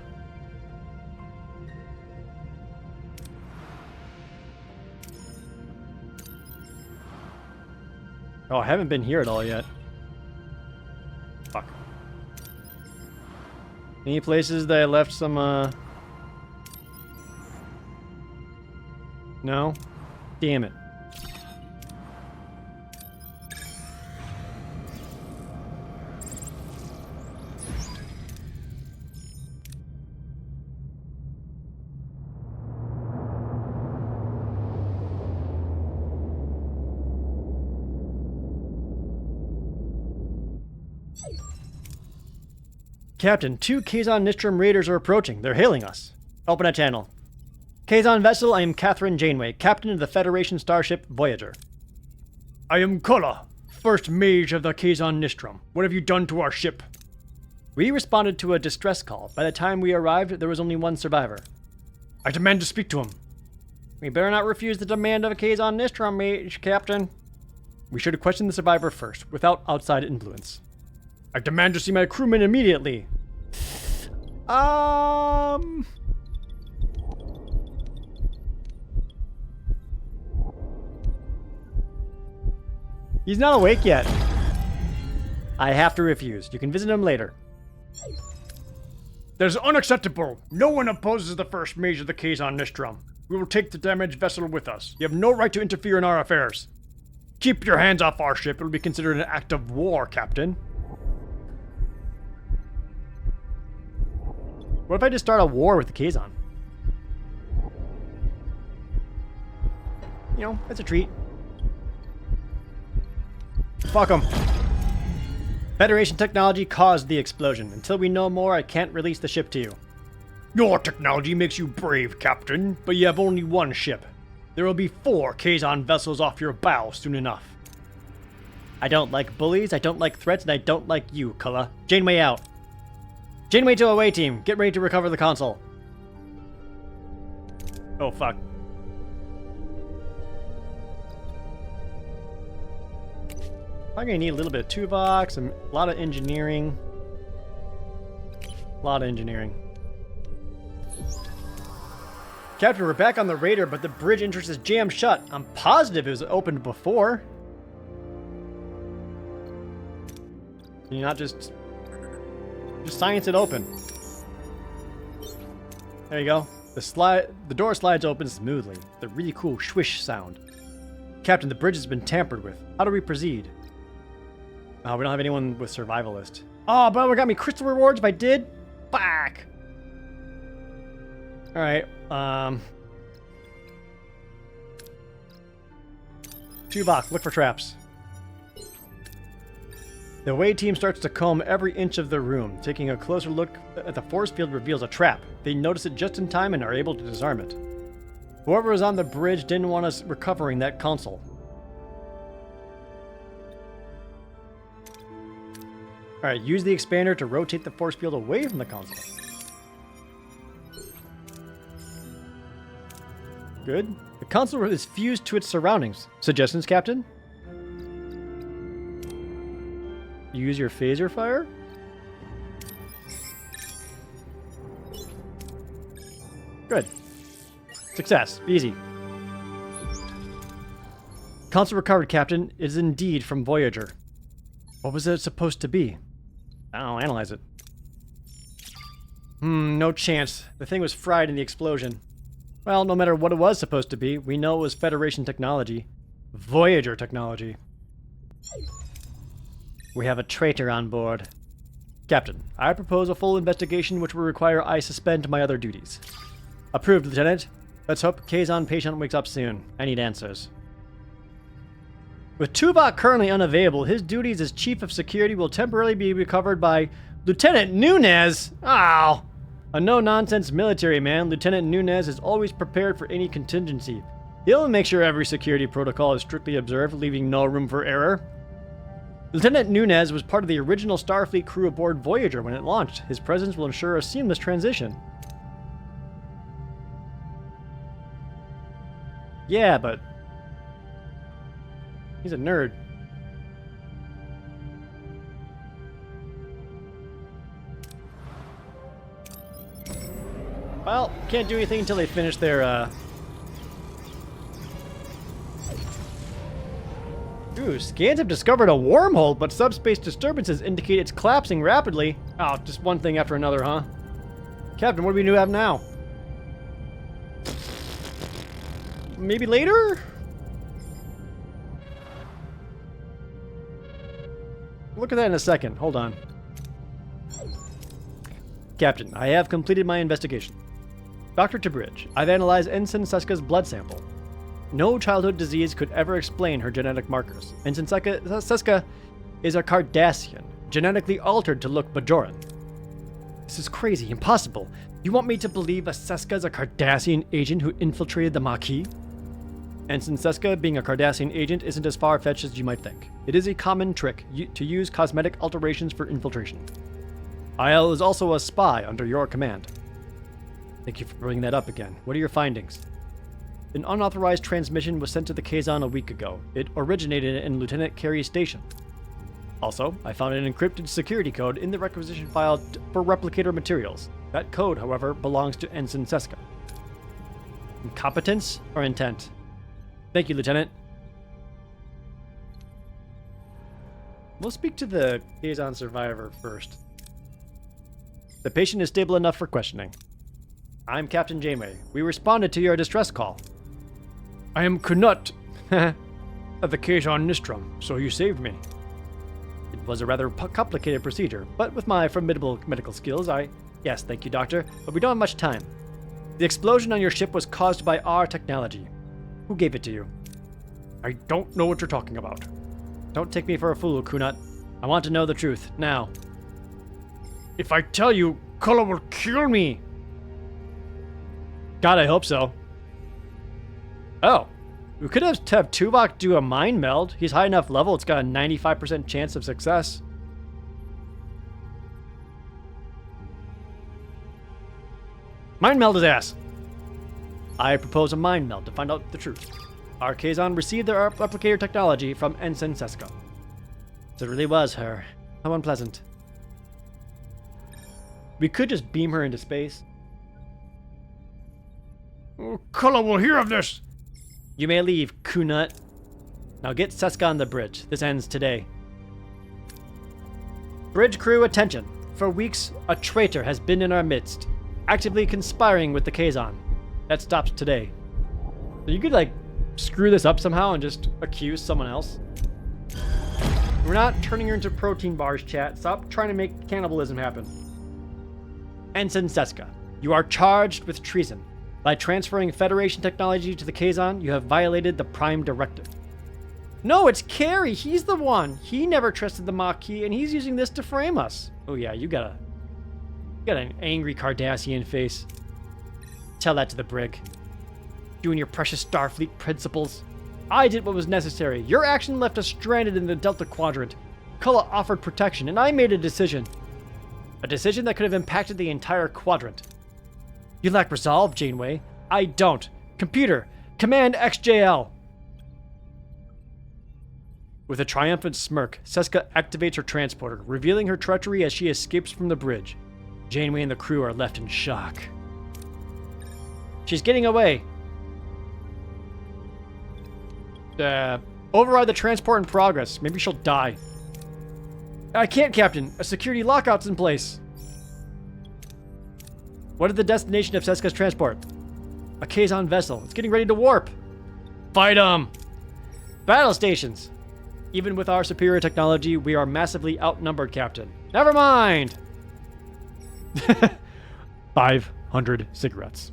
Oh, I haven't been here at all yet. Fuck. Any places that I left some, No? Damn it. Captain, 2 Kazon Nistrum raiders are approaching. They're hailing us. Open a channel. Kazon vessel, I am Catherine Janeway, captain of the Federation starship Voyager. I am Kula, first mage of the Kazon Nistrum. What have you done to our ship? We responded to a distress call. By the time we arrived, there was only one survivor. I demand to speak to him. We better not refuse the demand of a Kazon Nistrum mage, Captain. We should have questioned the survivor first, without outside influence. I demand to see my crewman immediately. He's not awake yet. I have to refuse. You can visit him later. That is unacceptable. No one opposes the first mage of the Kazon Nistrum. We will take the damaged vessel with us. You have no right to interfere in our affairs. Keep your hands off our ship. It will be considered an act of war, Captain. What if I just start a war with the Kazon? You know, that's a treat. Fuck them. Federation technology caused the explosion. Until we know more, I can't release the ship to you. Your technology makes you brave, Captain, but you have only one ship. There will be 4 Kazon vessels off your bow soon enough. I don't like bullies, I don't like threats, and I don't like you, Kula. Janeway out. Janeway to away team. Get ready to recover the console. Oh, fuck. I'm gonna need a little bit of Tuvok, a lot of engineering. A lot of engineering. Captain, we're back on the Raider, but the bridge entrance is jammed shut. I'm positive it was opened before. Can you not just science it open? There you go. The door slides open smoothly. The really cool swish sound. Captain, the bridge has been tampered with. How do we proceed? Oh, we don't have anyone with survivalist. Oh, but we got me crystal rewards if I did? Fuck. Alright, Tuvok, look for traps. The away team starts to comb every inch of the room. Taking a closer look at the force field reveals a trap. They notice it just in time and are able to disarm it. Whoever was on the bridge didn't want us recovering that console. Alright, use the expander to rotate the force field away from the console. Good. The console is fused to its surroundings. Suggestions, Captain? Use your phaser fire? Good. Success. Easy. Console recovered, Captain. It is indeed from Voyager. What was it supposed to be? I'll analyze it. No chance. The thing was fried in the explosion. Well, no matter what it was supposed to be, we know it was Federation technology. Voyager technology. We have a traitor on board. Captain, I propose a full investigation which will require I suspend my other duties. Approved, Lieutenant. Let's hope Kazon patient wakes up soon. I need answers. With Tuvok currently unavailable, his duties as Chief of Security will temporarily be recovered by Lieutenant Nunez. Oh, a no-nonsense military man, Lieutenant Nunez is always prepared for any contingency. He'll make sure every security protocol is strictly observed, leaving no room for error. Lieutenant Nunez was part of the original Starfleet crew aboard Voyager when it launched. His presence will ensure a seamless transition. Yeah, but he's a nerd. Well, can't do anything until they finish their, Ooh, scans have discovered a wormhole, but subspace disturbances indicate it's collapsing rapidly. Oh, just one thing after another, huh? Captain, what do we have now? Maybe later? Look at that in a second. Hold on. Captain, I have completed my investigation. Dr. Tabridge, I've analyzed Ensign Seska's blood sample. No childhood disease could ever explain her genetic markers. Ensign Seska is a Cardassian, genetically altered to look Bajoran. This is crazy, impossible. You want me to believe a Seska is a Cardassian agent who infiltrated the Maquis? Ensign Seska being a Cardassian agent isn't as far-fetched as you might think. It is a common trick to use cosmetic alterations for infiltration. IL is also a spy under your command. Thank you for bringing that up again. What are your findings? An unauthorized transmission was sent to the Kazon a week ago. It originated in Lieutenant Carey's station. Also, I found an encrypted security code in the requisition file for replicator materials. That code, however, belongs to Ensign Seska. Incompetence or intent? Thank you, Lieutenant. We'll speak to the Kazon survivor first. The patient is stable enough for questioning. I'm Captain Janeway. We responded to your distress call. I am Kunut of the Kazon Nistrum, so you saved me. It was a rather complicated procedure, but with my formidable medical skills, Yes, thank you, Doctor, but we don't have much time. The explosion on your ship was caused by our technology. Who gave it to you? I don't know what you're talking about. Don't take me for a fool, Kunut. I want to know the truth, now. If I tell you, Kula will kill me. God, I hope so. Oh. We could have Tuvok do a mind meld. He's high enough level, it's got a 95% chance of success. Mind meld his ass. I propose a mind meld to find out the truth. Our Kazon received their replicator technology from Ensign Seska. So it really was her. How unpleasant. We could just beam her into space. Kula will hear of this. You may leave, Kunut. Now get Seska on the bridge. This ends today. Bridge crew, attention. For weeks, a traitor has been in our midst, actively conspiring with the Kazon. That stops today. So you could, like, screw this up somehow and just accuse someone else. We're not turning her into protein bars, chat. Stop trying to make cannibalism happen. Ensign Seska, you are charged with treason. By transferring Federation technology to the Kazon, you have violated the Prime Directive. No, it's Carey. He's the one. He never trusted the Maquis, and he's using this to frame us. Oh yeah, you got an angry Cardassian face. Tell that to the brig. You and your precious Starfleet principles. I did what was necessary. Your action left us stranded in the Delta Quadrant. Kula offered protection, and I made a decision. A decision that could have impacted the entire quadrant. You lack resolve, Janeway. I don't. Computer, command XJL. With a triumphant smirk, Seska activates her transporter, revealing her treachery as she escapes from the bridge. Janeway and the crew are left in shock. She's getting away. Override the transport in progress. Maybe she'll die. I can't, Captain. A security lockout's in place. What is the destination of Seska's transport? A Kazon vessel. It's getting ready to warp. Fight 'em! Battle stations. Even with our superior technology, we are massively outnumbered, Captain. Never mind! 500 cigarettes.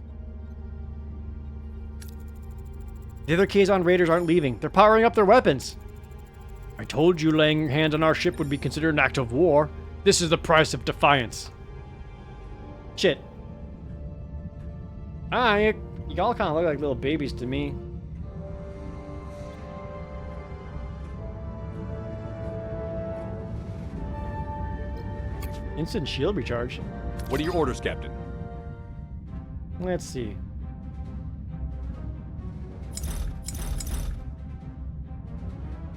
The other Kazon raiders aren't leaving. They're powering up their weapons. I told you laying your hands on our ship would be considered an act of war. This is the price of defiance. Shit. Y'all kind of look like little babies to me. Instant shield recharge. What are your orders, Captain? Let's see.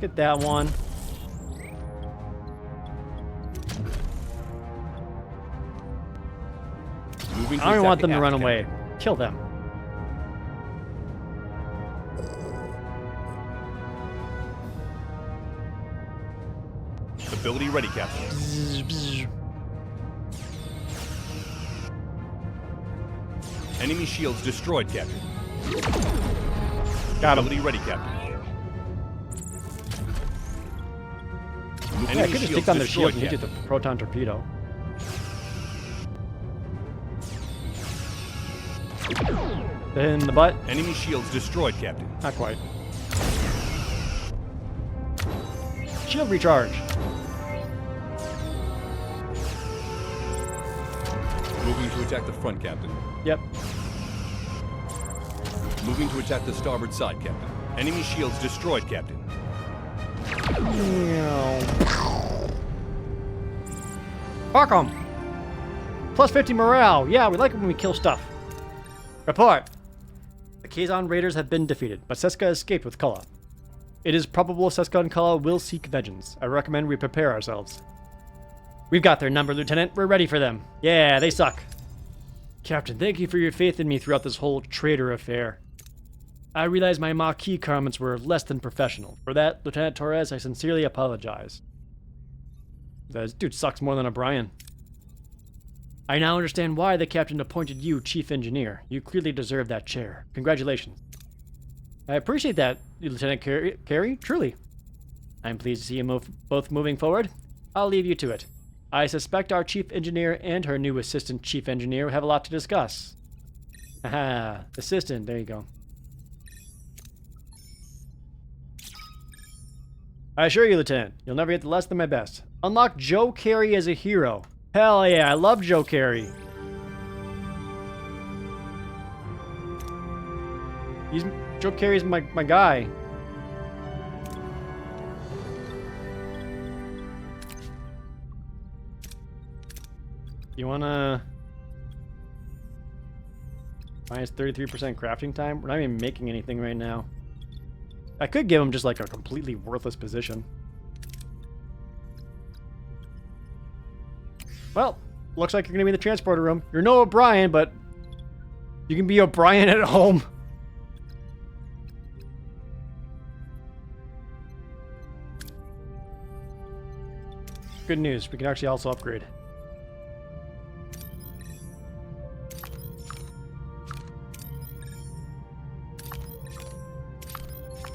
Get that one. I don't want them to run away. Kill them. Ability ready, Captain. Enemy shields destroyed, Captain. Got him. Ability ready, Captain. Yeah, I could just take down their shield and hit you with the proton torpedo. In the butt. Enemy shields destroyed, Captain. Not quite. Shield recharge. Moving to attack the front, Captain. Yep. Moving to attack the starboard side, Captain. Enemy shields destroyed, Captain. Fuck 'em. Plus 50 morale. Yeah, we like it when we kill stuff. Report. The Kazon raiders have been defeated, but Seska escaped with Kulla. It is probable Seska and Kulla will seek vengeance. I recommend we prepare ourselves. We've got their number, Lieutenant. We're ready for them. Yeah, they suck. Captain, thank you for your faith in me throughout this whole traitor affair. I realize my Maquis comments were less than professional. For that, Lieutenant Torres, I sincerely apologize. This dude sucks more than O'Brien. I now understand why the captain appointed you chief engineer. You clearly deserve that chair. Congratulations. I appreciate that, Lieutenant Carey, truly. I'm pleased to see you both moving forward. I'll leave you to it. I suspect our chief engineer and her new assistant chief engineer have a lot to discuss. Haha, assistant, there you go. I assure you, Lieutenant, you'll never get less than my best. Unlock Joe Carey as a hero. Hell yeah, I love Joe Carey. Joe Carey's my guy. You wanna... Minus 33% crafting time? We're not even making anything right now. I could give him just like a completely worthless position. Well, looks like you're gonna be in the transporter room. You're no O'Brien, but you can be O'Brien at home. Good news, we can actually also upgrade.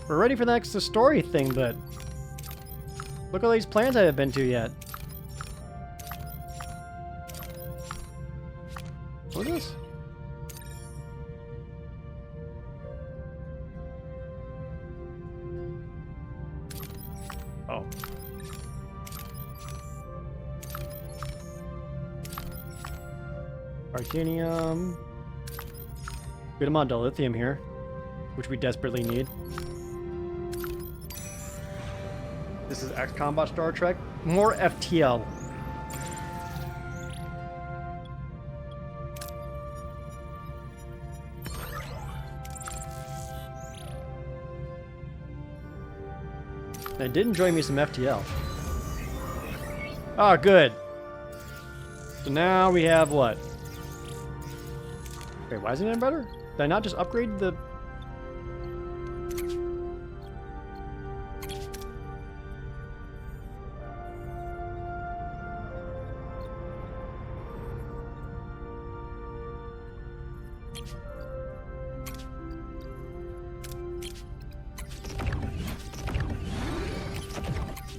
We're ready for the next story thing, but look at all these plans I haven't been to yet. What is this? Oh. Titanium. Good amount of lithium here, which we desperately need. This is X-Combat Star Trek. More FTL. I did enjoy me some FTL. Oh, good. So now we have what? Wait, why isn't it better? Did I not just upgrade the...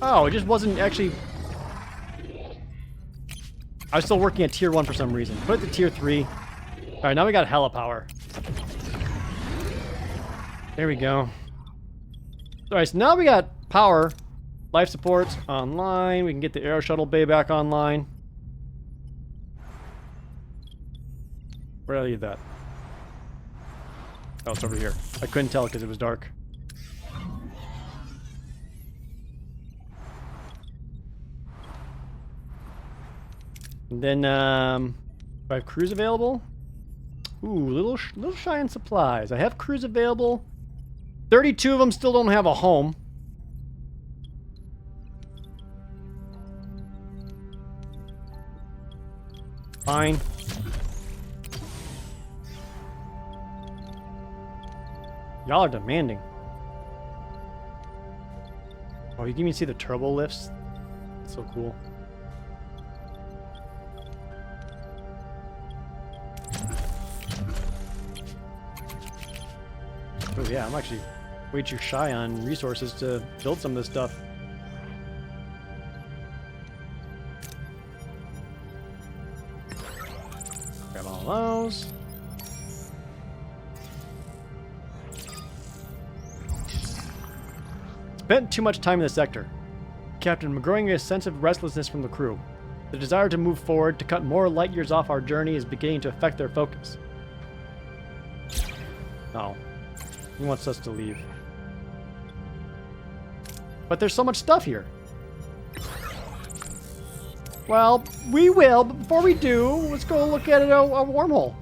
Oh, it just wasn't actually... I was still working at tier 1 for some reason. Put it to tier 3. Alright, now we got hella power. There we go. Alright, so now we got power. Life support online. We can get the air shuttle bay back online. Where did I leave that? Oh, it's over here. I couldn't tell because it was dark. And then, do I have crews available? Ooh, little shy on supplies. I have crews available. 32 of them still don't have a home. Fine. Y'all are demanding. Oh, you can even see the turbo lifts. That's so cool. Oh yeah, I'm actually way too shy on resources to build some of this stuff. Grab all those. Spent too much time in the sector. Captain, growing a sense of restlessness from the crew. The desire to move forward, to cut more light years off our journey, is beginning to affect their focus. Oh. He wants us to leave. But there's so much stuff here. Well, we will, but before we do, let's go look at a wormhole.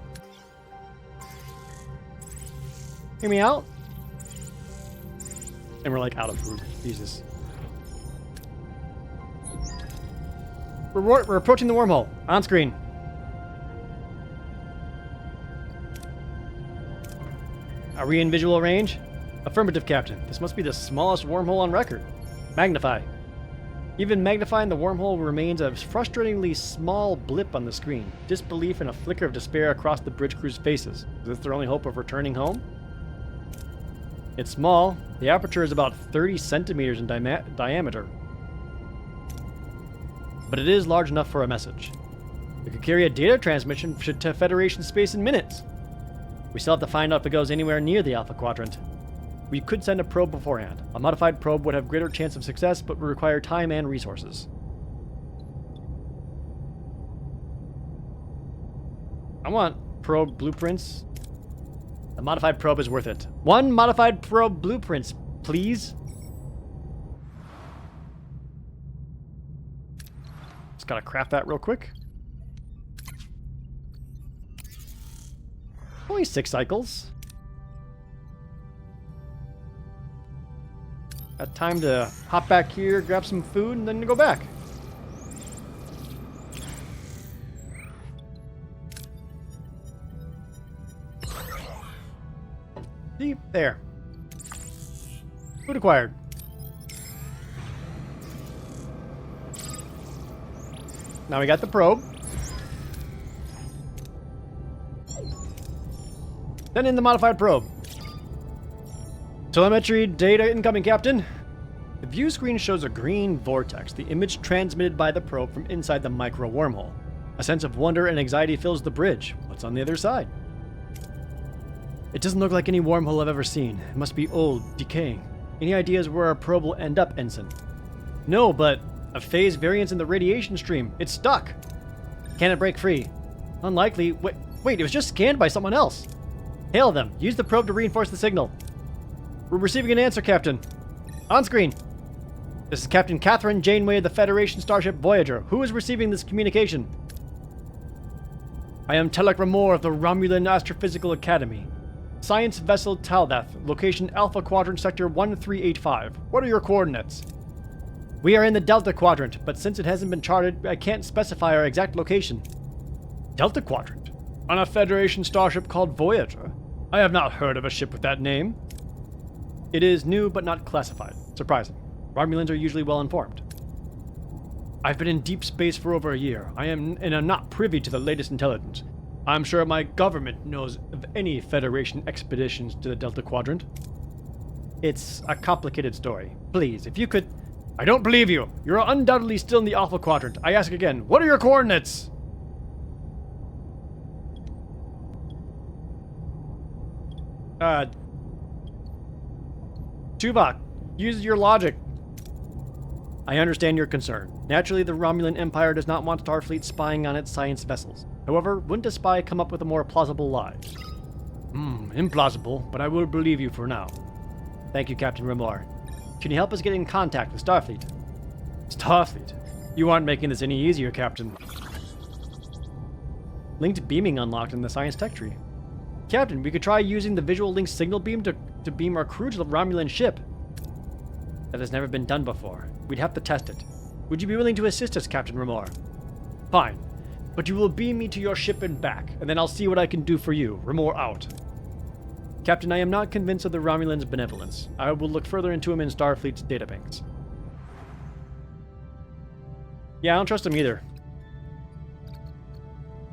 Hear me out? And we're like out of food. Jesus. We're approaching the wormhole. On screen. Are we in visual range? Affirmative, Captain. This must be the smallest wormhole on record. Magnify. Even magnifying the wormhole remains a frustratingly small blip on the screen. Disbelief and a flicker of despair across the bridge crew's faces. Is this their only hope of returning home? It's small. The aperture is about 30 centimeters in diameter. But it is large enough for a message. It could carry a data transmission to Federation space in minutes. We still have to find out if it goes anywhere near the Alpha Quadrant. We could send a probe beforehand. A modified probe would have greater chance of success, but would require time and resources. I want probe blueprints. A modified probe is worth it. 1 modified probe blueprints, please. Just gotta craft that real quick. Only 6 cycles. Got time to hop back here, grab some food, and then go back. See? There. Food acquired. Now we got the probe. Then in the modified probe. Telemetry data incoming, Captain. The view screen shows a green vortex, the image transmitted by the probe from inside the micro wormhole. A sense of wonder and anxiety fills the bridge. What's on the other side? It doesn't look like any wormhole I've ever seen. It must be old, decaying. Any ideas where our probe will end up, Ensign? No, but a phase variance in the radiation stream. It's stuck. Can it break free? Unlikely. Wait, it was just scanned by someone else. Hail them. Use the probe to reinforce the signal. We're receiving an answer, Captain. On screen. This is Captain Catherine Janeway of the Federation starship Voyager. Who is receiving this communication? I am Telek Ramor of the Romulan Astrophysical Academy. Science vessel Taldath, location Alpha Quadrant Sector 1385. What are your coordinates? We are in the Delta Quadrant, but since it hasn't been charted, I can't specify our exact location. Delta Quadrant? On a Federation starship called Voyager? I have not heard of a ship with that name. It is new but not classified. Surprising. Romulans are usually well informed. I've been in deep space for over a year. I am not privy to the latest intelligence. I'm sure my government knows of any Federation expeditions to the Delta Quadrant. It's a complicated story. Please, if you could... I don't believe you. You're undoubtedly still in the Alpha Quadrant. I ask again, what are your coordinates? Tuvok, use your logic. I understand your concern. Naturally, the Romulan Empire does not want Starfleet spying on its science vessels. However, wouldn't a spy come up with a more plausible lie? Implausible, but I will believe you for now. Thank you, Captain Remor. Can you help us get in contact with Starfleet? Starfleet? You aren't making this any easier, Captain. Linked beaming unlocked in the science tech tree. Captain, we could try using the visual link signal beam to beam our crew to the Romulan ship. That has never been done before. We'd have to test it. Would you be willing to assist us, Captain Remor? Fine. But you will beam me to your ship and back, and then I'll see what I can do for you. Remor out. Captain, I am not convinced of the Romulans' benevolence. I will look further into him in Starfleet's databanks. Yeah, I don't trust him either.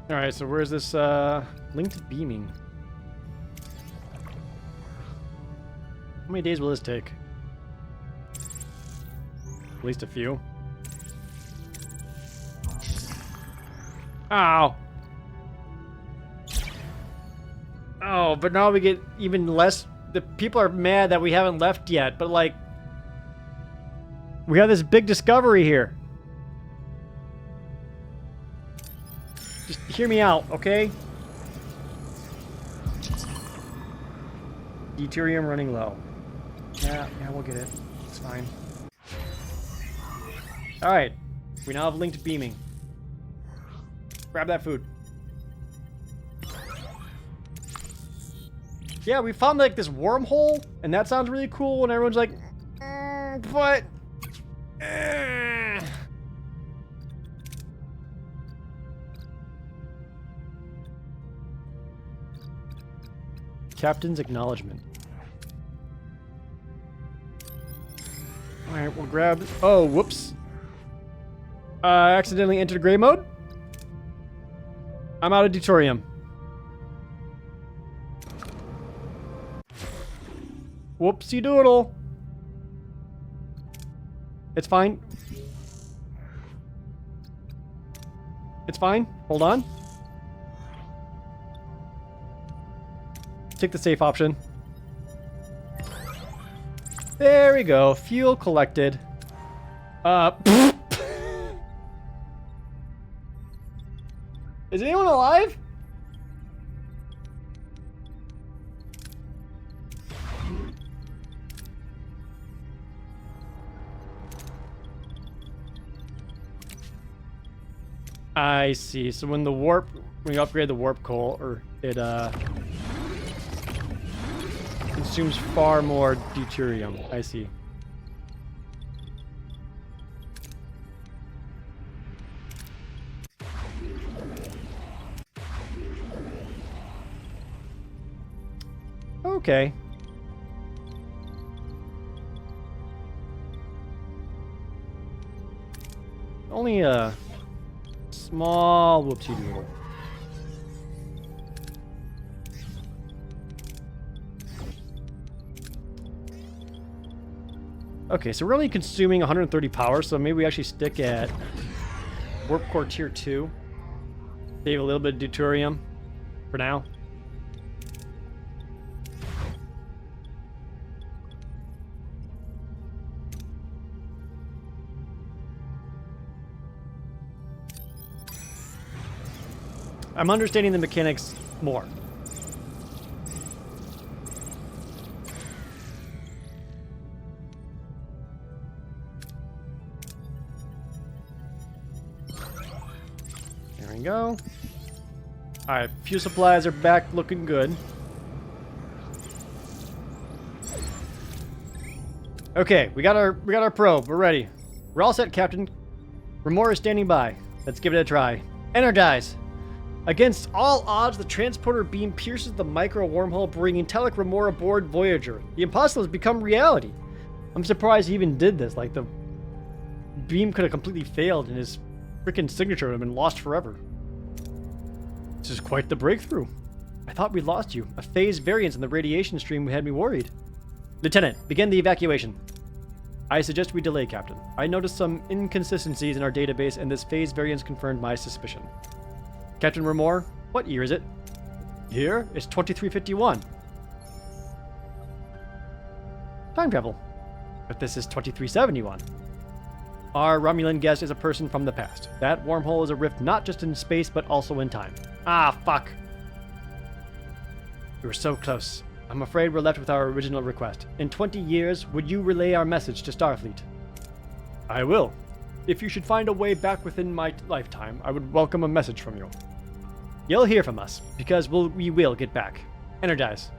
Alright, so where's this, linked beaming? How many days will this take? At least a few. Ow! Oh, but now we get even less. The people are mad that we haven't left yet, but like, we have this big discovery here. Just hear me out, okay? Deuterium running low. Yeah, we'll get it. It's fine. Alright. We now have linked beaming. Grab that food. Yeah, we found like this wormhole, and that sounds really cool, and everyone's like, but... Captain's acknowledgement. Alright, we'll grab... Oh, whoops. Accidentally entered gray mode? I'm out of deuterium. Whoopsie doodle. It's fine. It's fine. Hold on. Take the safe option. There we go. Fuel collected. Is anyone alive? I see. So when you upgrade the warp core, or it consumes far more deuterium. I see. Okay. Only a small whoopsie doodle. Okay, so we're only consuming 130 power, so maybe we actually stick at warp core tier 2. Save a little bit of deuterium for now. I'm understanding the mechanics more. There we go. Alright, fuel supplies are back looking good. Okay, we got our probe. We're ready. We're all set, Captain. Remor is standing by. Let's give it a try. Energize. Against all odds, the transporter beam pierces the micro wormhole, bringing Telek Remor aboard Voyager. The impossible has become reality. I'm surprised he even did this. Like, the beam could have completely failed and his freaking signature would have been lost forever. This is quite the breakthrough. I thought we lost you. A phase variance in the radiation stream had me worried. Lieutenant, begin the evacuation. I suggest we delay, Captain. I noticed some inconsistencies in our database, and this phase variance confirmed my suspicion. Captain Remor, what year is it? Here? It's 2351. Time travel. But this is 2371. Our Romulan guest is a person from the past. That wormhole is a rift not just in space, but also in time. Ah, fuck. We were so close. I'm afraid we're left with our original request. In 20 years, would you relay our message to Starfleet? I will. If you should find a way back within my lifetime, I would welcome a message from you. You'll hear from us, because we will get back. Energize.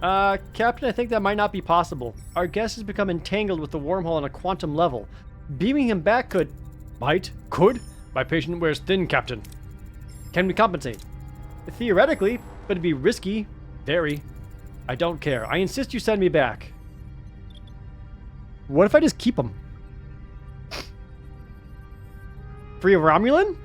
Captain, I think that might not be possible. Our guest has become entangled with the wormhole on a quantum level. Beaming him back could... Could? My patient wears thin, Captain. Can we compensate? Theoretically, but it'd be risky. Very. I don't care. I insist you send me back. What if I just keep him? Free of Romulan?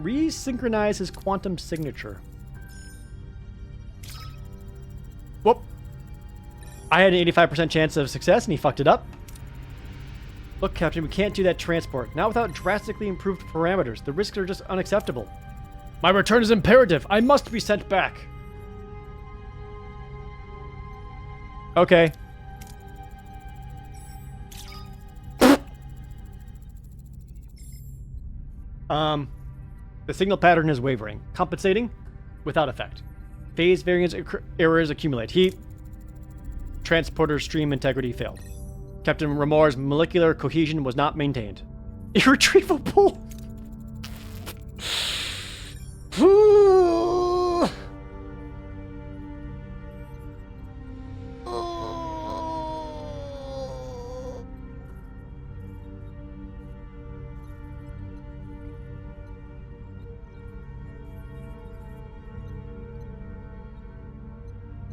Resynchronize his quantum signature. Whoop. I had an 85% chance of success and he fucked it up. Look, Captain, we can't do that transport. Not without drastically improved parameters. The risks are just unacceptable. My return is imperative. I must be sent back. Okay. The signal pattern is wavering. Compensating? Without effect. Phase variance errors accumulate. Heat. Transporter stream integrity failed. Captain Remor's molecular cohesion was not maintained. Irretrievable!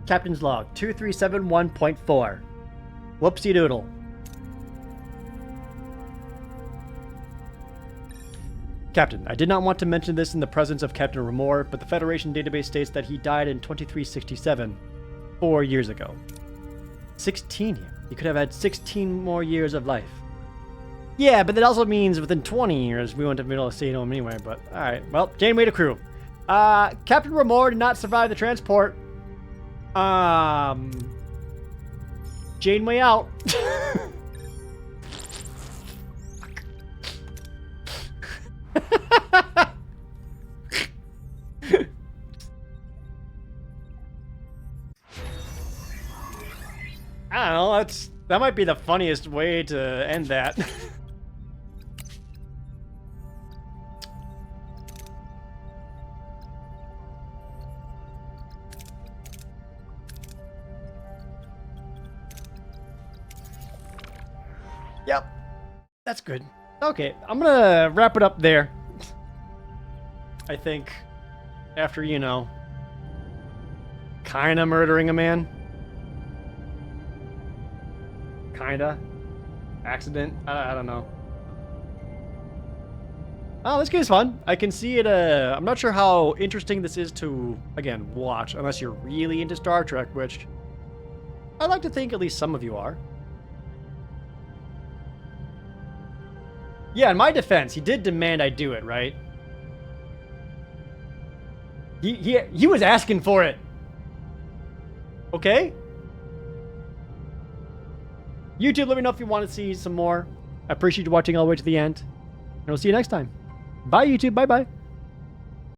Captain's log 2371.4. Whoopsie doodle. Captain, I did not want to mention this in the presence of Captain Remor, but the Federation database states that he died in 2367, 4 years ago. 16 years. He could have had 16 more years of life. Yeah, but that also means within 20 years we wouldn't have been able to see him anyway, but alright. Well, Janeway to crew. Captain Remor did not survive the transport. Janeway out. I don't know, that might be the funniest way to end that. Yep. That's good. Okay, I'm gonna wrap it up there. I think. After, you know, kinda murdering a man. Kinda. Accident. I don't know. Oh, this game's fun. I can see it, I'm not sure how interesting this is to, again, watch, unless you're really into Star Trek, which I like to think at least some of you are. Yeah, in my defense, he did demand I do it, right? He was asking for it. Okay? YouTube, let me know if you want to see some more. I appreciate you watching all the way to the end. And we'll see you next time. Bye, YouTube. Bye-bye.